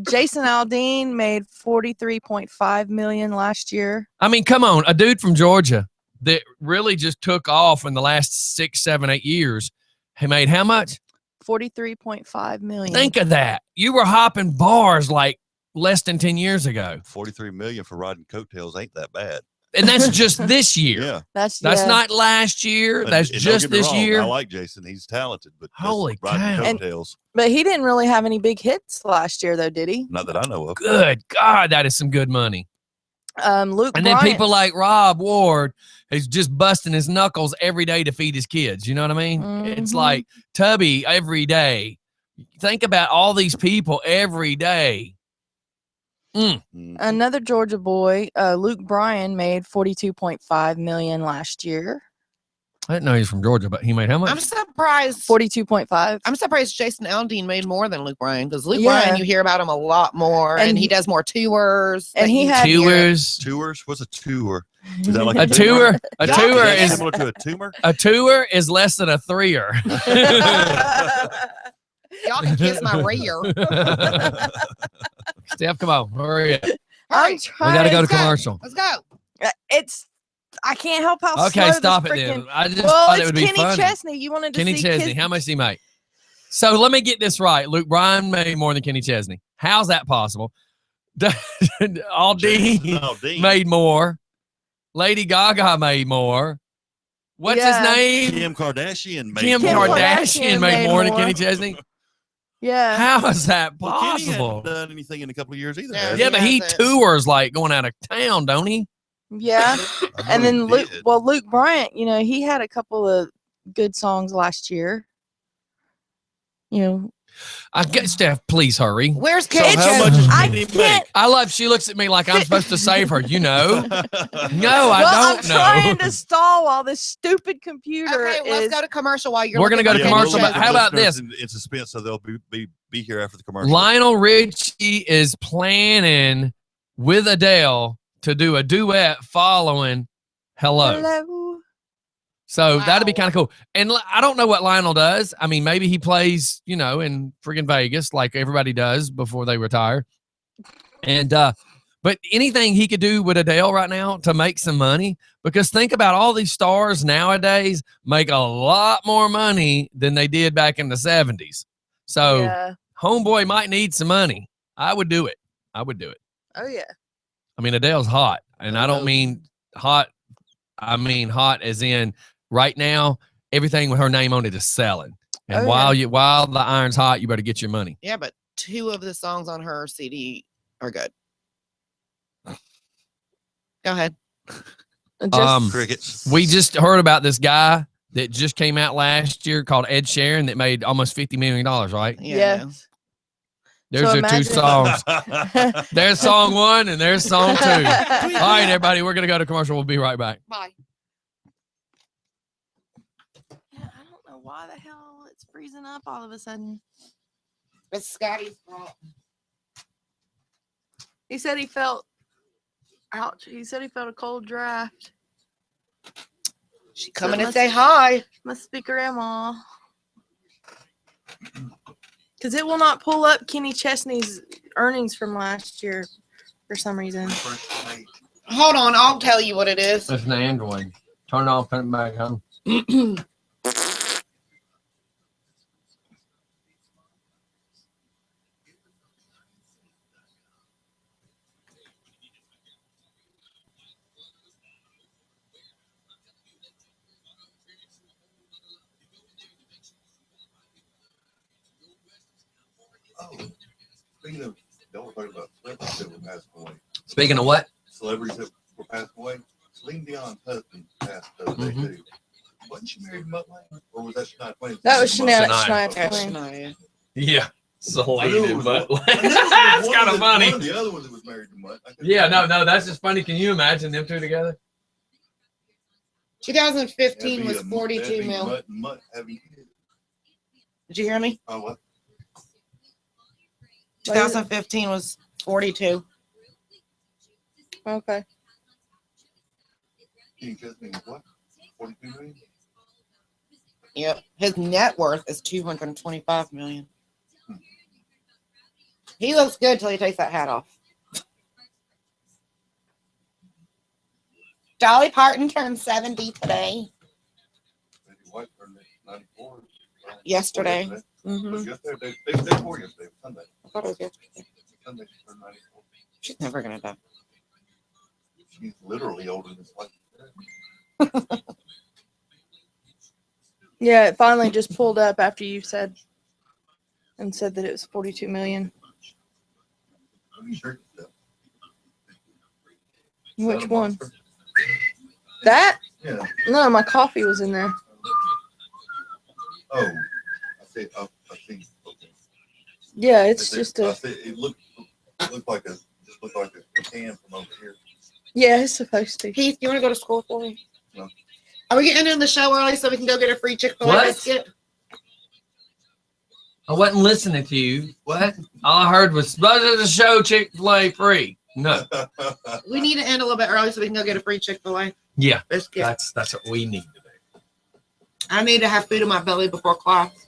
Speaker 2: Jason Aldean made 43.5 million last year.
Speaker 1: I mean, come on, a dude from Georgia that really just took off in the last 6, 7, 8 years. He made how much?
Speaker 2: 43.5 million.
Speaker 1: Think of that. You were hopping bars like less than 10 years ago.
Speaker 5: 43 million for riding coattails ain't that bad.
Speaker 1: And that's just this year.
Speaker 5: Yeah.
Speaker 2: That's
Speaker 1: That's
Speaker 2: yeah.
Speaker 1: not last year.
Speaker 5: And-
Speaker 1: That's
Speaker 5: and don't
Speaker 1: just
Speaker 5: get me
Speaker 1: this
Speaker 5: wrong,
Speaker 1: year.
Speaker 5: I like Jason. He's talented, but just
Speaker 1: Holy
Speaker 5: riding
Speaker 1: cow.
Speaker 2: And-
Speaker 5: coattails,
Speaker 2: But he didn't really have any big hits last year, though, did he?
Speaker 5: not that I know of.
Speaker 1: Good God, that is some good money.
Speaker 2: Luke
Speaker 1: And then
Speaker 2: Bryant,
Speaker 1: people like Rob Ward is just busting his knuckles every day to feed his kids. You know what I mean? It's
Speaker 2: Mhm.
Speaker 1: like Tubby every day. Think about all these people every day.
Speaker 5: Mhm.
Speaker 2: another Georgia boy, Luke Bryan, made 42.5 million last year.
Speaker 1: I didn't know he was from Georgia, but he made how much?
Speaker 3: I'm surprised.
Speaker 2: 42.5.
Speaker 3: I'm surprised Jason Aldean made more than Luke Bryan because Luke
Speaker 2: Yeah.
Speaker 3: Bryan, you hear about him a lot more,
Speaker 2: And
Speaker 3: and he
Speaker 2: he-
Speaker 3: does more tours.
Speaker 2: and
Speaker 3: that
Speaker 2: he
Speaker 3: you
Speaker 2: had-
Speaker 3: hear.
Speaker 1: Tours.
Speaker 5: Tours? What's a tour? Is that like
Speaker 1: A tour. A
Speaker 3: Yeah.
Speaker 1: tour
Speaker 5: Is that
Speaker 1: is
Speaker 5: similar to a tumor?
Speaker 1: a tour is less than a threer.
Speaker 3: Y'all can kiss my rear.
Speaker 1: Steph, come on, hurry up.
Speaker 2: I'm
Speaker 1: We
Speaker 2: trying.
Speaker 1: got to go to
Speaker 3: go.
Speaker 1: commercial.
Speaker 3: Let's go.
Speaker 2: I can't help how
Speaker 1: Okay,
Speaker 2: slow
Speaker 1: stop
Speaker 2: this
Speaker 1: it then.
Speaker 2: freaking.
Speaker 1: I just
Speaker 2: Well,
Speaker 1: thought it
Speaker 2: it's
Speaker 1: would be
Speaker 2: Kenny
Speaker 1: funny.
Speaker 2: Chesney. You wanted to
Speaker 1: Kenny
Speaker 2: see
Speaker 1: Chesney, how much did he make? So let me get this right. Luke Bryan made more than Kenny Chesney. How's that possible? Aldean
Speaker 5: No, Dean.
Speaker 1: made more. Lady Gaga made more. What's
Speaker 2: Yeah.
Speaker 1: his name?
Speaker 5: Kim Kardashian made
Speaker 1: Kim
Speaker 2: Kim
Speaker 5: more.
Speaker 1: Kardashian made more than
Speaker 2: more.
Speaker 1: Kenny Chesney.
Speaker 2: Yeah.
Speaker 1: How is that
Speaker 5: Well, Kenny
Speaker 1: possible?
Speaker 5: hadn't done anything in a couple of years either.
Speaker 3: No,
Speaker 5: has
Speaker 1: Yeah,
Speaker 5: he?
Speaker 1: but he
Speaker 3: hasn't.
Speaker 1: tours like going out of town, don't he?
Speaker 2: Yeah.
Speaker 5: I
Speaker 2: And
Speaker 5: know
Speaker 2: then
Speaker 5: he
Speaker 2: Luke,
Speaker 5: did.
Speaker 2: well, Luke Bryant, he had a couple of good songs last year.
Speaker 1: I get Steph, please hurry.
Speaker 3: Where's
Speaker 5: So
Speaker 3: Kenny
Speaker 5: how much
Speaker 3: Chesney?
Speaker 5: is
Speaker 2: I
Speaker 5: Kenny
Speaker 2: can't.
Speaker 1: I love she looks at me like I'm supposed to save her, you know. No, I
Speaker 2: Well, I'm
Speaker 1: don't
Speaker 2: trying
Speaker 1: know.
Speaker 2: to stall while this stupid computer
Speaker 3: Okay, let's
Speaker 2: is.
Speaker 3: go to commercial while you're.
Speaker 1: We're gonna
Speaker 3: looking
Speaker 1: go to
Speaker 3: for Kenny
Speaker 1: commercial, but
Speaker 3: Chesney.
Speaker 1: how about
Speaker 5: listeners
Speaker 1: this?
Speaker 5: In suspense, so they'll be here after the commercial.
Speaker 1: Lionel Richie is planning with Adele to do a duet following Hello.
Speaker 2: Hello.
Speaker 1: So that'd be
Speaker 3: Wow.
Speaker 1: kind of cool. And I don't know what Lionel does. I mean, maybe he plays, in friggin' Vegas like everybody does before they retire. And but anything he could do with Adele right now to make some money, because think about all these stars nowadays make a lot more money than they did back in the 70s. So
Speaker 2: Yeah.
Speaker 1: homeboy might need some money. I would do it. I would do it.
Speaker 2: Oh yeah.
Speaker 1: I mean, Adele's hot, and I don't mean hot I mean, hot as in right now, everything with her name on it is selling. And
Speaker 2: Oh,
Speaker 1: while the iron's hot, you better get your money.
Speaker 3: Yeah, but 2 of the songs on her CD are good. Go ahead.
Speaker 2: Just
Speaker 5: Crickets.
Speaker 1: We just heard about this guy that just came out last year called Ed Sheeran that made almost $50 million, right?
Speaker 3: Yeah. no.
Speaker 2: yes.
Speaker 1: There's
Speaker 2: So
Speaker 1: your 2
Speaker 2: imagine-
Speaker 1: songs. There's song 1 and there's song 2. All right, everybody, we're going to go to commercial. We'll be right back.
Speaker 3: Bye.
Speaker 2: Yeah, I don't know why the hell it's freezing up all of a sudden.
Speaker 3: It's Scotty's fault.
Speaker 2: He said he felt, ouch, he said he felt a cold draft.
Speaker 3: She coming to
Speaker 2: must-
Speaker 3: say hi.
Speaker 2: Must be grandma. Because it will not pull up Kenny Chesney's earnings from last year for some reason.
Speaker 3: Hold on, I'll tell you what it is.
Speaker 1: It's an Android. Turn it off, put it back on.
Speaker 5: Speaking of, don't we talk about celebrities that were passed away?
Speaker 1: Speaking of what?
Speaker 5: Celebrities that were passed away. Celine Dion's husband passed the other day
Speaker 1: Mhm.
Speaker 5: too. Wasn't she married to Mutt Lange? Or was that Shania Twain?
Speaker 2: That was Shania
Speaker 1: Shania.
Speaker 2: Twain.
Speaker 3: Shania.
Speaker 1: Yeah.
Speaker 5: I knew
Speaker 1: Celine
Speaker 5: it
Speaker 1: and
Speaker 5: was
Speaker 1: Mutt
Speaker 5: one-
Speaker 1: Lange.
Speaker 5: I knew it was
Speaker 1: That's
Speaker 5: one
Speaker 1: kind of
Speaker 5: that-
Speaker 1: funny.
Speaker 5: One of the other ones that was married to Mutt. I couldn't
Speaker 1: Yeah,
Speaker 5: remember.
Speaker 1: no, that's just funny. Can you imagine them 2 together?
Speaker 3: 2015
Speaker 5: That'd
Speaker 3: was
Speaker 5: be a-
Speaker 3: 42
Speaker 5: that'd be
Speaker 3: mil.
Speaker 5: Mutt and Mutt having kids.
Speaker 3: Did you hear me?
Speaker 5: Oh, what?
Speaker 3: 2015 was 42.
Speaker 2: Okay.
Speaker 5: Kenny Chesney was what? 42 million?
Speaker 3: Yep. His net worth is 225 million. He looks good till he takes that hat off. Dolly Parton turned 70 today.
Speaker 5: Maybe White turned 94.
Speaker 3: Yesterday.
Speaker 5: Was
Speaker 3: Mm-hmm.
Speaker 5: yesterday? Day before yesterday. Sunday.
Speaker 3: I thought it was yesterday.
Speaker 5: Sunday she turned 94.
Speaker 3: She's never gonna die.
Speaker 5: She's literally older than like.
Speaker 2: Yeah, it finally just pulled up after you said that it was 42 million.
Speaker 5: Sure.
Speaker 2: Which one? That?
Speaker 5: Yeah.
Speaker 2: No, my coffee was in there.
Speaker 5: Oh, I see. I see. Okay.
Speaker 2: Yeah, it's
Speaker 5: I
Speaker 2: just
Speaker 5: see. I
Speaker 2: a.
Speaker 5: see. It looked like a can from over here.
Speaker 2: Yeah, it's supposed to.
Speaker 3: Keith, you want to go to school for me?
Speaker 5: No.
Speaker 3: Are we getting in the show early so we can go get a free Chick-fil-A
Speaker 1: What?
Speaker 3: biscuit?
Speaker 1: I wasn't listening to you. What? All I heard was the show Chick-fil-A free. No.
Speaker 3: We need to end a little bit early so we can go get a free Chick-fil-A
Speaker 1: Yeah,
Speaker 3: biscuit.
Speaker 1: that's what we need to do.
Speaker 3: I need to have food in my belly before class.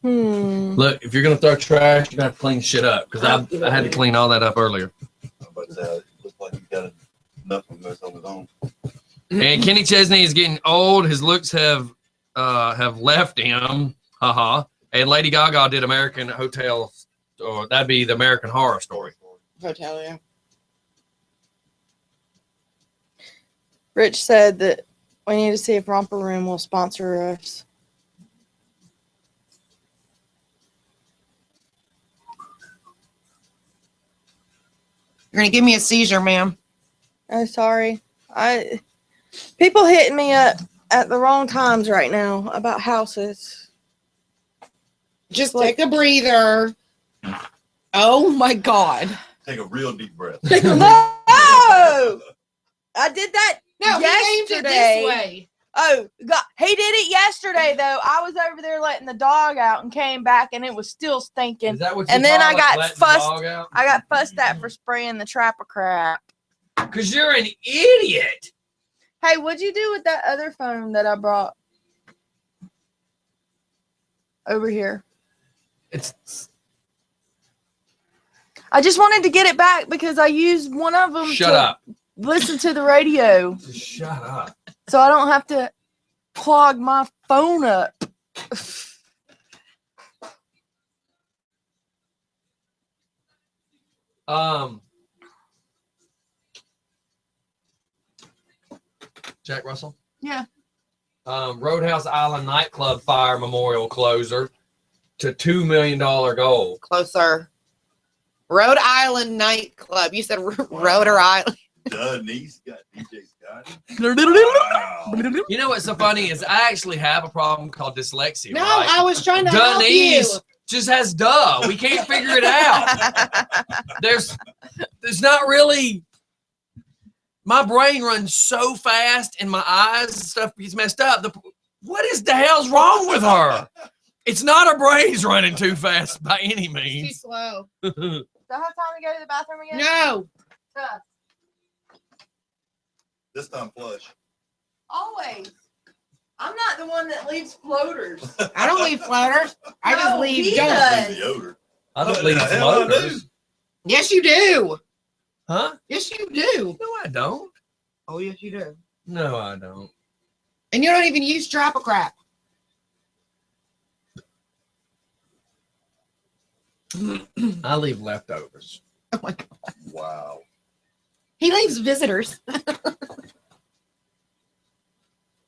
Speaker 1: Look, if you're gonna throw trash, you're gonna have to clean shit up because I had to clean all that up earlier.
Speaker 5: But it looks like he's got enough of this on his own.
Speaker 1: And Kenny Chesney is getting old. His looks have left him. Haha. And Lady Gaga did American Hotel, or that'd be the American Horror Story.
Speaker 3: Hotel, yeah.
Speaker 2: Rich said that we need to see if Romper Room will sponsor us.
Speaker 3: You're gonna give me a seizure, ma'am.
Speaker 2: Oh, sorry. People hitting me up at the wrong times right now about houses.
Speaker 3: Just take a breather. Oh my God.
Speaker 5: Take a real deep breath.
Speaker 2: No! I did that.
Speaker 3: No, he aimed it
Speaker 2: Yesterday.
Speaker 3: this way.
Speaker 2: Oh, God. He did it yesterday, though. I was over there letting the dog out and came back, and it was still stinking.
Speaker 1: Is that what
Speaker 2: And then I got fussed. I got fussed at for spraying the trapper crap.
Speaker 1: Because you're an idiot.
Speaker 2: Hey, what'd you do with that other phone that I brought over here? I just wanted to get it back because I used one of them
Speaker 1: Shut
Speaker 2: to
Speaker 1: up.
Speaker 2: listen to the radio,
Speaker 1: Just shut up.
Speaker 2: so I don't have to clog my phone up.
Speaker 1: Jack Russell?
Speaker 2: Yeah.
Speaker 1: Roadhouse Island nightclub fire memorial closer to $2 million goal.
Speaker 3: Closer. Rhode Island nightclub. You said Rhode Island.
Speaker 5: Denise got DJ Scotty. Wow.
Speaker 1: You know what's so funny is I actually have a problem called dyslexia.
Speaker 3: No,
Speaker 1: right?
Speaker 3: I was trying to help you.
Speaker 1: Denise just has duh. We can't figure it out. There's not really. My brain runs so fast and my eyes and stuff gets messed up. What is the hell's wrong with her? It's not her brain's running too fast by any
Speaker 3: Too
Speaker 1: means.
Speaker 3: slow.
Speaker 2: Do I have time to go to the bathroom again?
Speaker 3: No.
Speaker 5: This time flush.
Speaker 2: Always. I'm not the one that leaves floaters.
Speaker 3: I don't leave floaters. I just
Speaker 2: No,
Speaker 3: leave
Speaker 2: he
Speaker 3: junk.
Speaker 2: does.
Speaker 5: Deodorant.
Speaker 1: I don't
Speaker 5: What
Speaker 1: leave
Speaker 5: the hell I do?
Speaker 1: floaters.
Speaker 3: Yes, you do.
Speaker 1: Huh?
Speaker 3: Yes, you do.
Speaker 1: No, I don't.
Speaker 3: Oh, yes, you do.
Speaker 1: No, I don't.
Speaker 3: And you don't even use drop of crap.
Speaker 1: I leave leftovers.
Speaker 3: Oh my God.
Speaker 5: Wow.
Speaker 3: He leaves visitors.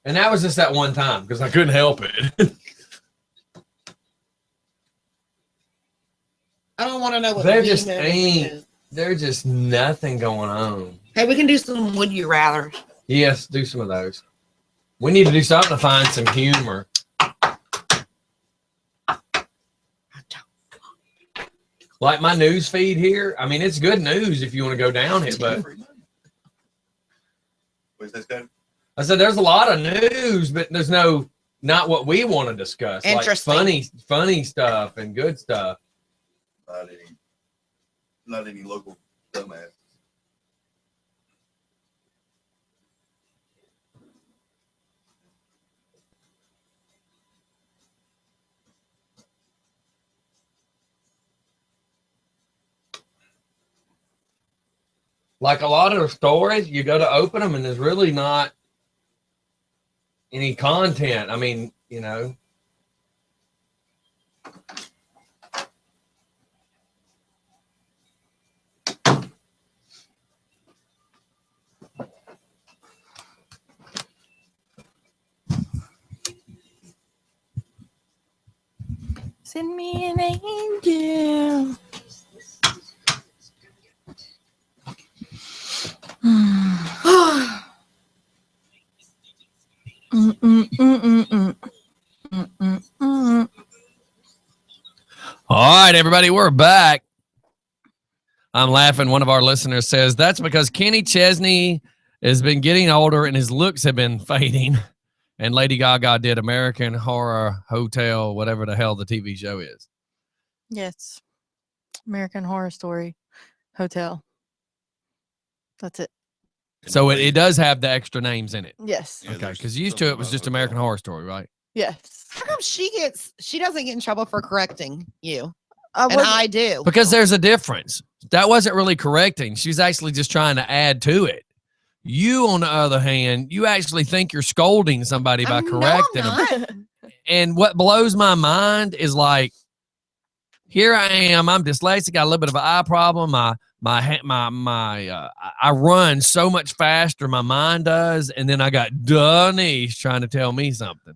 Speaker 1: And that was just that one time because I couldn't help it.
Speaker 3: I don't want to know what
Speaker 1: There
Speaker 3: the
Speaker 1: just
Speaker 3: mean
Speaker 1: ain't.
Speaker 3: is.
Speaker 1: There's just nothing going on.
Speaker 3: Hey, we can do some would you rather.
Speaker 1: Yes, do some of those. We need to do something to find some humor. Like my news feed here. I mean, it's good news if you want to go down it, but
Speaker 5: What's that, Scotty?
Speaker 1: I said there's a lot of news, but there's not what we want to discuss. Like
Speaker 3: Interesting.
Speaker 1: funny stuff and good stuff.
Speaker 5: Not any local dumbass.
Speaker 1: Like a lot of the stories, you go to open them and there's really not any content. I mean, you know.
Speaker 2: Send me an angel.
Speaker 1: All right, everybody, we're back. I'm laughing. One of our listeners says that's because Kenny Chesney has been getting older and his looks have been fading. And Lady Gaga did American Horror Hotel, whatever the hell the TV show is.
Speaker 2: Yes. American Horror Story Hotel. That's it.
Speaker 1: So it does have the extra names in it.
Speaker 2: Yes.
Speaker 5: Yeah,
Speaker 1: Okay,
Speaker 5: there's
Speaker 1: because used to
Speaker 5: something
Speaker 1: it was
Speaker 5: about
Speaker 1: just
Speaker 5: hotel.
Speaker 1: American Horror Story, right?
Speaker 2: Yes.
Speaker 3: How come she doesn't get in trouble for correcting you?
Speaker 2: I
Speaker 3: And I do.
Speaker 1: Because there's a difference. That wasn't really correcting. She was actually just trying to add to it. You, on the other hand, you actually think you're scolding somebody by
Speaker 3: No, I'm
Speaker 1: correcting them.
Speaker 3: not.
Speaker 1: And what blows my mind is like, here I am. I'm dyslexic. Got a little bit of an eye problem. I run so much faster. My mind does, and then I got Denise trying to tell me something.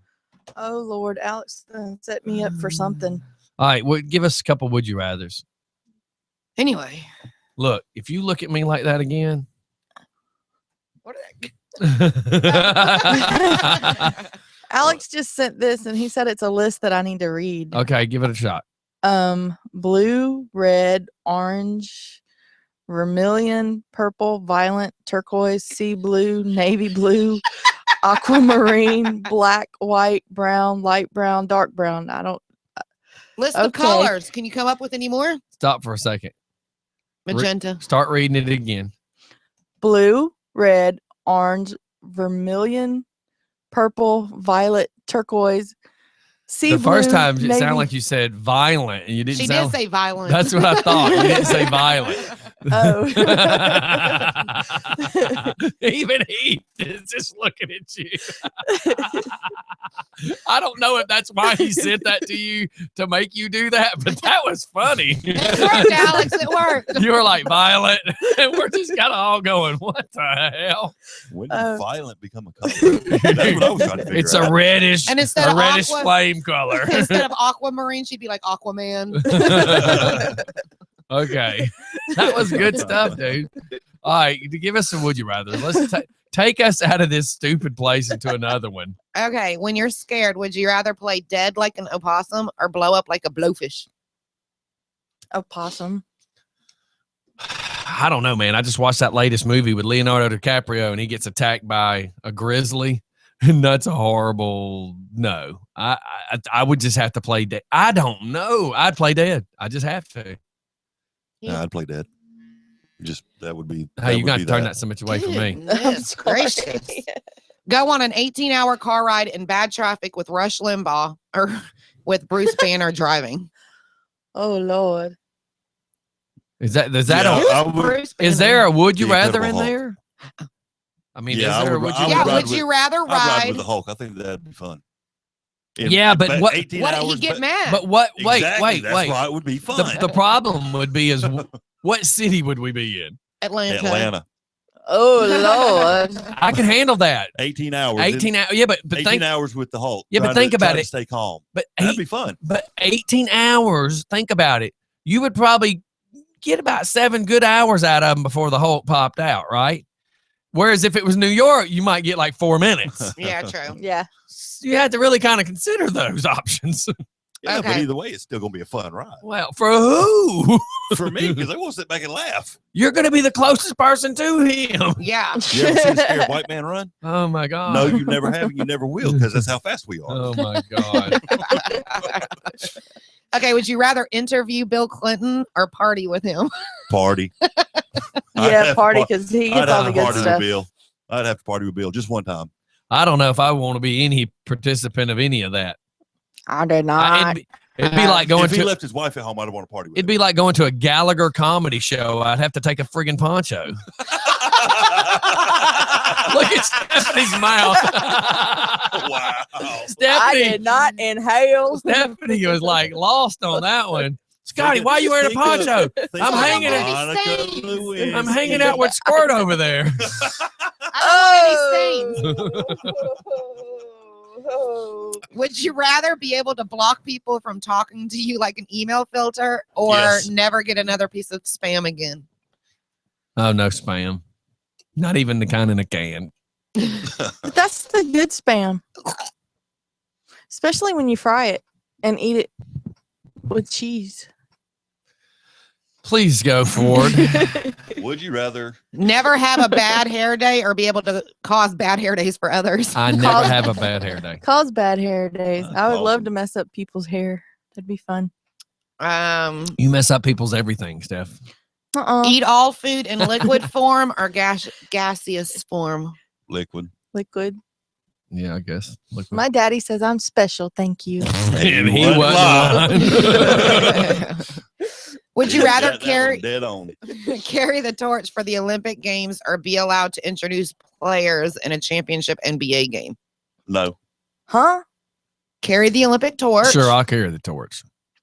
Speaker 2: Oh, Lord. Alex set me up for something.
Speaker 1: All right, well, give us a couple would you rather's.
Speaker 3: Anyway.
Speaker 1: Look, if you look at me like that again.
Speaker 3: What
Speaker 2: Alex just sent this, and he said it's a list that I need to read.
Speaker 1: Okay, give it a shot.
Speaker 2: Blue, red, orange, vermilion, purple, violet, turquoise, sea blue, navy blue, aquamarine, black, white, brown, light brown, dark brown. I don't.
Speaker 3: List of
Speaker 2: Okay.
Speaker 3: colors. Can you come up with any more?
Speaker 1: Stop for a second.
Speaker 3: Magenta.
Speaker 1: Start reading it again.
Speaker 2: Blue, red, orange, vermilion, purple, violet, turquoise, sea
Speaker 1: The first
Speaker 2: blue,
Speaker 1: time it
Speaker 2: navy-
Speaker 1: sounded like you said violent, and you didn't
Speaker 3: She
Speaker 1: sound.
Speaker 3: did say violent.
Speaker 1: That's what I thought. You didn't say violent.
Speaker 2: Oh.
Speaker 1: Even he is just looking at you. I don't know if that's why he sent that to you to make you do that, but that was funny.
Speaker 3: It worked, Alex. It worked.
Speaker 1: You were like Violet, and we're just kind of all going, "What the hell?"
Speaker 5: When did violent become a color? That's what I was trying to figure
Speaker 1: It's
Speaker 5: out.
Speaker 1: a reddish,
Speaker 3: And instead
Speaker 1: a
Speaker 3: of
Speaker 1: reddish
Speaker 3: aqua-
Speaker 1: flame color.
Speaker 3: Instead of aquamarine, she'd be like Aquaman.
Speaker 1: Okay, that was good stuff, dude. All right, to give us some would you rather. Let's take us out of this stupid place into another one.
Speaker 3: Okay, when you're scared, would you rather play dead like an opossum or blow up like a blowfish?
Speaker 2: Opossum.
Speaker 1: I don't know, man. I just watched that latest movie with Leonardo DiCaprio, and he gets attacked by a grizzly, and that's a horrible. No, I would just have to play dead. I don't know. I'd play dead. I just have to.
Speaker 5: Nah, I'd play dead. Just that would be.
Speaker 1: Hey, you got to turn that so much away from me.
Speaker 3: Goodness gracious. Go on an 18-hour car ride in bad traffic with Rush Limbaugh or with Bruce Banner driving.
Speaker 2: Oh Lord.
Speaker 1: Is that
Speaker 5: Yeah,
Speaker 1: a,
Speaker 5: I would-
Speaker 3: Bruce
Speaker 1: is
Speaker 3: Banner.
Speaker 1: there a would you
Speaker 5: The
Speaker 1: rather in
Speaker 5: Incredible Hulk.
Speaker 1: there? I mean,
Speaker 5: Yeah,
Speaker 1: is
Speaker 5: I
Speaker 1: there a
Speaker 5: would-
Speaker 1: would
Speaker 5: I
Speaker 1: you
Speaker 5: would
Speaker 3: Yeah,
Speaker 1: rather?
Speaker 5: ride
Speaker 3: would
Speaker 5: with-
Speaker 3: you rather
Speaker 5: I'd ride
Speaker 3: ride?
Speaker 5: with the Hulk. I think that'd be fun.
Speaker 1: Yeah, but what-
Speaker 5: 18
Speaker 3: What did
Speaker 5: hours,
Speaker 3: he get
Speaker 5: but-
Speaker 3: mad?
Speaker 1: But what? Wait,
Speaker 5: Exactly, that's
Speaker 1: wait.
Speaker 5: why it would be fun.
Speaker 1: The problem would be is what city would we be in?
Speaker 3: Atlanta.
Speaker 5: Atlanta,
Speaker 2: Oh Lord.
Speaker 1: I can handle that.
Speaker 5: 18 hours.
Speaker 1: 18 hours. Yeah, but
Speaker 5: 18
Speaker 1: think
Speaker 5: hours with the Hulk.
Speaker 1: Yeah, but
Speaker 5: trying to-
Speaker 1: think about
Speaker 5: trying to
Speaker 1: it.
Speaker 5: Stay calm.
Speaker 1: but
Speaker 5: That'd
Speaker 1: he-
Speaker 5: be fun.
Speaker 1: But 18 hours, think about it. You would probably get about 7 good hours out of them before the Hulk popped out, right? Whereas if it was New York, you might get like 4 minutes.
Speaker 3: Yeah, true.
Speaker 2: Yeah.
Speaker 1: You had to really kind of consider those options.
Speaker 5: Yeah, but
Speaker 3: Okay.
Speaker 5: either way, it's still gonna be a fun ride
Speaker 1: Well, for who?
Speaker 5: for me because I want to sit back and laugh.
Speaker 1: You're going to be the closest person to him.
Speaker 3: Yeah.
Speaker 5: You ever seen a scared white man run?
Speaker 1: Oh my God.
Speaker 5: No, you never have, and you never will because that's how fast we are.
Speaker 1: Oh my God.
Speaker 3: Okay, would you rather interview Bill Clinton or party with him?
Speaker 5: Party. I'd
Speaker 2: Yeah,
Speaker 5: have
Speaker 2: party
Speaker 5: par-
Speaker 2: because he
Speaker 5: I'd
Speaker 2: gets all
Speaker 5: have
Speaker 2: the
Speaker 5: to
Speaker 2: good
Speaker 5: party with
Speaker 2: stuff.
Speaker 5: Bill. I'd have to party with Bill just one time.
Speaker 1: I don't know if I want to be any participant of any of that.
Speaker 2: I did not.
Speaker 1: It'd be like going
Speaker 5: if he
Speaker 1: to
Speaker 5: left his wife at home, I'd want to party with
Speaker 1: it'd
Speaker 5: him.
Speaker 1: be like going to a Gallagher comedy show. I'd have to take a friggin' poncho. Look at Stephanie's mouth.
Speaker 5: Wow.
Speaker 2: I
Speaker 1: Stephanie,
Speaker 2: did not inhale.
Speaker 1: Stephanie was like lost on that one. Scotty, why are you wearing a poncho? I'm hanging
Speaker 3: out-
Speaker 5: it.
Speaker 1: I'm hanging out with Squirt over there.
Speaker 3: I don't want any stains.
Speaker 2: Oh.
Speaker 3: Would you rather be able to block people from talking to you like an email filter or
Speaker 5: Yes.
Speaker 3: never get another piece of spam again?
Speaker 1: Oh, no spam. Not even the kind in a can.
Speaker 2: But that's the good spam. Especially when you fry it and eat it with cheese.
Speaker 1: Please go forward.
Speaker 5: Would you rather?
Speaker 3: Never have a bad hair day or be able to cause bad hair days for others?
Speaker 1: I never have a bad hair day.
Speaker 2: Cause bad hair days.
Speaker 5: That's
Speaker 2: I would love
Speaker 5: awesome.
Speaker 2: to mess up people's hair. That'd be fun.
Speaker 1: You mess up people's everything, Steph.
Speaker 3: Eat all food in liquid form or gaseous form?
Speaker 5: Liquid.
Speaker 2: Liquid.
Speaker 1: Yeah, I guess. Look,
Speaker 2: My daddy says I'm special. Thank you.
Speaker 1: and he
Speaker 5: wasn't
Speaker 1: wasn't lying.
Speaker 3: Would you rather
Speaker 5: Got that one
Speaker 3: carry
Speaker 5: dead on?
Speaker 3: carry the torch for the Olympic Games or be allowed to introduce players in a championship NBA game?
Speaker 5: No.
Speaker 2: Huh?
Speaker 3: Carry the Olympic torch.
Speaker 1: Sure, I'll carry the torch.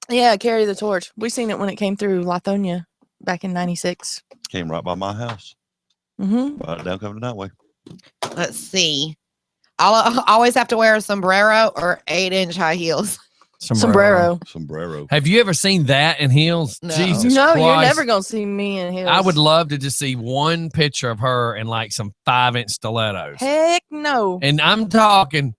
Speaker 2: Yeah, carry the torch. We seen it when it came through Lithonia back in '96.
Speaker 5: Came right by my house.
Speaker 2: Mm-hmm.
Speaker 5: Right down coming that way.
Speaker 3: Let's see. I'll always have to wear a sombrero or 8-inch high heels.
Speaker 2: Sombrero.
Speaker 5: Sombrero.
Speaker 1: Have you ever seen that in heels?
Speaker 3: No.
Speaker 1: Jesus
Speaker 2: No, you're
Speaker 1: Christ.
Speaker 2: never gonna see me in heels.
Speaker 1: I would love to just see one picture of her in like some 5-inch stilettos.
Speaker 2: Heck no.
Speaker 1: And I'm talking,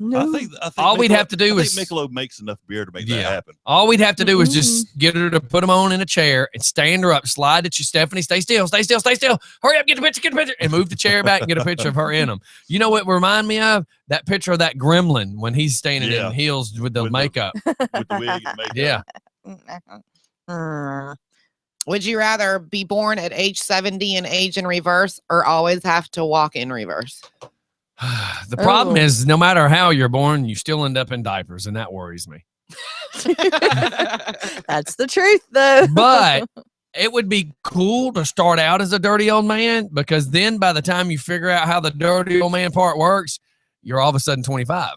Speaker 2: No.
Speaker 5: I think
Speaker 1: All we'd have to do
Speaker 5: I
Speaker 1: is-
Speaker 5: think Michelob makes enough beer to make
Speaker 1: Yeah.
Speaker 5: that happen.
Speaker 1: all we'd have to do is just get her to put them on in a chair and stand her up, slide at you, Stephanie. Stay still, stay still, stay still. Hurry up, get the picture, and move the chair back and get a picture of her in them. You know what remind me of? That picture of that gremlin when he's standing
Speaker 5: Yeah.
Speaker 1: in heels with the
Speaker 5: With the-
Speaker 1: makeup.
Speaker 5: With the wig and makeup.
Speaker 1: Yeah.
Speaker 3: Would you rather be born at age 70 and age in reverse or always have to walk in reverse?
Speaker 1: The problem
Speaker 2: Oh.
Speaker 1: is no matter how you're born, you still end up in diapers, and that worries me.
Speaker 2: That's the truth, though.
Speaker 1: But it would be cool to start out as a dirty old man because then by the time you figure out how the dirty old man part works, you're all of a sudden 25.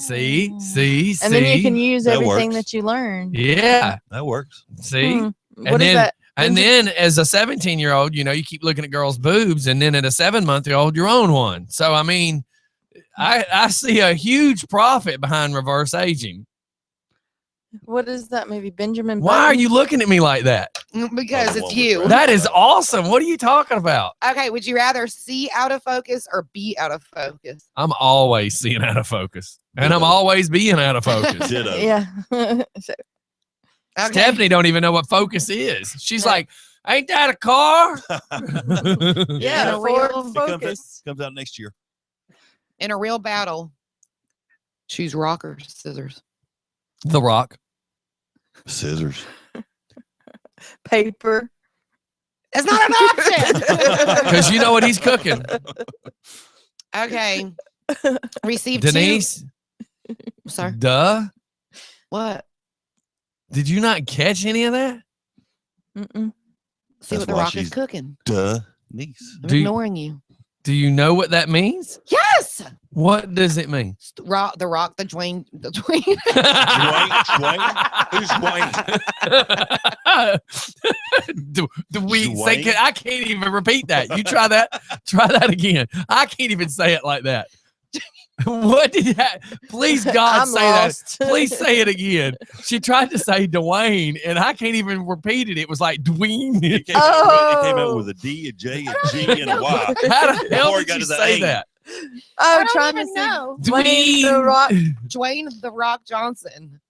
Speaker 1: See,
Speaker 2: And then you can use
Speaker 5: That
Speaker 2: everything
Speaker 5: works.
Speaker 2: that you learned.
Speaker 1: yeah.
Speaker 5: That works.
Speaker 1: See,
Speaker 2: Hmm.
Speaker 1: And
Speaker 2: What is
Speaker 1: then-
Speaker 2: that?
Speaker 1: and
Speaker 2: Benja-
Speaker 1: then as a 17-year-old, you know, you keep looking at girls' boobs, and then at a 7-month-old, you own one. So I mean, I see a huge profit behind reverse aging.
Speaker 2: What is that movie? Benjamin.
Speaker 1: Why are
Speaker 2: Button?
Speaker 1: you looking at me like that?
Speaker 3: Because
Speaker 5: Oh,
Speaker 3: it's
Speaker 5: well,
Speaker 3: you.
Speaker 5: with
Speaker 1: That is awesome. What are you talking about?
Speaker 3: Okay, would you rather see out of focus or be out of focus?
Speaker 1: I'm always seeing out of focus, and I'm
Speaker 5: Ditto.
Speaker 1: always being out of focus.
Speaker 5: Ditto.
Speaker 2: Yeah. So,
Speaker 3: Okay.
Speaker 1: Stephanie don't even know what focus is. She's
Speaker 2: Right.
Speaker 1: like, "Ain't that a car?"
Speaker 2: yeah,
Speaker 3: a real-
Speaker 2: Ford
Speaker 5: It comes out-
Speaker 2: Focus.
Speaker 5: Comes out next year.
Speaker 3: In a real battle, choose rock or scissors.
Speaker 1: The Rock.
Speaker 5: Scissors.
Speaker 2: Paper.
Speaker 3: That's not an option.
Speaker 1: Because you know what he's cooking.
Speaker 3: Okay. Receive
Speaker 1: Denise,
Speaker 3: Sorry.
Speaker 1: duh.
Speaker 3: What?
Speaker 1: Did you not catch any of that?
Speaker 2: Mm-mm.
Speaker 3: See
Speaker 5: That's
Speaker 3: what the
Speaker 5: why
Speaker 3: rock is
Speaker 5: she's-
Speaker 3: cooking.
Speaker 5: Duh. Niece.
Speaker 3: I'm
Speaker 1: Do you-
Speaker 3: ignoring you.
Speaker 1: Do you know what that means?
Speaker 3: Yes.
Speaker 1: What does it mean?
Speaker 3: Rock, the rock, the Dwayne, the Dwayne.
Speaker 5: Dwayne? Who's Dwayne?
Speaker 1: do we say?
Speaker 5: Dwayne?
Speaker 1: I can't even repeat that. You try that. Try that again. I can't even say it like that. What did that? Please, God,
Speaker 2: I'm
Speaker 1: say
Speaker 2: lost.
Speaker 1: that. Please say it again. She tried to say Dwayne, and I can't even repeat it. It was like Dwayne.
Speaker 5: It came, it came out
Speaker 2: Oh.
Speaker 5: with a D, a J, a G, and a Y.
Speaker 1: How the hell
Speaker 5: Before it
Speaker 1: did
Speaker 5: got
Speaker 1: you
Speaker 5: to the
Speaker 1: say
Speaker 5: A.
Speaker 1: that?
Speaker 2: Oh,
Speaker 3: I
Speaker 2: trying
Speaker 3: don't
Speaker 2: to
Speaker 3: even
Speaker 2: say
Speaker 3: know.
Speaker 2: Dwayne the Rock.
Speaker 3: Dwayne the Rock Johnson.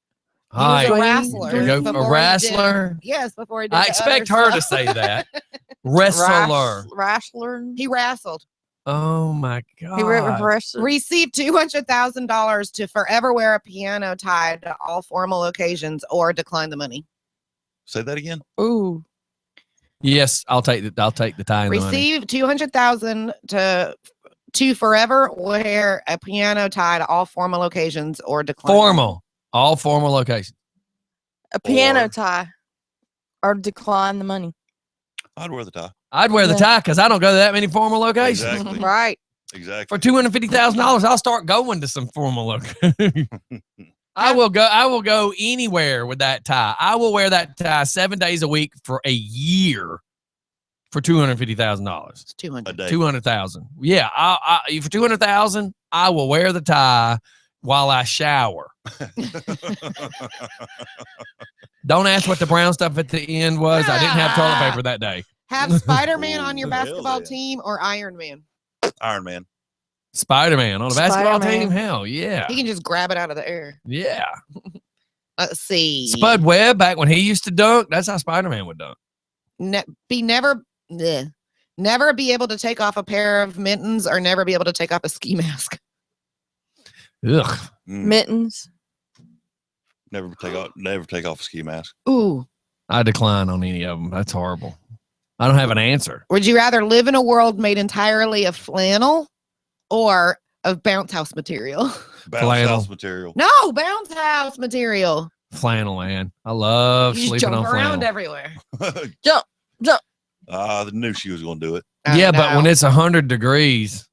Speaker 3: He
Speaker 1: Hi.
Speaker 3: was a
Speaker 2: Dwayne-
Speaker 3: wrestler.
Speaker 1: Here we go.
Speaker 3: before
Speaker 1: A
Speaker 3: he did-
Speaker 1: wrestler.
Speaker 3: Yes, before he did.
Speaker 1: I
Speaker 3: the
Speaker 1: expect
Speaker 3: other
Speaker 1: her to
Speaker 3: stuff.
Speaker 1: say that. Wrestler.
Speaker 2: Wrestler.
Speaker 3: He wrestled.
Speaker 1: Oh my God.
Speaker 2: He wrestled.
Speaker 3: Receive $200,000 to forever wear a piano tie to all formal occasions, or decline the money.
Speaker 5: Say that again.
Speaker 2: Ooh.
Speaker 1: Yes, I'll take the tie and the money.
Speaker 3: Receive $200,000 to forever wear a piano tie to all formal occasions, or decline.
Speaker 1: Formal. All formal locations.
Speaker 2: A piano
Speaker 5: Or-
Speaker 2: tie. Or decline the money.
Speaker 5: I'd wear the tie.
Speaker 1: I'd wear the
Speaker 2: Yeah.
Speaker 1: tie because I don't go to that many formal locations.
Speaker 5: Exactly.
Speaker 2: Right.
Speaker 5: Exactly.
Speaker 1: For $250,000, I'll start going to some formal locations. I will go anywhere with that tie. I will wear that tie 7 days a week for a year for $250,000.
Speaker 3: It's 200.
Speaker 5: A day.
Speaker 1: 200,000. Yeah, I for 200,000, I will wear the tie while I shower. Don't ask what the brown stuff at the end was. I didn't have toilet paper that day.
Speaker 3: Have Spider-Man on your
Speaker 5: Ooh, hell
Speaker 3: basketball
Speaker 5: yeah.
Speaker 3: team or Iron Man.
Speaker 5: Iron Man.
Speaker 1: Spider-Man on a basketball
Speaker 2: Spider-Man.
Speaker 1: team. Hell yeah,
Speaker 3: He can just grab it out of the air.
Speaker 1: yeah.
Speaker 3: Let's see.
Speaker 1: Spud Webb back when he used to dunk. That's how Spider-Man would dunk.
Speaker 3: Never be able to take off a pair of mittens, or never be able to take off a ski mask.
Speaker 1: Ugh.
Speaker 5: Mm.
Speaker 2: Mittens.
Speaker 5: Never take off a ski mask.
Speaker 3: Ooh.
Speaker 1: I decline on any of them. That's horrible. I don't have an answer.
Speaker 3: Would you rather live in a world made entirely of flannel or of bounce house material?
Speaker 5: Bounce
Speaker 1: Flannel.
Speaker 5: house material.
Speaker 3: No, bounce house material.
Speaker 1: Flannel, man. I love
Speaker 3: You just
Speaker 1: sleeping
Speaker 3: jump
Speaker 1: on
Speaker 3: around
Speaker 1: flannel.
Speaker 3: everywhere.
Speaker 5: I knew she was going to do it.
Speaker 3: I
Speaker 1: Yeah, but when
Speaker 3: know.
Speaker 1: it's 100 degrees,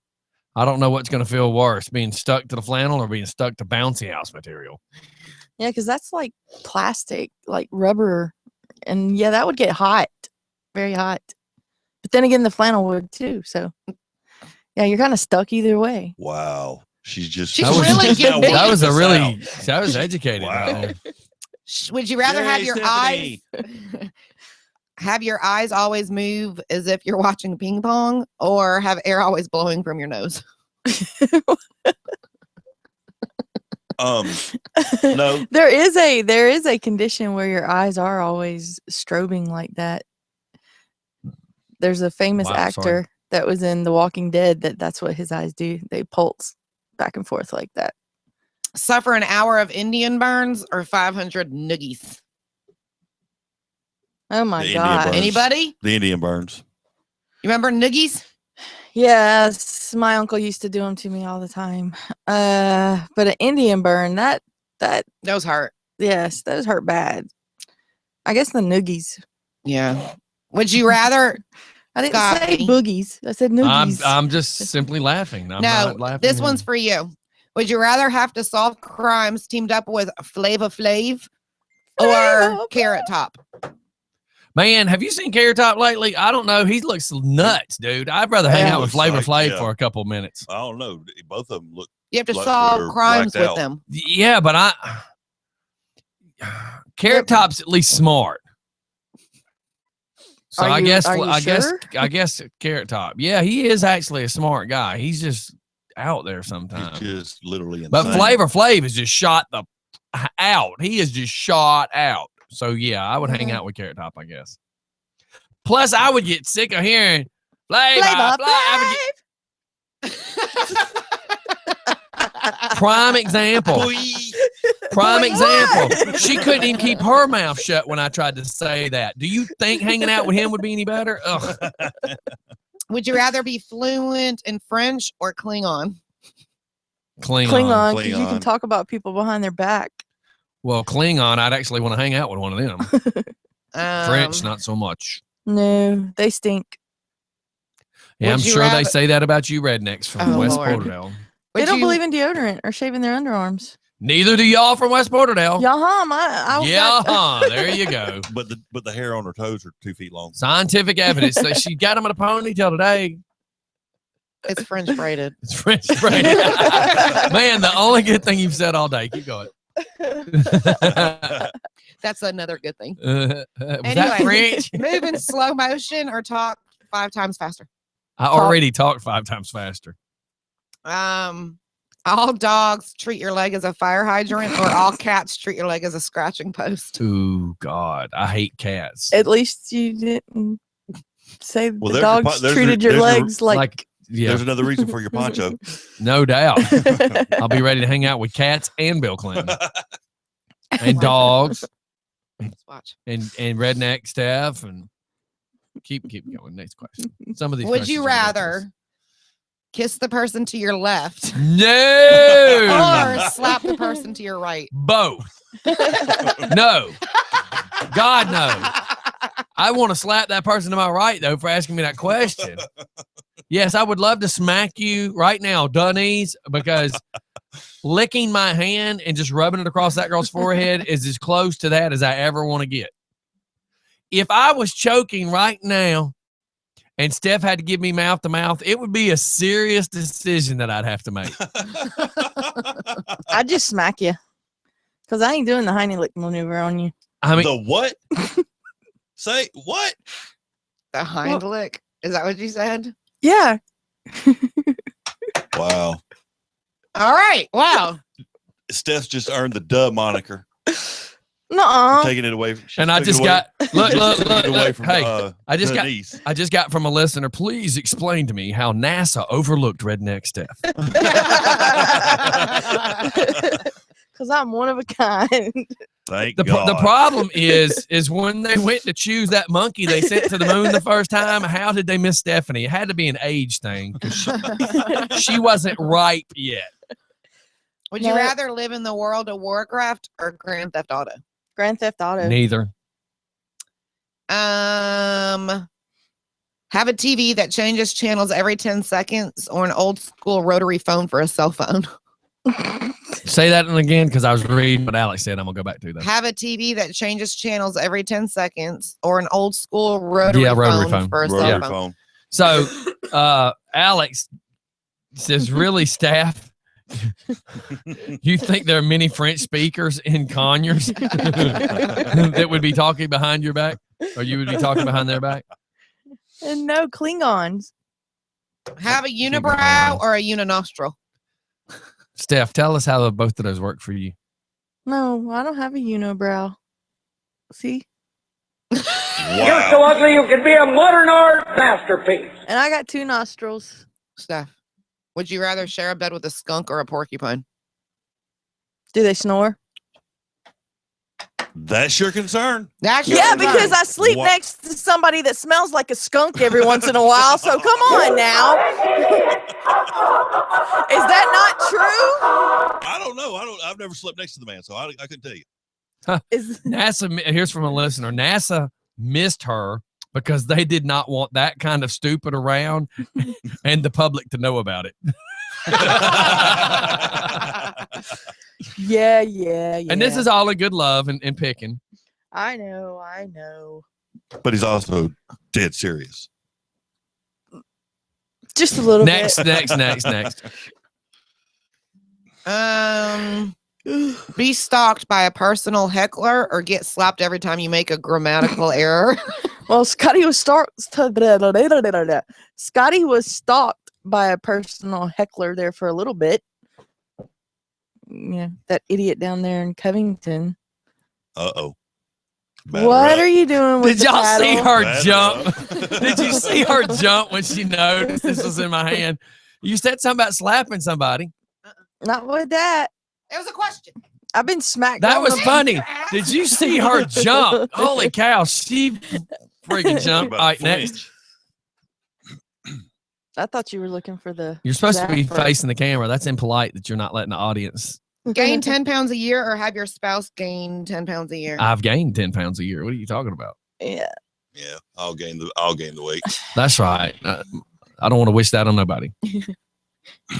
Speaker 1: I don't know what's going to feel worse, being stuck to the flannel or being stuck to bouncy house material.
Speaker 2: Yeah, because that's like plastic, like rubber. And yeah, that would get hot. Very hot. But then again, the flannel would too. So yeah, you're kind of stuck either way.
Speaker 5: Wow. She's
Speaker 3: She's
Speaker 1: That was-
Speaker 3: really
Speaker 5: just now
Speaker 3: good.
Speaker 1: That
Speaker 5: working
Speaker 1: was a
Speaker 5: this
Speaker 1: really,
Speaker 5: out.
Speaker 1: that was educated.
Speaker 5: Wow.
Speaker 1: man.
Speaker 3: Would you rather have
Speaker 5: Yay,
Speaker 3: your
Speaker 5: Stephanie.
Speaker 3: eyes have your eyes always move as if you're watching ping pong, or have air always blowing from your nose?
Speaker 5: No.
Speaker 2: There is a condition where your eyes are always strobing like that. There's a famous
Speaker 1: Wow, sorry.
Speaker 2: actor that was in The Walking Dead that's what his eyes do. They pulse back and forth like that.
Speaker 3: Suffer an hour of Indian burns or 500 noogies?
Speaker 2: Oh my
Speaker 5: The Indian
Speaker 2: god.
Speaker 5: burns.
Speaker 3: Anybody?
Speaker 5: The Indian burns.
Speaker 3: You remember noogies?
Speaker 2: Yes, my uncle used to do them to me all the time. But an Indian burn, that
Speaker 3: Those hurt.
Speaker 2: yes, those hurt bad. I guess the noogies.
Speaker 3: Yeah. Would you rather?
Speaker 2: I didn't say
Speaker 3: Scotty.
Speaker 2: boogies. I said noogies.
Speaker 1: I'm just simply laughing. I'm
Speaker 3: No,
Speaker 1: not laughing.
Speaker 3: this one's for you. Would you rather have to solve crimes teamed up with Flava Flav or
Speaker 2: Flava
Speaker 3: Carrot Top?
Speaker 1: Man, have you seen Carrot Top lately? I don't know. He looks nuts, dude. I'd rather hang
Speaker 2: Yeah.
Speaker 1: out with Flavor
Speaker 5: Looks
Speaker 1: Flav
Speaker 5: like,
Speaker 1: for a couple minutes.
Speaker 5: I don't know. Both of them look.
Speaker 3: You have to
Speaker 5: Like
Speaker 3: solve
Speaker 5: they're
Speaker 3: crimes
Speaker 5: blacked
Speaker 3: with
Speaker 5: out.
Speaker 3: them.
Speaker 1: Yeah, but Carrot Top's at least smart. So
Speaker 2: Are
Speaker 1: I
Speaker 2: you-
Speaker 1: guess
Speaker 2: are you
Speaker 1: I guess Carrot Top. Yeah, he is actually a smart guy. He's just out there
Speaker 5: He's
Speaker 1: sometimes.
Speaker 5: just literally insane.
Speaker 1: But Flavor Flav is just shot the out. He is just shot out. So yeah, I would hang
Speaker 2: Mhm.
Speaker 1: out with Carrot Top, I guess. Plus, I would get sick of hearing Flavor
Speaker 2: Flava
Speaker 1: Flav. I would get prime example. Prime example. She couldn't even keep her mouth shut when I tried to say that. Do you think hanging out with him would be any better? Ugh.
Speaker 3: Would you rather be fluent in French or Klingon?
Speaker 1: Klingon.
Speaker 2: Klingon, because you can
Speaker 5: Klingon.
Speaker 2: talk about people behind their back.
Speaker 1: Well, Klingon, I'd actually want to hang out with one of them. French, not so much.
Speaker 2: No, they stink.
Speaker 1: Yeah, I'm
Speaker 3: Would you
Speaker 1: sure they
Speaker 3: rather-
Speaker 1: say that about you rednecks from
Speaker 3: Oh,
Speaker 1: West
Speaker 3: Lord.
Speaker 1: Porterdale.
Speaker 2: They
Speaker 3: Would
Speaker 2: don't
Speaker 3: you-
Speaker 2: believe in deodorant or shaving their underarms.
Speaker 1: Neither do y'all from West Porterdale.
Speaker 2: Yaham,
Speaker 1: There you go.
Speaker 5: But the hair on her toes are 2 feet long.
Speaker 1: Scientific evidence. So she got him in a ponytail today.
Speaker 3: It's French braided.
Speaker 1: It's French braid. Man, the only good thing you've said all day. Keep going.
Speaker 3: That's another good thing.
Speaker 1: Was that
Speaker 3: Anyway.
Speaker 1: French?
Speaker 3: Move in slow motion or talk 5 times faster.
Speaker 1: I already talked 5 times faster.
Speaker 3: All dogs treat your leg as a fire hydrant, or all cats treat your leg as a scratching post.
Speaker 1: Ooh, God. I hate cats.
Speaker 2: At least you didn't say
Speaker 5: Well,
Speaker 2: the
Speaker 5: there's your
Speaker 2: dogs
Speaker 5: there's
Speaker 2: treated
Speaker 5: your-
Speaker 2: your
Speaker 5: there's your-
Speaker 2: legs like.
Speaker 1: Like, yeah,
Speaker 5: There's another reason for your poncho.
Speaker 1: no doubt. I'll be ready to hang out with cats and Bill Clinton and dogs
Speaker 3: Let's watch.
Speaker 1: and redneck stuff and keep going. Next question. Some of these.
Speaker 3: Would you
Speaker 1: questions are
Speaker 3: rather kiss the person to your left
Speaker 1: ridiculous.
Speaker 3: or
Speaker 1: No.
Speaker 3: slap the person to your right?
Speaker 1: Both. No. God no. I want to slap that person to my right though for asking me that question. Yes, I would love to smack you right now, Dunnies, because licking my hand and just rubbing it across that girl's forehead is as close to that as I ever want to get. If I was choking right now and Steph had to give me mouth to mouth, it would be a serious decision that I'd have to make.
Speaker 2: I'd just smack you. Because I ain't doing the Heine lick maneuver on you.
Speaker 1: I mean,
Speaker 5: The what? Say what?
Speaker 3: The hind lick. Is that what you said?
Speaker 2: Yeah.
Speaker 5: Wow.
Speaker 3: All right. Wow.
Speaker 5: Steph's just earned the dub moniker.
Speaker 2: Nuh-uh.
Speaker 5: Taking it away. She's
Speaker 1: and I
Speaker 5: taking
Speaker 1: just
Speaker 5: it away-
Speaker 1: got look, look,
Speaker 5: taking
Speaker 1: look,
Speaker 5: it away
Speaker 1: look.
Speaker 5: from,
Speaker 1: Hey, I just got
Speaker 5: Denise.
Speaker 1: I just got from a listener. Please explain to me how NASA overlooked redneck Steph.
Speaker 2: Because I'm one of a kind.
Speaker 5: Thank
Speaker 1: The
Speaker 5: God.
Speaker 1: problem is when they went to choose that monkey they sent to the moon the first time. How did they miss Stephanie? It had to be an age thing. 'Cause she wasn't ripe yet.
Speaker 3: Would you
Speaker 2: No.
Speaker 3: rather live in the world of Warcraft or Grand Theft Auto?
Speaker 2: Grand Theft Auto.
Speaker 1: Neither.
Speaker 3: Have a TV that changes channels every 10 seconds or an old school rotary phone for a cell phone.
Speaker 1: Say that again because I was reading what Alex said. I'm gonna go back to that.
Speaker 3: Have a TV that changes channels every 10 seconds or an old school rotary,
Speaker 1: rotary phone.
Speaker 3: for a
Speaker 5: Rotary
Speaker 3: cell phone.
Speaker 5: phone.
Speaker 1: So Alex says, really, staff? You think there are many French speakers in Conyers that would be talking behind your back? Or you would be talking behind their back?
Speaker 2: And no Klingons.
Speaker 3: Have a unibrow or a uninostril.
Speaker 1: Steph, tell us how both of those work for you.
Speaker 2: No, I don't have a unibrow. See?
Speaker 6: You're so
Speaker 5: Wow.
Speaker 6: ugly you could be a modern art masterpiece.
Speaker 2: And I got 2 nostrils.
Speaker 3: Steph, would you rather share a bed with a skunk or a porcupine?
Speaker 2: Do they snore?
Speaker 5: That's your concern.
Speaker 3: That's your
Speaker 2: Yeah,
Speaker 3: concern.
Speaker 2: because I sleep
Speaker 5: What?
Speaker 2: next to somebody that smells like a skunk every once in a while. So come on now. Is that not true?
Speaker 5: I don't know. I've never slept next to the man, so I couldn't tell you.
Speaker 2: Is
Speaker 1: NASA, here's from a listener. NASA missed her because they did not want that kind of stupid around and the public to know about it.
Speaker 2: Yeah, yeah.
Speaker 1: And this is all in good love and picking.
Speaker 2: I know.
Speaker 5: But he's also dead serious.
Speaker 2: Just a little
Speaker 1: Next.
Speaker 2: bit.
Speaker 3: Be stalked by a personal heckler or get slapped every time you make a grammatical error.
Speaker 2: Well, Scotty was stalked by a personal heckler there for a little bit. Yeah, that idiot down there in Covington.
Speaker 5: Uh-oh.
Speaker 2: What are you doing with
Speaker 1: Did y'all see her
Speaker 5: Batter
Speaker 1: jump?
Speaker 5: up.
Speaker 1: Did you see her jump when she noticed this was in my hand? You said something about slapping somebody.
Speaker 2: Not with that.
Speaker 3: It was a question.
Speaker 2: I've been smacked.
Speaker 1: That
Speaker 2: on
Speaker 1: was
Speaker 2: the-
Speaker 1: funny. Did you see her jump? Holy cow, she freaking jumped.
Speaker 5: About
Speaker 1: All right,
Speaker 5: a
Speaker 1: next.
Speaker 5: flinch.
Speaker 2: I thought you were looking for the.
Speaker 1: You're supposed to be
Speaker 2: Zapper.
Speaker 1: facing the camera. That's impolite that you're not letting the audience.
Speaker 3: Gain 10 pounds a year or have your spouse gain 10 pounds a year.
Speaker 1: I've gained 10 pounds a year. What are you talking about?
Speaker 2: Yeah.
Speaker 5: Yeah, I'll gain the weight.
Speaker 1: That's right. I don't want to wish that on nobody.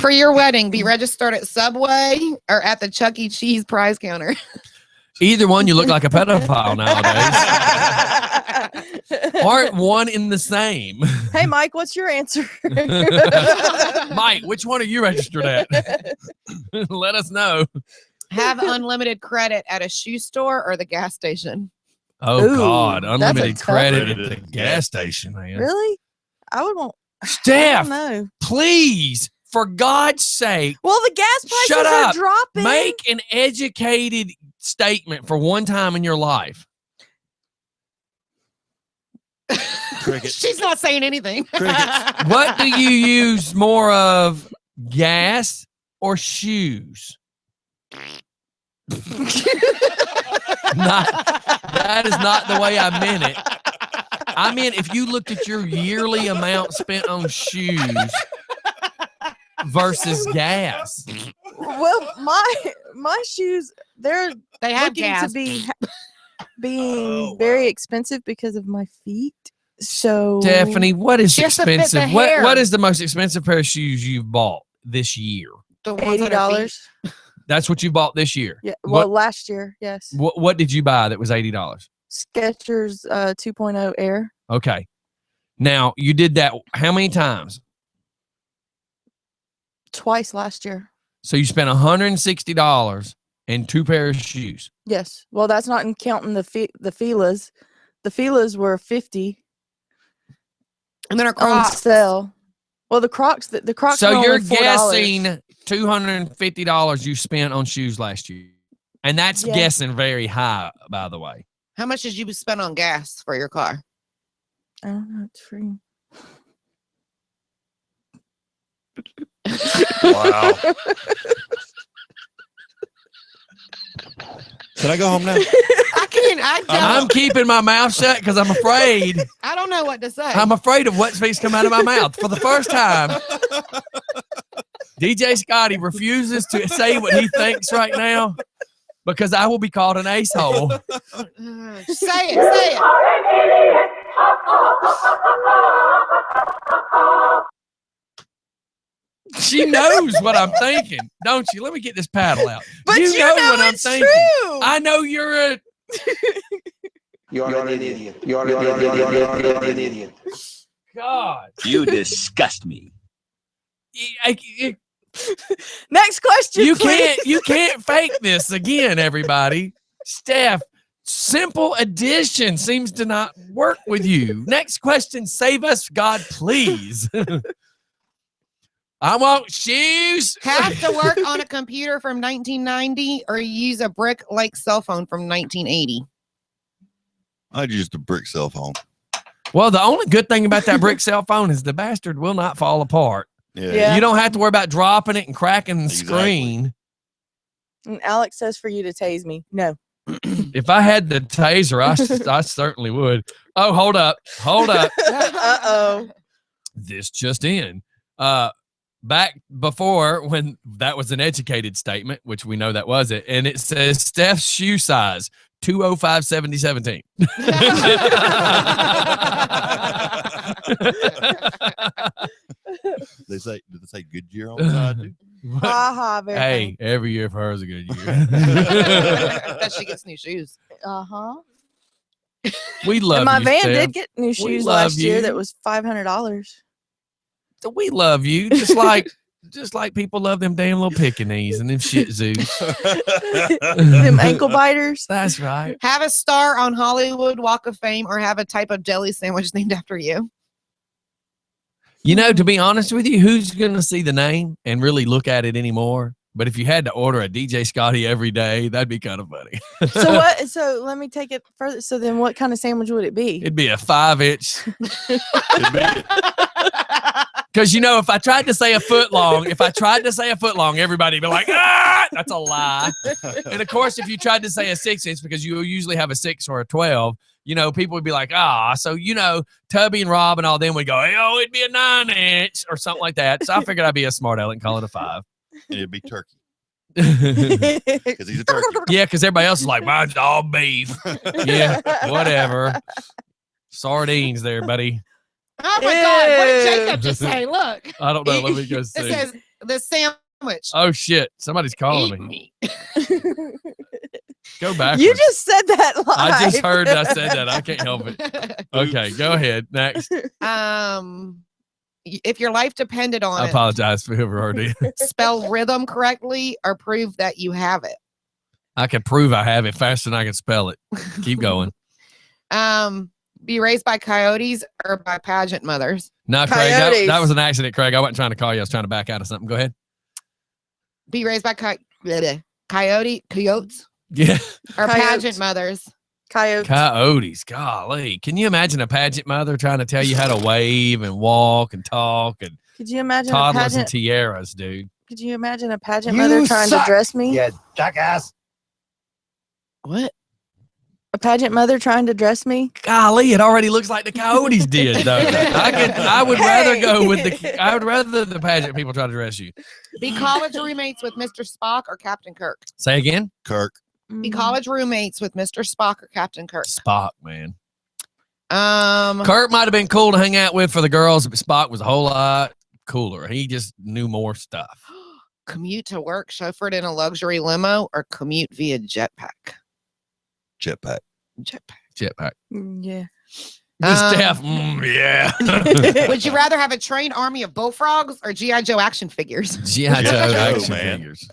Speaker 3: For your wedding, be registered at Subway or at the Chuck E. Cheese prize counter.
Speaker 1: Either one, you look like a pedophile nowadays. Aren't one in the same?
Speaker 2: Hey, Mike, what's your answer?
Speaker 1: Mike, which one are you registered at? Let us know.
Speaker 3: Have unlimited credit at a shoe store or the gas station.
Speaker 1: Oh
Speaker 2: Ooh,
Speaker 1: God,
Speaker 2: that's a
Speaker 1: unlimited
Speaker 2: tough
Speaker 1: credit
Speaker 5: one.
Speaker 1: at the gas station, man.
Speaker 2: Really? I would want. I
Speaker 1: Steph,
Speaker 2: don't know.
Speaker 1: please, for God's sake,
Speaker 2: Well, the gas prices
Speaker 1: Shut
Speaker 2: are
Speaker 1: up.
Speaker 2: dropping.
Speaker 1: make an educated statement for one time in your life.
Speaker 5: Cricket.
Speaker 3: She's not saying anything.
Speaker 5: Crickets.
Speaker 1: What do you use more of, gas or shoes? That is not the way I meant it. I meant if you looked at your yearly amount spent on shoes versus gas.
Speaker 2: Well, my shoes, they're
Speaker 3: They have
Speaker 2: looking
Speaker 3: gas.
Speaker 2: to be being
Speaker 5: Oh,
Speaker 2: very expensive because of my feet. So
Speaker 1: Stephanie, what is
Speaker 3: She has to fit the
Speaker 1: expensive?
Speaker 3: hair.
Speaker 1: What is the most expensive pair of shoes you've bought this year?
Speaker 3: The ones that are feet.
Speaker 2: $80.
Speaker 1: That's what you bought this year.
Speaker 2: Yeah. Well,
Speaker 1: What-
Speaker 2: last year, yes.
Speaker 1: What did you buy that was $80?
Speaker 2: Skechers 2.0 Air.
Speaker 1: Okay. Now you did that how many times?
Speaker 2: Twice last year.
Speaker 1: So you spent $160 and 2 pairs of shoes.
Speaker 2: Yes. Well, that's not in counting the Filas. The Filas were 50
Speaker 3: And then our
Speaker 2: on
Speaker 3: Crocs.
Speaker 2: sale. Well, the Crocs. The Crocs.
Speaker 1: So
Speaker 2: were
Speaker 1: you're
Speaker 2: only $4.
Speaker 1: guessing $250 you spent on shoes last year. And that's
Speaker 2: Yeah.
Speaker 1: guessing very high, by the way.
Speaker 3: How much did you spend on gas for your car?
Speaker 2: I don't know. It's free.
Speaker 5: Wow. Can I go home now?
Speaker 3: I can't.
Speaker 1: I'm keeping my mouth shut because I'm afraid.
Speaker 3: I don't know what to say.
Speaker 1: I'm afraid of what's supposed to come out of my mouth. For the first time, DJ Scotty refuses to say what he thinks right now because I will be called an ace-hole.
Speaker 3: Say it. Say it.
Speaker 1: She knows what I'm thinking, don't you? Let me get this paddle out.
Speaker 2: But you know
Speaker 1: what I'm
Speaker 2: it's
Speaker 1: thinking.
Speaker 2: true.
Speaker 1: I know you're a.
Speaker 7: You're an idiot. You're an idiot.
Speaker 1: God.
Speaker 8: You disgust me.
Speaker 2: Next question. please.
Speaker 1: You can't fake this again, everybody. Steph, simple addition seems to not work with you. Next question, save us, God, please. I want shoes.
Speaker 3: Have to work on a computer from 1990 or use a brick like cell phone from 1980.
Speaker 5: I'd use the brick cell phone.
Speaker 1: Well, the only good thing about that brick cell phone is the bastard will not fall apart.
Speaker 2: Yeah.
Speaker 1: You don't have to worry about dropping it and cracking the
Speaker 5: Exactly.
Speaker 1: screen.
Speaker 2: And Alex says for you to tase me. No.
Speaker 1: If I had the taser, I certainly would. Oh, hold up.
Speaker 2: Uh-oh.
Speaker 1: This just in. Back before when that was an educated statement, which we know that was it, and it says Steph's shoe size 205 70 17.
Speaker 5: Did they say Goodyear on the side too?
Speaker 2: Ha ha. Very
Speaker 1: Hey, every year for her is a good year.
Speaker 3: that she gets new shoes.
Speaker 2: Uh huh.
Speaker 1: We love
Speaker 2: And my
Speaker 1: you,
Speaker 2: van
Speaker 1: Steph.
Speaker 2: did get new shoes
Speaker 1: love
Speaker 2: last year.
Speaker 1: you.
Speaker 2: That was $500.
Speaker 1: We love you, just like people love them damn little Pekingese and them Shih Tzus.
Speaker 2: Them ankle biters.
Speaker 1: That's right.
Speaker 3: Have a star on Hollywood Walk of Fame or have a type of deli sandwich named after you.
Speaker 1: You know, to be honest with you, who's going to see the name and really look at it anymore? But if you had to order a DJ Scotty every day, that'd be kind of funny.
Speaker 2: So what? So let me take it further. So then, what kind of sandwich would it be?
Speaker 1: It'd be a 5-inch. Because you know, if I tried to say a foot long, everybody'd be like, ah, that's a lie. And of course, if you tried to say a 6-inch, because you usually have a 6 or a 12, you know, people would be like, ah, so you know, Tubby and Rob and all them would go, hey, oh, it'd be a 9-inch or something like that. So I figured I'd be a smart aleck and call it a 5.
Speaker 5: And it'd be turkey
Speaker 1: Yeah,
Speaker 5: because he's a turkey.
Speaker 1: because everybody else is like, mine's all beef. Yeah, whatever. Sardines there, buddy.
Speaker 3: Oh my God. What did
Speaker 2: Ew.
Speaker 3: Jacob just say? Look.
Speaker 1: I don't know. Let me go
Speaker 3: It
Speaker 1: see.
Speaker 3: says the sandwich.
Speaker 1: Oh shit! Somebody's calling
Speaker 3: Eat
Speaker 1: me.
Speaker 3: me.
Speaker 1: Go backwards.
Speaker 2: You just said that live.
Speaker 1: I just heard I said that. I can't help it. Okay, go ahead. Next.
Speaker 3: If your life depended on
Speaker 1: I
Speaker 3: it,
Speaker 1: apologize for whoever already.
Speaker 3: spell rhythm correctly or prove that you have it.
Speaker 1: I can prove I have it faster than I can spell it. Keep going.
Speaker 3: Be raised by coyotes or by pageant mothers.
Speaker 1: No, Craig, that
Speaker 2: Coyotes.
Speaker 1: was an accident, Craig. I wasn't trying to call you. I was trying to back out of something. Go ahead.
Speaker 3: Be raised by coyotes
Speaker 1: Yeah.
Speaker 3: or
Speaker 2: Coyotes.
Speaker 3: pageant mothers.
Speaker 2: Coyote.
Speaker 1: Coyotes. Golly. Can you imagine a pageant mother trying to tell you how to wave and walk and talk and
Speaker 2: Could you imagine a
Speaker 1: toddlers and
Speaker 2: pageant?
Speaker 1: tiaras, dude?
Speaker 2: Could you imagine a pageant
Speaker 7: You
Speaker 2: mother trying
Speaker 7: suck.
Speaker 2: to dress me?
Speaker 7: Yeah, jackass.
Speaker 3: What?
Speaker 2: A pageant mother trying to dress me?
Speaker 1: Golly, it already looks like the coyotes did, though. I would rather go with I would rather the pageant people try to dress you.
Speaker 3: Be college roommates with Mr. Spock or Captain Kirk.
Speaker 1: Say again?
Speaker 5: Kirk.
Speaker 3: Be
Speaker 2: Mm.
Speaker 3: college roommates with Mr. Spock or Captain Kirk.
Speaker 1: Spock, man.
Speaker 3: Kirk.
Speaker 1: Might have been cool to hang out with for the girls, but Spock was a whole lot cooler. He just knew more stuff.
Speaker 3: Commute to work chauffeured in a luxury limo or commute via jetpack.
Speaker 5: Jetpack.
Speaker 1: Jetpack.
Speaker 2: Yeah.
Speaker 1: Just Steph, yeah.
Speaker 3: Would you rather have a trained army of bullfrogs or G.I. Joe action figures?
Speaker 1: G.I. Joe
Speaker 5: Joe,
Speaker 1: action
Speaker 5: man.
Speaker 1: figures.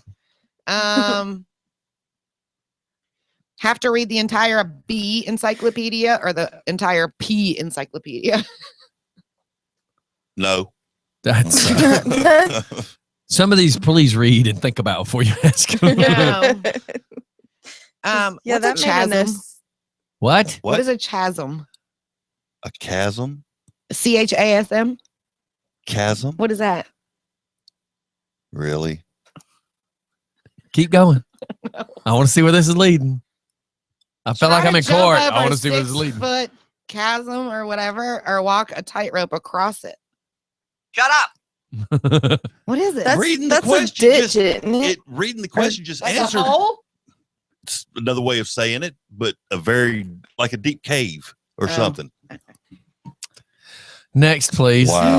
Speaker 3: Have to read the entire B encyclopedia or the entire P encyclopedia?
Speaker 5: No.
Speaker 1: That's some of these. Please read and think about before you ask.
Speaker 3: No.
Speaker 2: Yeah,
Speaker 3: What's
Speaker 2: that
Speaker 3: a chasm?
Speaker 1: What?
Speaker 3: What is a chasm?
Speaker 5: A chasm?
Speaker 3: CHASM?
Speaker 5: Chasm?
Speaker 3: What is that?
Speaker 5: Really?
Speaker 1: Keep going. I want to see where this is leading. I felt like
Speaker 3: Try
Speaker 1: I'm in
Speaker 3: jump
Speaker 1: court.
Speaker 3: over
Speaker 1: I want
Speaker 3: a
Speaker 1: to see where this is leading.
Speaker 3: 6-foot chasm or whatever, or walk a tightrope across it.
Speaker 7: Shut up.
Speaker 3: What is it?
Speaker 2: That's,
Speaker 5: Reading the
Speaker 2: that's a
Speaker 5: question
Speaker 2: ditch,
Speaker 5: just-
Speaker 2: isn't it?
Speaker 5: Reading the question just
Speaker 3: like
Speaker 5: answered.
Speaker 3: a hole?
Speaker 5: It's another way of saying it, but like a deep cave or
Speaker 3: Oh.
Speaker 5: something.
Speaker 1: Next, please.
Speaker 5: Wow.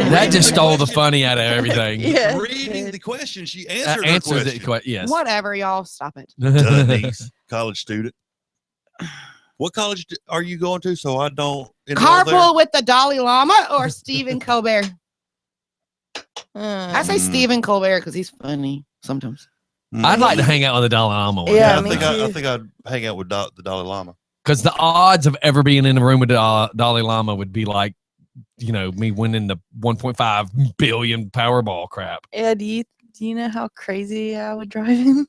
Speaker 1: That just stole the funny out of everything.
Speaker 2: Yeah.
Speaker 5: Reading the question, she
Speaker 1: I
Speaker 5: answered her
Speaker 1: answered
Speaker 5: question.
Speaker 1: the question. Yes.
Speaker 3: Whatever, y'all. Stop it.
Speaker 5: Denise, college student. What college are you going to? So I don't enroll
Speaker 3: Carpool with the Dalai Lama or Stephen Colbert? I say
Speaker 5: Mm.
Speaker 3: Stephen Colbert because he's funny sometimes.
Speaker 5: there?
Speaker 1: I'd like to hang out with the Dalai Lama one.
Speaker 2: Yeah,
Speaker 5: I
Speaker 2: me
Speaker 5: think I
Speaker 2: too.
Speaker 5: think I'd hang out with the Dalai Lama.
Speaker 1: Because the odds of ever being in a room with the Dalai Lama would be like, you know, me winning the 1.5 billion Powerball crap.
Speaker 2: Yeah, do you know how crazy I would drive him?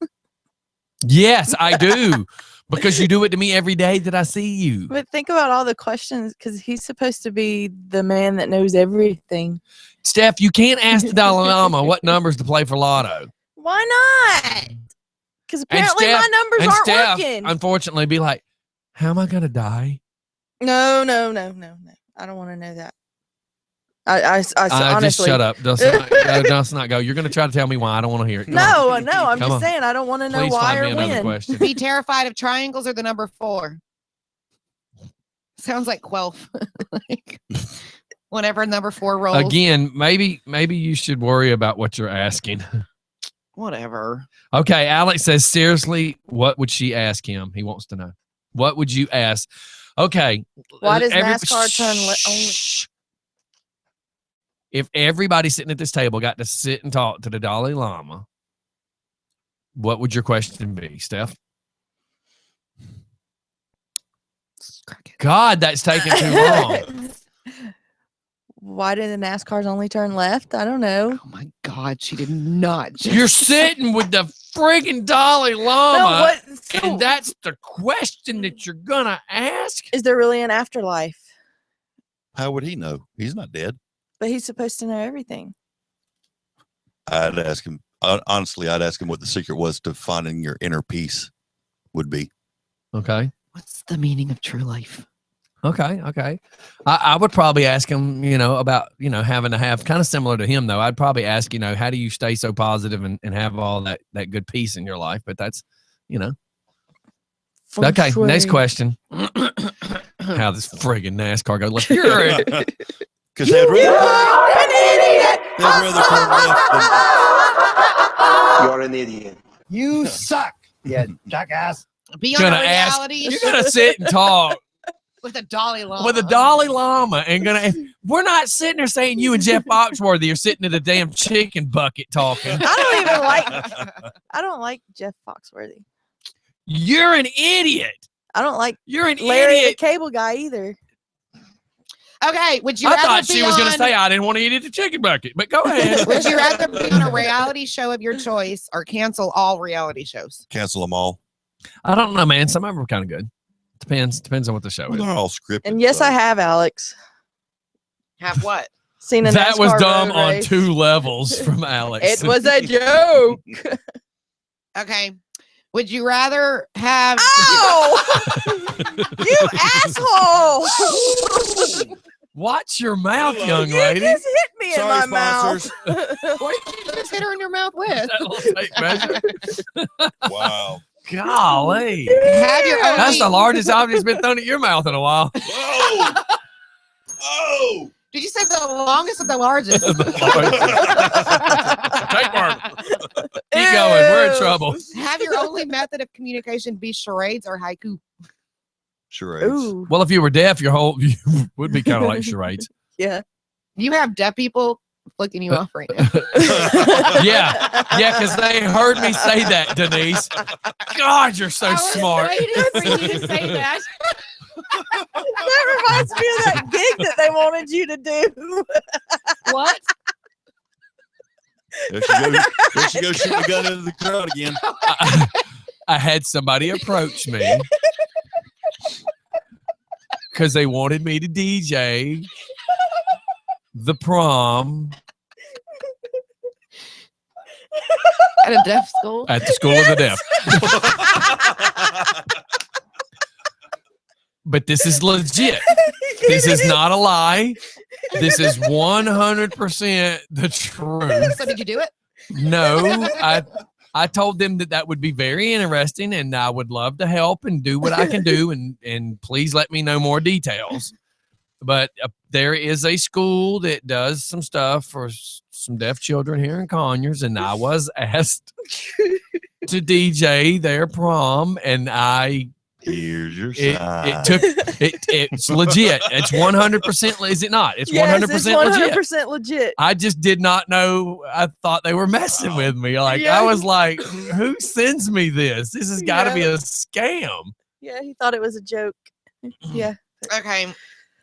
Speaker 1: Yes, I do. Because you do it to me every day that I see you.
Speaker 2: But think about all the questions because he's supposed to be the man that knows everything.
Speaker 1: Steph, you can't ask the Dalai Lama what numbers to play for Lotto.
Speaker 2: Why not? Because apparently my numbers
Speaker 1: and
Speaker 2: aren't
Speaker 1: Steph,
Speaker 2: working.
Speaker 1: unfortunately, be like, how am I going to die?
Speaker 2: No. I don't want to know that. I honestly
Speaker 1: just shut up. Let's not go. You're going to try to tell me why. I don't want to hear it. Come on.
Speaker 2: No. I'm
Speaker 1: Come
Speaker 2: just
Speaker 1: on.
Speaker 2: saying I don't want to know
Speaker 1: Please
Speaker 2: why
Speaker 1: find
Speaker 2: or
Speaker 1: me another
Speaker 2: when.
Speaker 1: question.
Speaker 3: Be terrified of triangles or the number 4? Sounds like Quelf. Like, Whenever number 4 rolls.
Speaker 1: Again, maybe you should worry about what you're asking.
Speaker 3: Whatever.
Speaker 1: Okay, Alex says, seriously, what would she ask him? He wants to know. What would you ask? Okay.
Speaker 2: Why does
Speaker 1: every-
Speaker 2: NASCAR turn only?
Speaker 1: Shh. If everybody sitting at this table got to sit and talk to the Dalai Lama, what would your question be, Steph? God, that's taking too long.
Speaker 2: Why do the NASCARs only turn left? I don't know.
Speaker 3: Oh my God, she did not. Just
Speaker 1: You're sitting with the friggin' Dalai
Speaker 2: No,
Speaker 1: Lama,
Speaker 2: what? So,
Speaker 1: and that's the question that you're gonna ask.
Speaker 2: is there really an afterlife?
Speaker 5: How would he know? He's not dead.
Speaker 2: But he's supposed to know everything.
Speaker 5: I'd ask him. Honestly, I'd ask him what the secret was to finding your inner peace would be.
Speaker 1: Okay.
Speaker 3: What's the meaning of true life?
Speaker 1: Okay. I would probably ask him, about, having to have kind of similar to him, though. I'd probably ask, how do you stay so positive and have all that good peace in your life? But that's,
Speaker 2: Feng
Speaker 1: okay.
Speaker 2: shui.
Speaker 1: Next question. How this friggin' NASCAR goes. Like, you're it.
Speaker 5: Because they'd rather turn left than
Speaker 6: You're an idiot.
Speaker 7: You suck, you jackass.
Speaker 3: Be on
Speaker 1: Gonna
Speaker 3: a
Speaker 1: ask-
Speaker 3: reality
Speaker 1: You're
Speaker 3: show
Speaker 1: gonna sit and talk
Speaker 3: with a Dalai Lama.
Speaker 1: with a Dalai Lama and we're not sitting there saying you and Jeff Foxworthy are sitting at a damn chicken bucket talking.
Speaker 2: I don't like Jeff Foxworthy.
Speaker 1: You're an idiot.
Speaker 2: I don't like
Speaker 1: You're an
Speaker 2: Larry the
Speaker 1: idiot.
Speaker 2: Cable Guy either.
Speaker 3: Okay, would you
Speaker 1: I
Speaker 3: rather
Speaker 1: thought
Speaker 3: be
Speaker 1: she was
Speaker 3: on,
Speaker 1: going to say I didn't want to eat at the chicken bucket, but go ahead.
Speaker 3: would you rather be on a reality show of your choice or cancel all reality shows?
Speaker 5: cancel them all.
Speaker 1: I don't know, man. Some of them are kind of good. Depends on what the show
Speaker 5: Well,
Speaker 1: is.
Speaker 5: they're all scripted.
Speaker 2: And yes,
Speaker 5: so.
Speaker 2: I have, Alex.
Speaker 3: Have what?
Speaker 2: Seen a
Speaker 1: That was
Speaker 2: NASCAR
Speaker 1: dumb
Speaker 2: road
Speaker 1: on
Speaker 2: race.
Speaker 1: 2 levels from Alex.
Speaker 2: It was a joke.
Speaker 3: Okay. Would you rather have
Speaker 2: Ow! You asshole!
Speaker 1: Watch your mouth, young
Speaker 2: You
Speaker 1: lady.
Speaker 2: just hit me
Speaker 5: Sorry,
Speaker 2: in my
Speaker 5: sponsors.
Speaker 2: mouth.
Speaker 3: what did you just hit her in your mouth with?
Speaker 1: That little tape measure.
Speaker 5: Wow.
Speaker 1: Golly.
Speaker 3: Have your own
Speaker 1: That's the largest object's been thrown at your mouth in a while.
Speaker 5: Whoa. Oh.
Speaker 3: Did you say the longest or the largest?
Speaker 1: Tapeworm. Keep going. We're in trouble.
Speaker 3: Have your only method of communication be charades or haiku?
Speaker 5: Charades.
Speaker 2: Ooh,
Speaker 1: Well, if you were deaf, your whole view would be kind of like charades.
Speaker 2: yeah.
Speaker 3: You have deaf people flicking you off right now.
Speaker 1: Yeah, because they heard me say that, Denise. God, you're so smart.
Speaker 3: waiting for you to say that.
Speaker 2: That reminds me of that gig that they wanted you to do.
Speaker 3: What?
Speaker 5: There she goes shooting the gun into the crowd again.
Speaker 1: I had somebody approach me because they wanted me to DJ the prom
Speaker 3: At a deaf school?
Speaker 1: at the School of the Deaf. But this is legit. This is not a lie. This is 100% the truth.
Speaker 3: So did you do it?
Speaker 1: No, I told them that would be very interesting and I would love to help and do what I can do and please let me know more details. But there is a school that does some stuff for some deaf children here in Conyers, and I was asked to DJ their prom, and
Speaker 5: Here's your sign.
Speaker 1: it's legit. It's 100%. Is it not? It's 100%
Speaker 2: Yes, it's
Speaker 1: legit.
Speaker 2: 100% legit.
Speaker 1: I just did not know. I thought they were messing with me. Like
Speaker 2: Yeah.
Speaker 1: I was like, who sends me this? This has got to be
Speaker 2: Yeah.
Speaker 1: a scam.
Speaker 2: Yeah, he thought it was a joke. Yeah.
Speaker 3: Okay.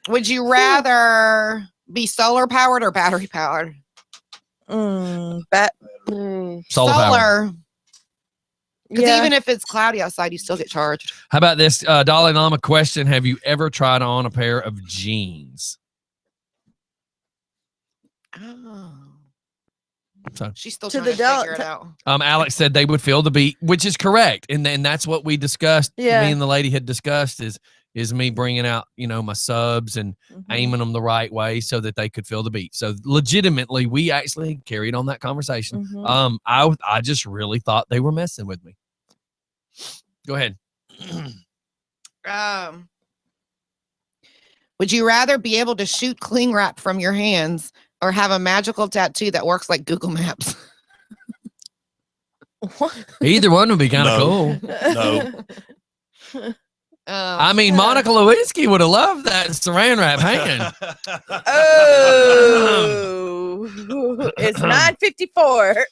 Speaker 3: Would you rather be solar powered or battery powered?
Speaker 1: Solar power.
Speaker 3: Solar. Because
Speaker 2: Yeah.
Speaker 3: even if it's cloudy outside, you still get charged.
Speaker 1: How about this Dalai Lama question? Have you ever tried on a pair of jeans?
Speaker 3: Oh.
Speaker 1: So,
Speaker 3: She's still
Speaker 2: To
Speaker 3: trying
Speaker 2: the
Speaker 3: to
Speaker 2: Dal-
Speaker 3: figure it out.
Speaker 1: Alex said they would feel the beat, which is correct, and that's what we discussed.
Speaker 2: Yeah.
Speaker 1: Me and the lady had discussed is me bringing out my subs and
Speaker 2: Mhm.
Speaker 1: aiming them the right way so that they could feel the beat. So legitimately, we actually carried on that conversation.
Speaker 2: Mhm.
Speaker 1: I just really thought they were messing with me. Go ahead.
Speaker 3: Would you rather be able to shoot cling wrap from your hands or have a magical tattoo that works like Google Maps?
Speaker 1: Either one would be kind of
Speaker 5: No.
Speaker 1: cool.
Speaker 5: No.
Speaker 1: I mean, Monica Lewinsky would have loved that saran wrap hand.
Speaker 2: Oh, it's 9:54.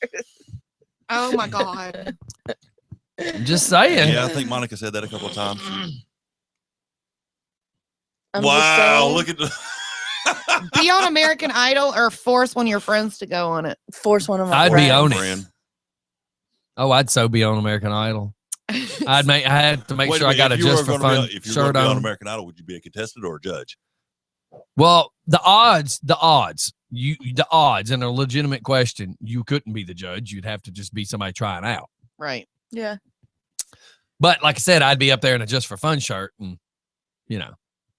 Speaker 3: Oh my God.
Speaker 1: I'm just saying.
Speaker 5: Yeah, I think Monica said that a couple of times.
Speaker 2: I'm just
Speaker 5: Wow,
Speaker 2: saying,
Speaker 5: look at the.
Speaker 3: Be on American Idol or force one of your friends to go on it.
Speaker 2: force one of my
Speaker 1: I'd be
Speaker 2: friends.
Speaker 1: on it.
Speaker 5: Friend.
Speaker 1: Oh, I'd so be on American Idol. I had to make
Speaker 5: Wait a
Speaker 1: sure I
Speaker 5: minute,
Speaker 1: got a
Speaker 5: if you were
Speaker 1: just for
Speaker 5: gonna be
Speaker 1: fun
Speaker 5: on- if you're
Speaker 1: shirt
Speaker 5: going to be on
Speaker 1: on.
Speaker 5: American Idol, would you be a contestant or a judge?
Speaker 1: Well, the odds, the odds, and a legitimate question, you couldn't be the judge. You'd have to just be somebody trying out.
Speaker 3: Right.
Speaker 2: Yeah.
Speaker 1: But like I said, I'd be up there in a just for fun shirt and, you know,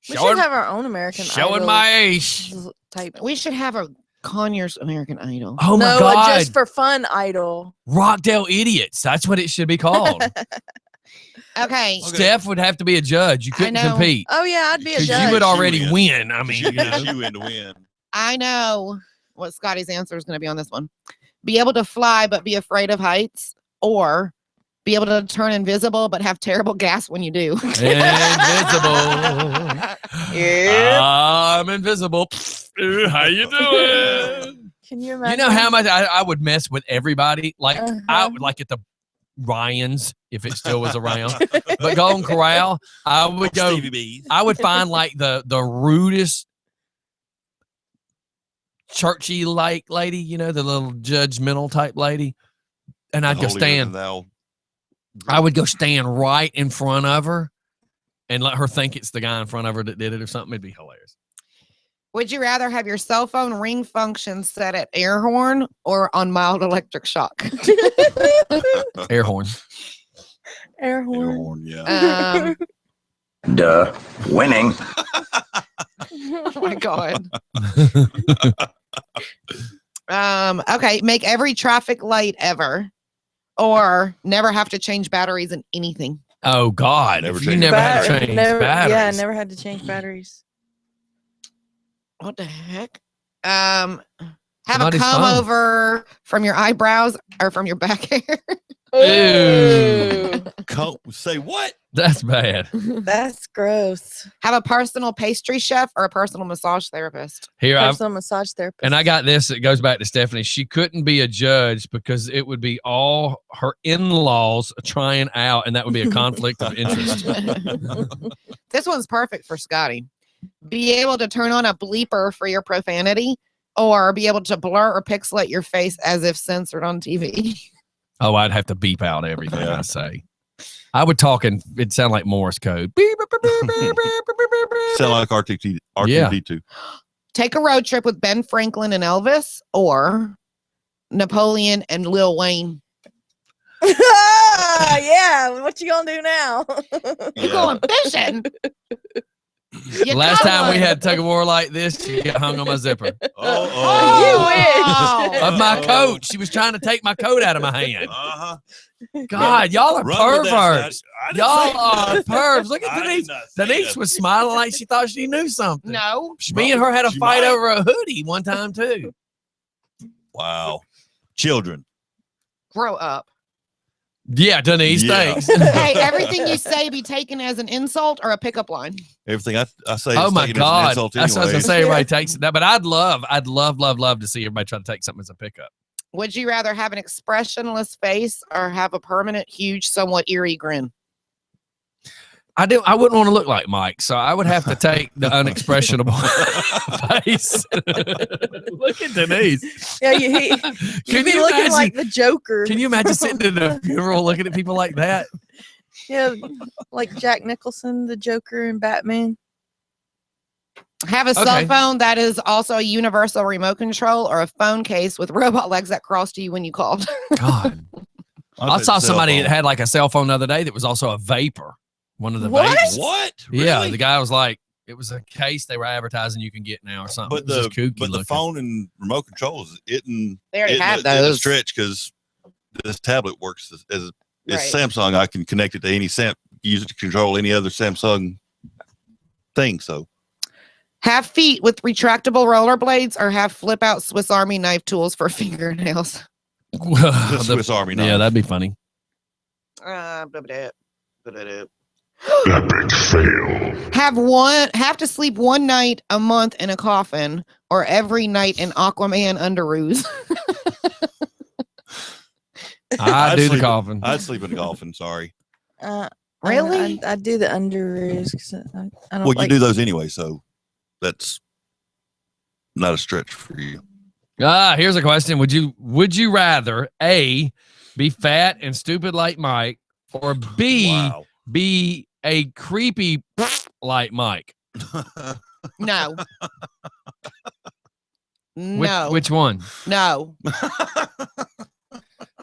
Speaker 2: We
Speaker 1: showing,
Speaker 2: should have our own American
Speaker 1: showing
Speaker 2: Idol
Speaker 1: my age.
Speaker 2: type.
Speaker 3: We should have a Conyers American Idol.
Speaker 1: Oh my
Speaker 2: no,
Speaker 1: God.
Speaker 2: a just for fun idol.
Speaker 1: Rockdale Idiots. That's what it should be called.
Speaker 3: Okay.
Speaker 1: Steph would have to be a judge. You couldn't
Speaker 3: know.
Speaker 1: compete.
Speaker 2: Oh yeah, I'd be a
Speaker 1: Because
Speaker 2: judge.
Speaker 1: you would already
Speaker 5: She
Speaker 1: win. I mean,
Speaker 5: She
Speaker 1: you know.
Speaker 5: gets you in to win.
Speaker 3: I know what Scotty's answer is going to be on this one. Be able to fly but be afraid of heights, or be able to turn invisible but have terrible gas when you do.
Speaker 1: Invisible.
Speaker 2: Yep.
Speaker 1: I'm invisible. How you doing?
Speaker 2: Can you
Speaker 1: You
Speaker 2: imagine?
Speaker 1: know how much I would mess with everybody? Like I
Speaker 2: Uh-huh.
Speaker 1: would like at the Ryans, if it still was around. But Golden Corral, I would go.
Speaker 5: Stevie B.
Speaker 1: I would find like the rudest churchy like lady, you know, the little judgmental type lady. And I'd go
Speaker 5: Holier than
Speaker 1: stand.
Speaker 5: thou.
Speaker 1: I would go stand right in front of her and let her think it's the guy in front of her that did it or something. It'd be hilarious.
Speaker 3: Would you rather have your cell phone ring function set at air horn or on mild electric shock?
Speaker 1: Air horn.
Speaker 2: Air
Speaker 5: Air
Speaker 2: horn.
Speaker 5: horn, yeah.
Speaker 7: Duh. Winning.
Speaker 3: Oh my God. Okay. Make every traffic light ever, or never have to change batteries in anything.
Speaker 1: Oh God!
Speaker 5: Never
Speaker 1: If you
Speaker 5: change
Speaker 1: never had to
Speaker 2: Battery-
Speaker 1: change
Speaker 2: never,
Speaker 1: batteries.
Speaker 2: Yeah, never had to change batteries.
Speaker 3: What the heck? Have
Speaker 1: Somebody's
Speaker 3: a comb
Speaker 1: phone.
Speaker 3: over from your eyebrows or from your back hair.
Speaker 1: Ew.
Speaker 5: Say what?
Speaker 1: That's bad.
Speaker 2: That's gross.
Speaker 3: Have a personal pastry chef or a personal massage therapist.
Speaker 1: Here,
Speaker 2: Personal massage therapist.
Speaker 1: and I got this. It goes back to Stephanie. She couldn't be a judge because it would be all her in-laws trying out, and that would be a conflict of interest.
Speaker 3: This one's perfect for Scotty. Be able to turn on a bleeper for your profanity, or be able to blur or pixelate your face as if censored on TV.
Speaker 1: Oh, I'd have to beep out everything
Speaker 5: Yeah.
Speaker 1: I say. I would talk and it'd sound like Morse code. Beep, beep, beep, beep, beep, beep, beep, beep.
Speaker 5: Sound like R2D2.
Speaker 1: Yeah.
Speaker 5: R2D2.
Speaker 3: Take a road trip with Ben Franklin and Elvis, or Napoleon and Lil Wayne.
Speaker 2: Yeah, what you gonna do now?
Speaker 3: You going fishing? You
Speaker 1: Last time we
Speaker 3: going.
Speaker 1: had tug of war like this, she got hung on my zipper
Speaker 3: Oh,
Speaker 1: of my
Speaker 5: Oh.
Speaker 1: coat. She was trying to take my coat out of my hand.
Speaker 5: Uh-huh.
Speaker 1: God, y'all are
Speaker 5: Run with that,
Speaker 1: perverts.
Speaker 5: Scotty. I didn't
Speaker 1: Y'all
Speaker 5: say
Speaker 1: are
Speaker 5: that.
Speaker 1: pervs. Look at
Speaker 5: I did
Speaker 1: Denise.
Speaker 5: not say
Speaker 1: Denise
Speaker 5: that.
Speaker 1: was smiling like she thought she knew something.
Speaker 3: No.
Speaker 1: Me and her had a
Speaker 5: She
Speaker 1: fight
Speaker 5: might.
Speaker 1: over a hoodie one time too.
Speaker 5: Wow. Children.
Speaker 3: Grow up.
Speaker 1: Yeah, Denise,
Speaker 5: Yeah.
Speaker 1: thanks.
Speaker 3: Hey, everything you say be taken as an insult or a pickup line.
Speaker 5: Everything I say
Speaker 1: Oh
Speaker 5: is
Speaker 1: my
Speaker 5: taken as an
Speaker 1: God.
Speaker 5: insult
Speaker 1: That's what I was
Speaker 5: anyway.
Speaker 1: gonna say. Everybody takes it. But I'd love to see everybody try to take something as a pickup.
Speaker 3: Would you rather have an expressionless face or have a permanent, huge, somewhat eerie grin?
Speaker 1: I wouldn't want to look like Mike, so I would have to take the unexpressionable face. Look at Denise.
Speaker 2: Yeah, you'd
Speaker 1: Can
Speaker 2: be
Speaker 1: you
Speaker 2: looking
Speaker 1: imagine?
Speaker 2: like the Joker.
Speaker 1: Can you imagine sitting at a funeral looking at people like that?
Speaker 2: Yeah, like Jack Nicholson, the Joker, and Batman.
Speaker 3: Have a cell
Speaker 1: Okay.
Speaker 3: phone that is also a universal remote control, or a phone case with robot legs that crossed you when you called.
Speaker 1: God, I
Speaker 5: I'll take
Speaker 1: saw
Speaker 5: the cell
Speaker 1: somebody
Speaker 5: phone.
Speaker 1: that had like a cell phone the other day that was also a vapor. One of the
Speaker 2: What?
Speaker 1: vapors.
Speaker 5: What?
Speaker 1: Yeah,
Speaker 5: Really?
Speaker 1: the guy was like, it was a case they were advertising you can get now or something.
Speaker 5: But
Speaker 1: It was just kooky
Speaker 5: the
Speaker 1: looking.
Speaker 5: phone and remote controls isn't
Speaker 3: They already have
Speaker 5: isn't a
Speaker 3: those.
Speaker 5: stretch because this tablet works as
Speaker 3: Right.
Speaker 5: Samsung. I can connect it to any use it to control any other Samsung thing. So
Speaker 3: Have feet with retractable rollerblades or have flip out Swiss Army knife tools for fingernails.
Speaker 5: The Swiss Army knife.
Speaker 1: Yeah, that'd be funny.
Speaker 7: Epic fail.
Speaker 3: Have to sleep one night a month in a coffin or every night in Aquaman underoos.
Speaker 1: I do the
Speaker 5: sleep-
Speaker 1: coffin.
Speaker 5: I'd sleep in a coffin. Sorry.
Speaker 3: Really?
Speaker 2: I do the underoos because I don't
Speaker 5: Well,
Speaker 2: like.
Speaker 5: you do those anyway, so that's not a stretch for you.
Speaker 1: Here's a question. Would you rather A, be fat and stupid like Mike, or B,
Speaker 5: Wow.
Speaker 1: be a creepy like Mike?
Speaker 3: No.
Speaker 1: Which,
Speaker 3: No.
Speaker 1: which one?
Speaker 3: No.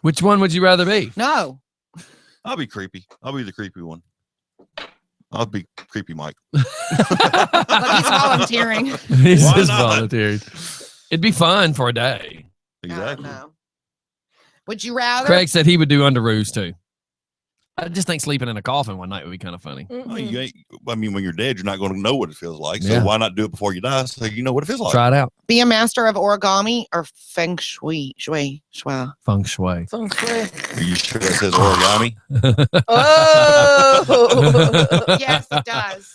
Speaker 1: Which one would you rather be?
Speaker 3: No.
Speaker 5: I'll be creepy. I'll be the creepy one. I'll be creepy Mike.
Speaker 3: Look, he's volunteering.
Speaker 1: He's
Speaker 5: Why
Speaker 1: just
Speaker 5: not?
Speaker 1: volunteering. It'd be fun for a day.
Speaker 5: Exactly.
Speaker 3: No. Would you rather?
Speaker 1: Craig said he would do underoos too. I just think sleeping in a coffin one night would be kind of funny.
Speaker 5: Well, you ain't, I mean, when you're dead, you're not going to know what it feels like. So
Speaker 1: Yeah.
Speaker 5: why not do it before you die so you know what it feels like?
Speaker 1: Try it out.
Speaker 3: Be a master of origami or feng shui? Shui.
Speaker 1: Feng shui.
Speaker 2: Feng shui.
Speaker 5: Are you sure that says origami?
Speaker 2: Oh.
Speaker 3: Yes, it does.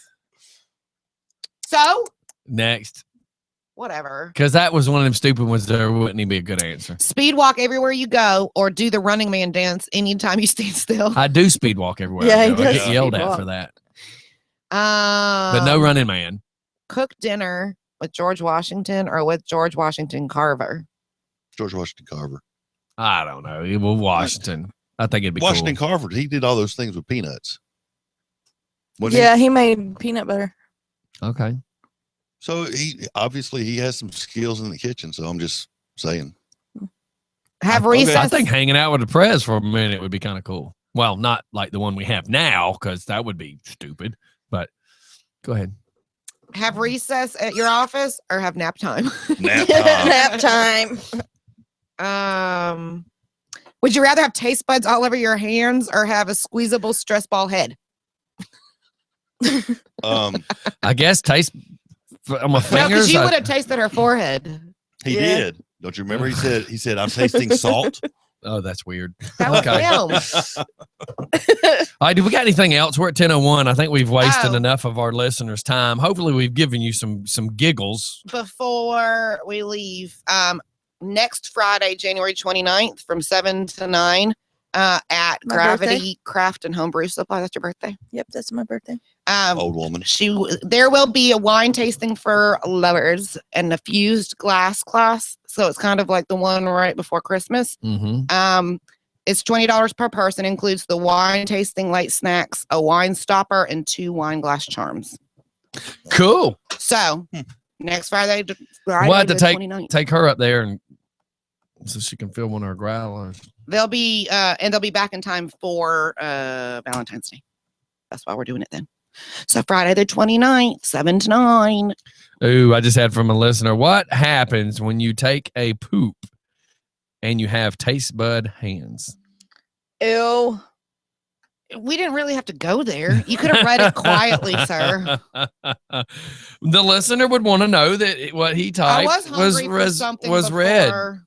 Speaker 3: So,
Speaker 1: Next.
Speaker 3: whatever.
Speaker 1: Because that was one of them stupid ones. There wouldn't even be a good answer.
Speaker 3: Speed walk everywhere you go or do the Running Man dance anytime you stand still.
Speaker 1: I do speed walk everywhere.
Speaker 2: Yeah,
Speaker 1: I
Speaker 2: he
Speaker 1: go. I
Speaker 2: does
Speaker 1: get yelled
Speaker 2: speed
Speaker 1: at
Speaker 2: walk.
Speaker 1: for that.
Speaker 3: But
Speaker 1: But no running man.
Speaker 3: Cook dinner with George Washington or with George Washington Carver.
Speaker 5: George Washington Carver.
Speaker 1: I don't know. Well, Washington. I think it'd be
Speaker 5: Washington
Speaker 1: cool.
Speaker 5: Carver, he did all those things with peanuts. Wasn't
Speaker 2: Yeah, he made peanut butter.
Speaker 1: Okay.
Speaker 5: he? So he has some skills in the kitchen. So I'm just saying.
Speaker 3: Have
Speaker 5: Okay.
Speaker 3: recess.
Speaker 1: I think hanging out with the prez for a minute would be kind of cool. Well, not like the one we have now, because that would be stupid. But go ahead.
Speaker 3: Have recess at your office or have nap time.
Speaker 5: Nap time.
Speaker 2: Nap time.
Speaker 3: Would you rather have taste buds all over your hands or have a squeezable stress ball head?
Speaker 1: I guess taste on my
Speaker 3: No,
Speaker 1: fingers.
Speaker 3: because you
Speaker 1: I-
Speaker 3: would have tasted her forehead.
Speaker 5: He
Speaker 2: Yeah.
Speaker 5: did. Don't you remember? He said, I'm tasting salt.
Speaker 1: oh, that's weird.
Speaker 3: That was
Speaker 1: Okay.
Speaker 3: him.
Speaker 1: All right, do we got anything else? We're at 10:01. I think we've wasted
Speaker 3: Oh.
Speaker 1: enough of our listeners' time. Hopefully, we've given you some giggles.
Speaker 3: Before we leave, next Friday, January 29th from 7 to 9 at
Speaker 2: My
Speaker 3: Gravity Craft and Homebrew Supply. That's your birthday.
Speaker 2: Yep, that's my birthday.
Speaker 5: Old woman.
Speaker 3: There will be a wine tasting for lovers and a fused glass class. So it's kind of like the one right before Christmas.
Speaker 1: Mm-hmm.
Speaker 3: It's $20 per person, includes the wine tasting, light snacks, a wine stopper, and 2 wine glass charms.
Speaker 1: Cool.
Speaker 3: So next Friday,
Speaker 1: We'll have to
Speaker 3: the
Speaker 1: take
Speaker 3: 29th.
Speaker 1: take her up there and so she can fill one of her growlers.
Speaker 3: They'll be back in time for Valentine's Day. That's why we're doing it then. So Friday the 29th, 7 to 9.
Speaker 1: Ooh, I just had from a listener. What happens when you take a poop and you have taste bud hands?
Speaker 2: Ew.
Speaker 3: We didn't really have to go there. You could have read it quietly, sir.
Speaker 1: The listener would want to know that what he
Speaker 3: I
Speaker 1: typed
Speaker 3: was hungry for
Speaker 1: was
Speaker 3: something
Speaker 1: read.
Speaker 3: before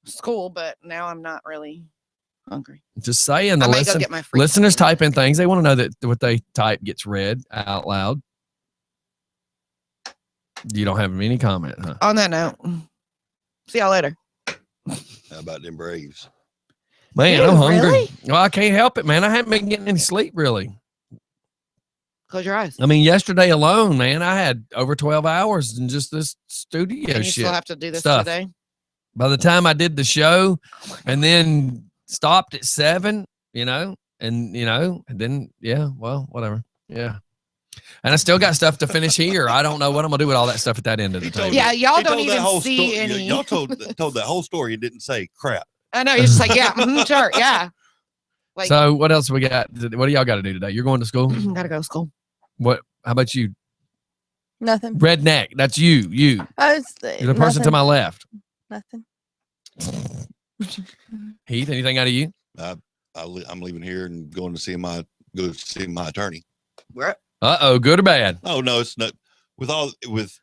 Speaker 3: school, but now I'm not really hungry.
Speaker 1: Just saying, the
Speaker 3: I may go get my free
Speaker 1: listeners
Speaker 3: snack.
Speaker 1: type in things. They want to know that what they type gets read out loud. You don't have any comment, huh?
Speaker 3: On that note, see y'all later.
Speaker 5: How about them Braves?
Speaker 1: Man,
Speaker 2: Ew,
Speaker 1: I'm hungry.
Speaker 2: really?
Speaker 1: Well, I can't help it, man. I haven't been getting any sleep really.
Speaker 3: Close your eyes.
Speaker 1: I mean, yesterday alone, man, I had over 12 hours in just this studio
Speaker 3: And you
Speaker 1: shit.
Speaker 3: still have to do this
Speaker 1: stuff.
Speaker 3: today.
Speaker 1: By the time I did the show and then stopped at 7, and then, yeah, well, whatever. Yeah. And I still got stuff to finish here. I don't know what I'm going to do with all that stuff at that end of the
Speaker 5: He told
Speaker 1: table.
Speaker 3: Yeah, y'all
Speaker 5: He
Speaker 3: don't
Speaker 5: told that
Speaker 3: even
Speaker 5: whole
Speaker 3: see
Speaker 5: sto-
Speaker 3: any.
Speaker 5: Y'all told that whole story and didn't say crap.
Speaker 3: I know you're just like, yeah, sure, yeah. Like,
Speaker 1: So what else we got? What do y'all got to do today? You're going to school?
Speaker 3: gotta go to school.
Speaker 1: What? How about you?
Speaker 2: Nothing.
Speaker 1: Redneck. That's you. You're the person to my left.
Speaker 2: Nothing.
Speaker 1: Heath, anything out of you?
Speaker 5: I'm leaving here and going to see my attorney.
Speaker 3: Where?
Speaker 1: Uh-oh, good or bad?
Speaker 5: Oh no, it's not.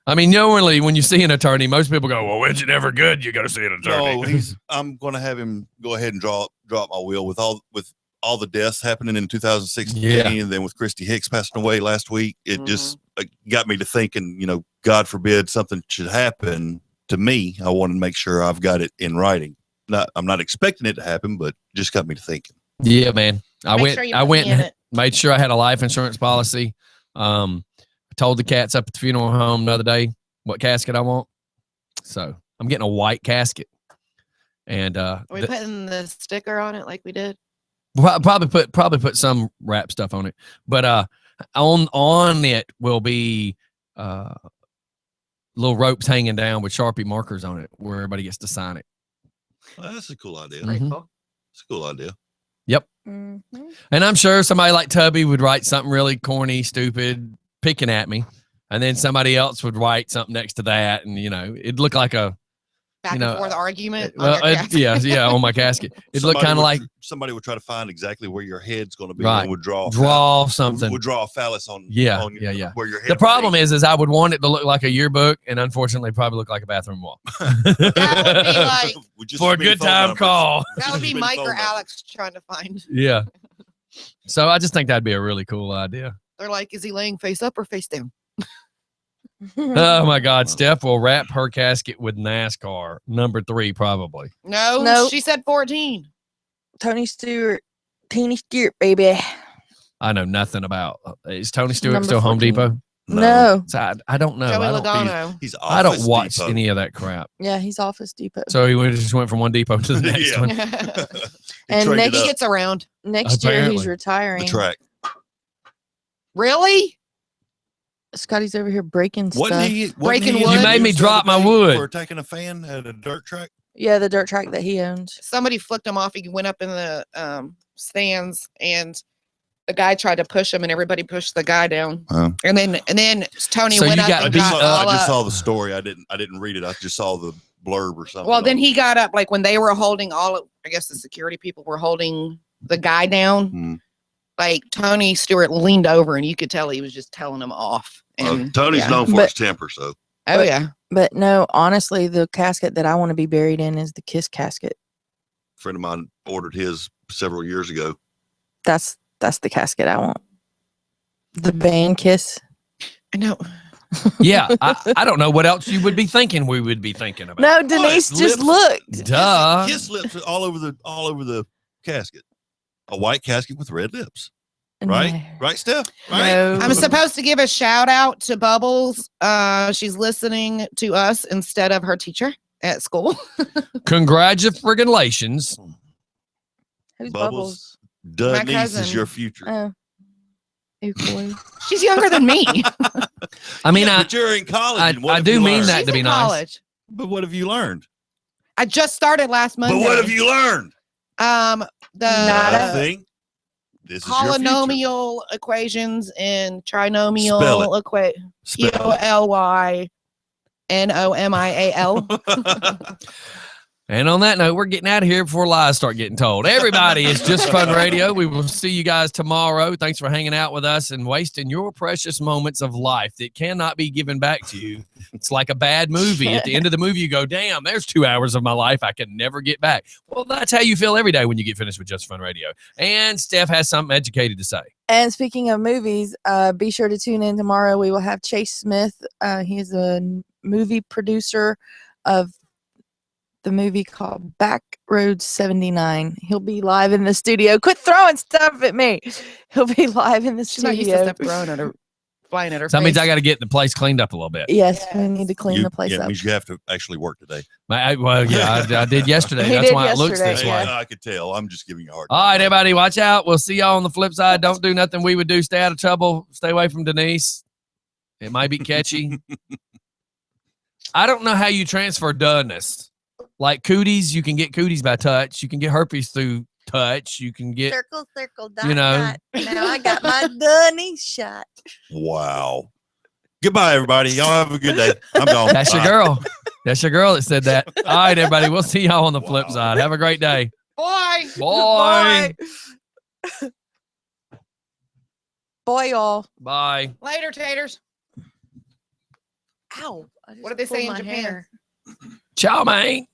Speaker 1: I mean, normally when you see an attorney, most people go, "Well, when's it ever good? You got to see an attorney."
Speaker 5: No, I'm going to have him go ahead and drop my will with all the deaths happening in 2016,
Speaker 1: Yeah.
Speaker 5: and then with Christy Hicks passing away last week. It just got me to thinking, God forbid something should happen to me. I want to make sure I've got it in writing. I'm not expecting it to happen, but just got me to thinking.
Speaker 1: Yeah, man. I
Speaker 3: Make sure you put me in
Speaker 1: and
Speaker 3: it.
Speaker 1: made sure I had a life insurance policy. I told the cats up at the funeral home the other day what casket I want. So I'm getting a white casket. And
Speaker 3: Are we putting the sticker on it like we did?
Speaker 1: probably put some wrap stuff on it. But on it will be little ropes hanging down with Sharpie markers on it where everybody gets to sign it.
Speaker 5: Well, that's a cool idea.
Speaker 1: Mhm.
Speaker 3: Cool.
Speaker 5: It's a cool idea.
Speaker 2: Mhm.
Speaker 1: And I'm sure somebody like Tubby would write something really corny, stupid, picking at me. And then somebody else would write something next to that. And, it'd look like a,
Speaker 3: Back
Speaker 1: know,
Speaker 3: and forth argument. on
Speaker 1: well,
Speaker 3: your casket.
Speaker 1: yeah, on my casket. It'd look
Speaker 5: Somebody
Speaker 1: kind of
Speaker 5: would
Speaker 1: like
Speaker 5: somebody would try to find exactly where your head's going to be
Speaker 1: Right.
Speaker 5: and would draw
Speaker 1: something.
Speaker 5: would draw a phallus on
Speaker 1: Yeah,
Speaker 5: on
Speaker 1: yeah.
Speaker 5: where your head.
Speaker 1: The problem is I would want it to look like a yearbook and unfortunately probably look like a bathroom wall.
Speaker 3: That would be like,
Speaker 1: For a good time call.
Speaker 3: that would be Mike or Alex trying to find.
Speaker 1: Yeah. So I just think that'd be a really cool idea.
Speaker 3: They're like, is he laying face up or face down?
Speaker 1: Oh my God. Steph will wrap her casket with NASCAR. Number 3, probably.
Speaker 3: No,
Speaker 2: Nope.
Speaker 3: she said 14.
Speaker 2: Tony Stewart, Teeny Stewart, baby.
Speaker 1: I know nothing about. Is Tony Stewart
Speaker 2: Number
Speaker 1: still Home
Speaker 2: 14.
Speaker 1: Depot?
Speaker 2: No.
Speaker 1: So I don't know.
Speaker 3: Joey
Speaker 1: I don't,
Speaker 3: Logano.
Speaker 5: He's
Speaker 1: I don't
Speaker 5: Office
Speaker 1: watch
Speaker 5: Depot.
Speaker 1: any of that crap.
Speaker 2: Yeah, he's Office Depot.
Speaker 1: So just went from one depot to the next
Speaker 5: Yeah.
Speaker 1: one.
Speaker 5: He
Speaker 2: And
Speaker 5: traded
Speaker 2: next-
Speaker 3: He
Speaker 5: up
Speaker 3: gets around.
Speaker 2: Next year
Speaker 1: Apparently.
Speaker 2: he's
Speaker 5: the
Speaker 2: retiring.
Speaker 5: track.
Speaker 3: Really?
Speaker 2: Scotty's over here breaking stuff.
Speaker 3: Breaking
Speaker 1: You
Speaker 3: wood.
Speaker 1: made me
Speaker 5: used the
Speaker 1: drop
Speaker 5: other
Speaker 1: my
Speaker 5: day
Speaker 1: wood.
Speaker 5: for taking a fan at a dirt track.
Speaker 2: Yeah, the dirt track that he owns.
Speaker 3: Somebody flicked him off. He went up in the stands and the guy tried to push him and everybody pushed the guy down.
Speaker 5: Oh.
Speaker 3: And then Tony
Speaker 1: So
Speaker 3: went
Speaker 1: you
Speaker 3: up
Speaker 1: got
Speaker 5: I
Speaker 3: and
Speaker 1: beat
Speaker 5: just,
Speaker 3: got
Speaker 5: saw,
Speaker 3: all
Speaker 5: I just
Speaker 3: up.
Speaker 5: saw the story. I didn't read it. I just saw the blurb or something.
Speaker 3: Well, then he got up like when they were holding I guess the security people were holding the guy down.
Speaker 5: Hmm.
Speaker 3: Like Tony Stewart leaned over and you could tell he was just telling him off. And
Speaker 5: Tony's
Speaker 3: yeah.
Speaker 5: known for
Speaker 2: But-
Speaker 5: his temper, so
Speaker 3: Oh
Speaker 2: but-
Speaker 3: yeah.
Speaker 2: But no, honestly, the casket that I want to be buried in is the Kiss casket.
Speaker 5: a friend of mine ordered his several years ago.
Speaker 2: That's the casket I want. The band Kiss.
Speaker 3: I know.
Speaker 1: Yeah. I don't know what else you would be thinking we would be thinking about.
Speaker 2: No, Denise just
Speaker 1: lips.
Speaker 2: looked.
Speaker 1: Duh.
Speaker 5: Kiss lips all over the casket. A white casket with red lips. Right?
Speaker 2: No.
Speaker 5: Right, Steph? Right?
Speaker 2: No.
Speaker 3: I'm supposed to give a shout out to Bubbles. She's listening to us instead of her teacher at school.
Speaker 1: Congratulations.
Speaker 2: Who's
Speaker 5: Bubbles.
Speaker 2: Bubbles?
Speaker 5: Denise
Speaker 3: cousin.
Speaker 5: is your future.
Speaker 2: Oh. Equally.
Speaker 3: She's younger than me.
Speaker 1: I mean,
Speaker 5: Yeah, but you're in college.
Speaker 1: I-
Speaker 5: and what
Speaker 1: I
Speaker 5: have
Speaker 1: do
Speaker 5: you
Speaker 1: mean
Speaker 5: learned?
Speaker 1: that
Speaker 3: She's
Speaker 1: to be
Speaker 3: in
Speaker 1: nice.
Speaker 3: college.
Speaker 5: But what have you learned?
Speaker 3: I just started last Monday.
Speaker 5: But what have you learned?
Speaker 3: The
Speaker 2: Nada.
Speaker 5: Nothing. This is your future.
Speaker 3: polynomial equations and
Speaker 5: Spell
Speaker 3: trinomial equation.
Speaker 5: Spell it.
Speaker 3: POLYNOMIAL.
Speaker 1: And on that note, we're getting out of here before lies start getting told. Everybody, it's Just Fun Radio. We will see you guys tomorrow. Thanks for hanging out with us and wasting your precious moments of life that cannot be given back to you. It's like a bad movie. At the end of the movie, you go, damn, there's 2 hours of my life I can never get back. Well, that's how you feel every day when you get finished with Just Fun Radio. And Steph has something educated to say.
Speaker 2: And speaking of movies, be sure to tune in tomorrow. We will have Chase Smith. He is a movie producer of the movie called Back Road 79. He'll be live in the studio. Quit throwing stuff at me. He'll be live in the
Speaker 3: She's not used to
Speaker 2: studio.
Speaker 3: stuff throwing at her, flying at her
Speaker 1: So that means
Speaker 3: face.
Speaker 1: I got to get the place cleaned up a little bit.
Speaker 2: Yes, we need to clean
Speaker 5: You-
Speaker 2: the place
Speaker 5: yeah, it
Speaker 2: up.
Speaker 5: means you have to actually work today.
Speaker 1: Well, yeah, I did yesterday.
Speaker 2: He
Speaker 1: That's
Speaker 2: did
Speaker 1: why it looks
Speaker 2: yesterday,
Speaker 1: this
Speaker 2: yeah.
Speaker 1: way.
Speaker 5: I could tell. I'm just giving you a hard
Speaker 1: All right, everybody, watch out. We'll see y'all on the flip side. Don't do nothing we would do. Stay out of trouble. Stay away from Denise. It might be catchy. I don't know how you transfer doneness. Like cooties, you can get cooties by touch. You can get herpes through touch. You can get,
Speaker 2: Circle, circle, dot,
Speaker 1: you know.
Speaker 2: dot. Now I got my dunny shot.
Speaker 5: Wow. Goodbye, everybody. Y'all have a good day. I'm gone.
Speaker 1: that's your
Speaker 5: Bye.
Speaker 1: girl. That's your girl that said that. All right, everybody. We'll see y'all on the flip
Speaker 5: Wow.
Speaker 1: side. Have a great day.
Speaker 3: Boy.
Speaker 1: Bye.
Speaker 2: Boy, y'all.
Speaker 1: Bye.
Speaker 3: Later, taters.
Speaker 7: Ow.
Speaker 2: I just
Speaker 3: What did they
Speaker 2: pulled
Speaker 3: say in
Speaker 2: my
Speaker 3: Japan?
Speaker 2: hair.
Speaker 1: Chow mein.